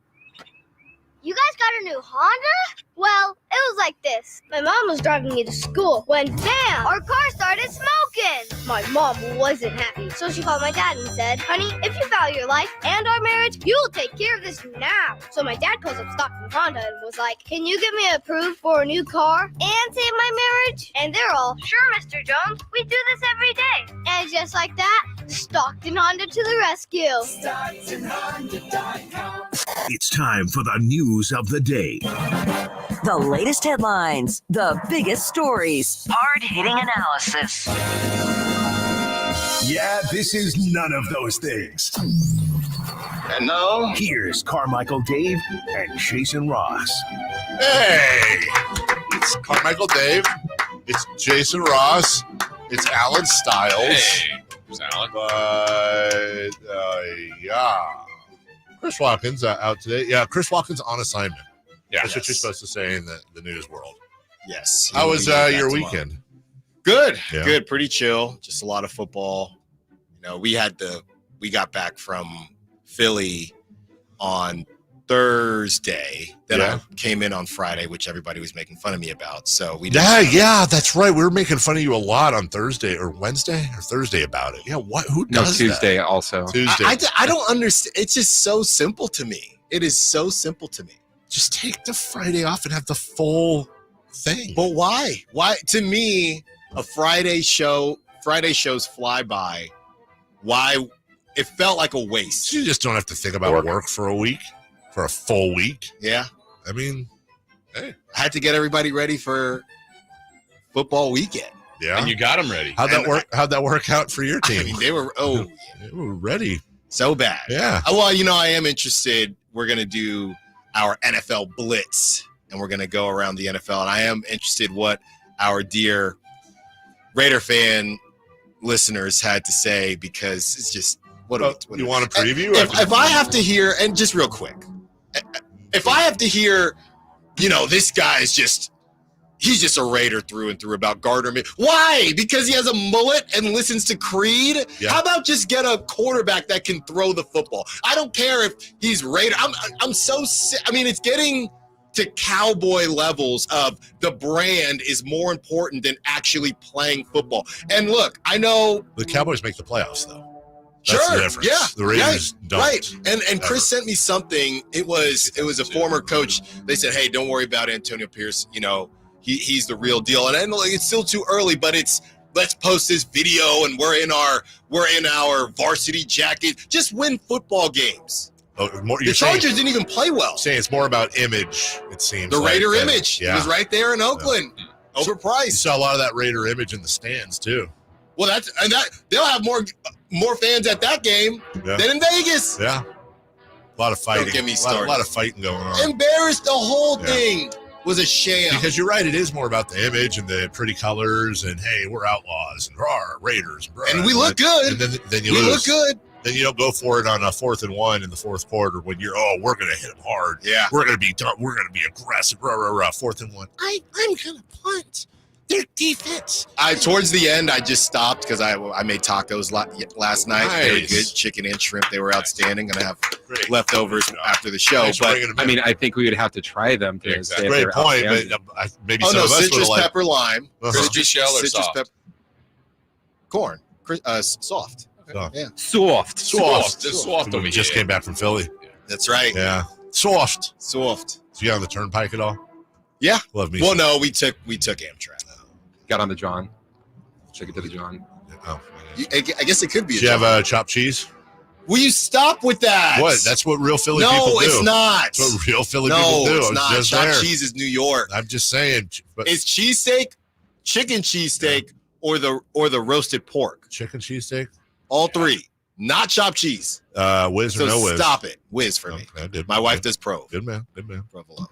You guys got a new Honda? Well, it was like this. My mom was driving me to school when, bam, our car started smoking. My mom wasn't happy, so she called my dad and said, honey, if you value your life and our marriage, you will take care of this now. So my dad calls up Stockton Honda and was like, can you get me approved for a new car and save my marriage? And they're all, sure, Mr. Jones, we do this every day. And just like that, Stockton Honda to the rescue. StocktonHonda.com. It's time for the news of the day. The latest headlines, the biggest stories, hard-hitting analysis. Yeah, this is none of those things. And now, here's Carmichael Dave and Jason Ross. Hey, it's Carmichael Dave. It's Jason Ross. It's Alan Stiles. Hey, who's Alan? But, yeah. Chris Watkins out today. Yeah, Chris Watkins on assignment. Yeah, that's what you're supposed to say in the news world. Yes. How was your weekend? Good. Yeah. Good. Pretty chill. Just a lot of football. You know, we got back from Philly on Thursday. Then I came in on Friday, which everybody was making fun of me about. So we Yeah, that's right. We were making fun of you a lot on Thursday or Wednesday or Thursday about it. Yeah, what? Who does Tuesday that? Also. Tuesday. I don't understand. It's just so simple to me. It is so simple to me. Just take the Friday off and have the full thing. But why? Why? To me, a Fridays fly by. Why? It felt like a waste. You just don't have to think about work for a week, for a full week. Yeah. I mean, hey. I had to get everybody ready for football weekend. Yeah. And you got them ready. How'd that work out for your team? I mean, they were ready. So bad. Yeah. Well, I am interested. We're going to do our NFL Blitz, and we're going to go around the NFL. And I am interested what our dear Raider fan listeners had to say, because it's just what you want a preview? If I have to hear, and just real quick, if I have to hear, this guy is just he's just a Raider through and through about Gardner Minshew. Why? Because he has a mullet and listens to Creed? Yeah. How about just get a quarterback that can throw the football? I don't care if he's Raider. I'm so sick. I mean, it's getting to cowboy levels of the brand is more important than actually playing football. And look, I know the Cowboys make the playoffs, though. That's the difference. Yeah, the Raiders don't. Right, and Chris sent me something. It was a former coach. They said, "Hey, don't worry about Antonio Pierce. You know, he's the real deal." And it's still too early, but let's post this video, and we're in our varsity jacket. Just win football games. Oh, the Chargers didn't even play well. Saying it's more about image. It seems the Raider like, image. Yeah. It was right there in Oakland, overpriced. You saw a lot of that Raider image in the stands too. Well, they'll have more fans at that game than in Vegas. Yeah, a lot of fighting. Don't get me started. A lot of fighting going on. Embarrassed. The whole thing was a sham. Because you're right, it is more about the image and the pretty colors and hey, we're outlaws and Raiders and we look good. And then you lose. We look good. Then you don't go for it on a 4th and 1 in the fourth quarter when you're we're gonna hit them hard. Yeah, we're gonna be aggressive. 4th and 1. I'm gonna punt. Their defense. Towards the end, I just stopped because I made tacos last night. Nice. They were good, chicken and shrimp. They were outstanding. Gonna have leftovers after the show. But I mean, I think we would have to try them to say if Great they're point. outstanding. But maybe some of us citrus would pepper lime, crispy shell or soft? Corn, soft. Okay. Yeah, soft. It's soft over We just here. came back from Philly. That's right. Yeah, soft. So you on the turnpike at all? Yeah. Love me. Well, no, we took Amtrak. Got on the John. Took it to the John. Oh, I guess it could be. Did you have chopped cheese? Will you stop with that? What? That's what real Philly people do. No, it's not. That's what real Philly people do. It's not. Chopped cheese is New York. I'm just saying. But it's cheesesteak, chicken cheesesteak, or the roasted pork. Chicken cheesesteak? All three. Not chopped cheese. Whiz or no whiz? Stop it. Whiz for me. My wife does Prove. Good man. Good man. Provolone.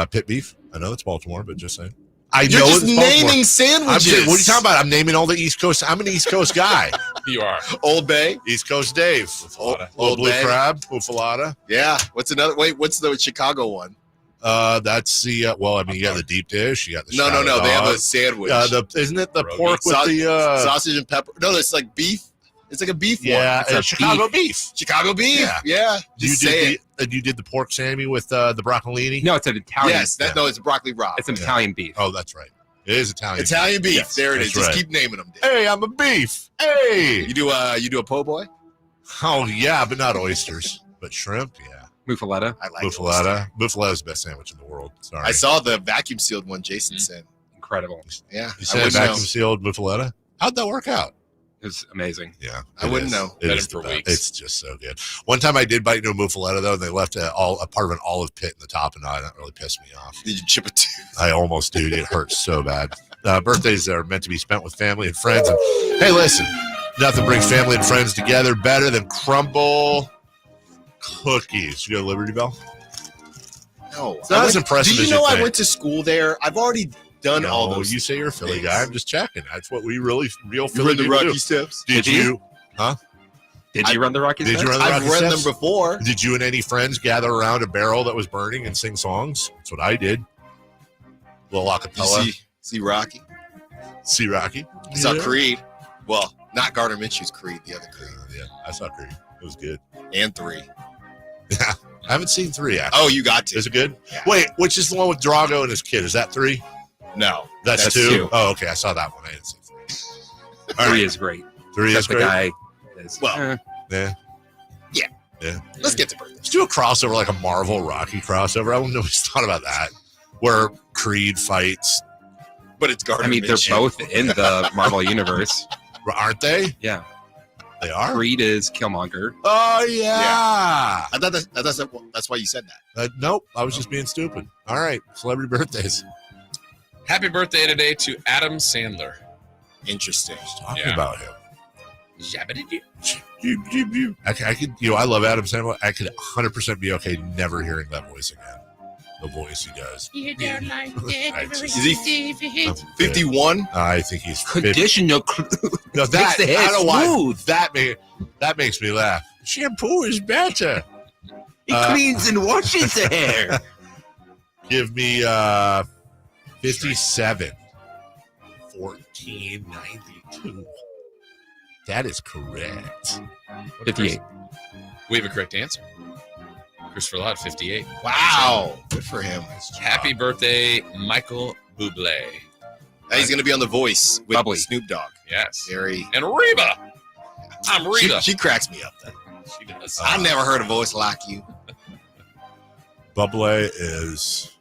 Pit beef. I know it's Baltimore, but just saying. You're just naming sandwiches. What are you talking about? I'm naming all the East Coast. I'm an East Coast guy. You are. Old Bay. East Coast Dave. Old Blue Bay. Crab. Muffalata. Yeah. What's another? Wait, what's the Chicago one? That's the you got the deep dish. You got the No. dog. They have a sandwich. Isn't it the pork with the sausage and pepper? No, it's like beef. It's like a beef one. Yeah, It's a Chicago beef. Chicago beef. Yeah. You did the pork Sammy with the broccolini? No, it's an Italian. Yes, it's broccoli raw. It's an Italian beef. Oh, that's right. It is Italian. Italian beef. Yes, there it is. that's Just right. keep naming them. Dave. Hey, I'm a beef. Hey. You do a po' boy? Oh yeah, but not oysters, but shrimp. Yeah. Muffaletta. I like Muffaletta. Muffaletta is the best sandwich in the world. Sorry. I saw the vacuum sealed one Jason sent. Incredible. Yeah. You said vacuum sealed Muffaletta? How'd that work out? It was amazing. Yeah. I wouldn't know. It is for weeks. It's just so good. One time I did bite into a Muffaletta though, and they left a part of an olive pit in the top, and that really pissed me off. Did you chip a tooth? I almost did. It hurts so bad. Birthdays are meant to be spent with family and friends. And hey, listen, nothing brings family and friends together better than crumble cookies. You go to Liberty Bell? No. It's not as impressive Do as you know I think. went to school there? I've already done all those. You say you're a Philly things. guy. I'm just checking. That's what we real You Philly read the people Rocky do. Steps? Did you? Huh? Did you run the Rocky Did Steps? you run the Rocky I've read Steps? them before. Did you and any friends gather around a barrel that was burning and sing songs? That's what I did. A little acapella. You see Rocky? See Rocky? I saw Creed. Well, not Gardner Minshew's Creed, the other Creed. Yeah, I saw Creed. It was good. And 3. Yeah. I haven't seen 3 actually. Oh, you got to. Is it good? Yeah. Wait, which is the one with Drago and his kid? Is that 3? No. That's 2? Oh, okay. I saw that one. I didn't see 3. 3 is great. 3 is Except the great. guy is. Well, Yeah. yeah. Yeah. Let's get to birthdays. Let's do a crossover, like a Marvel Rocky crossover. I wouldn't know who's thought about that. Where Creed fights. But it's Gardner I mean, they're Minshew. both in the Marvel universe. Aren't they? Yeah. They are? Creed is Killmonger. Oh, yeah. I thought that's why you said that. Nope. I was just being stupid. All right. Celebrity birthdays. Happy birthday today to Adam Sandler. Interesting. Talking about him. Shabba-doo-doo. I could, I love Adam Sandler. I could 100% be okay never hearing that voice again. The voice he does. You don't like Is he 51? I think he's Conditioner. No, that the hair I don't know why. smooth. That makes me laugh. Shampoo is better. It cleans and washes the hair. Give me 57. 1492. That is correct. 58. We have a correct answer. Christopher Lott, 58. Wow. Good for him. Happy birthday, Michael Bublé. He's going to be on The Voice with Snoop Dogg. Yes. Very. And Reba. I'm Reba. She cracks me up, though. She does. I never heard a voice like you. Bublé is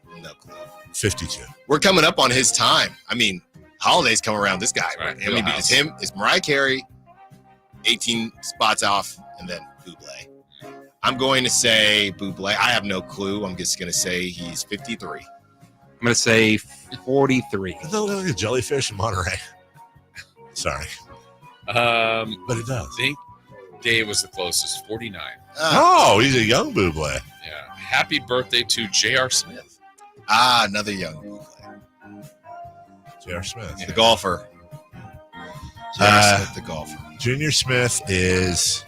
52. We're coming up on his time. I mean, holidays come around. This guy, right? I mean, it's him. It's Mariah Carey, 18 spots off, and then Bublé. I'm going to say Bublé. I have no clue. I'm just going to say he's 53. I'm going to say 43. It doesn't look like a jellyfish in Monterey. Sorry. But it does. I think Dave was the closest, 49. Oh, he's a young Bublé. Yeah. Happy birthday to J.R. Smith. Another young Bublé. J.R. Smith. The golfer. J.R. Smith, the golfer. Junior Smith is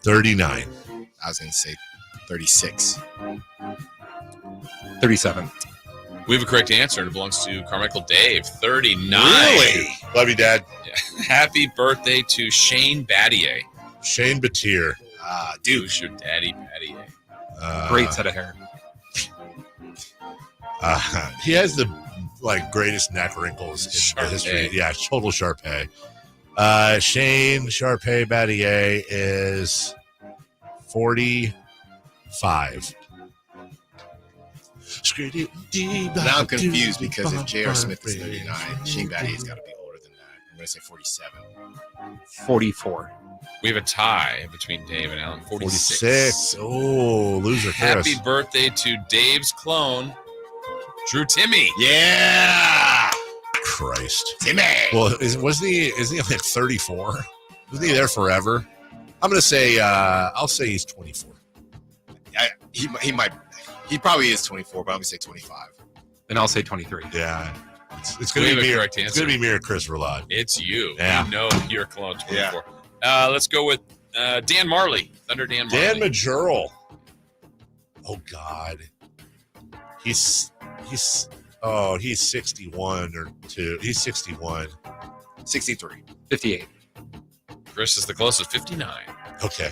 39. I was going to say 36. 37. We have a correct answer, and it belongs to Carmichael Dave, 39. Really? Love you, Dad. Yeah. Happy birthday to Shane Battier. Shane Battier. Dude. Who's your daddy, Battier? Great set of hair. He has the greatest neck wrinkles in the history. Yeah, total Sharpay. Shane Sharpay Battier is 45. Now I'm confused because if J.R. Smith is 39, Shane Battier's got to be older than that. I'm going to say 47. 44. We have a tie between Dave and Alan, 46. 46. Oh, loser Happy Chris. birthday to Dave's clone, Drew Timmy. Yeah. Christ. Timmy. Well, isn't he like 34? Wasn't he there forever? I'm going to say, I'll say he's 24. He probably is 24, but I'm going to say 25. And I'll say 23. Yeah. It's going to be me. Correct It's answer. going to be me or Chris Verlad. It's you. Yeah. You know you're clone 24. Let's go with Dan Marley. Thunder Dan Marley. Dan Majurl. Oh, God. He's 61 or 2. He's 61. 63. 58. Chris is the closest, 59. Okay.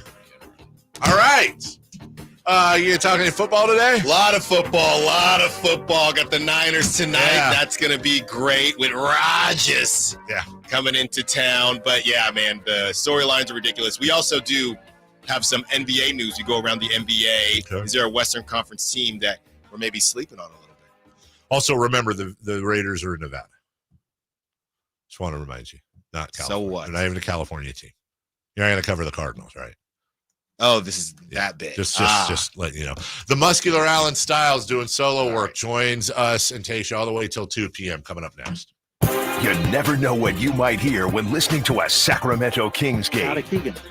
All right. You talking football today? A lot of football. Got the Niners tonight. Yeah. That's going to be great with Rodgers coming into town. But yeah, man, the storylines are ridiculous. We also do have some NBA news. We go around the NBA. Okay. Is there a Western Conference team that we're maybe sleeping on a little bit? Also, remember the Raiders are in Nevada. Just want to remind you. Not California. So what? They're not even a California team. You're not going to cover the Cardinals, right? Oh, this is that big. Just let you know. The Muscular Alan Styles doing solo work joins us and Tasha all the way till 2 p.m. coming up next. You never know what you might hear when listening to a Sacramento Kings game. Keegan, don't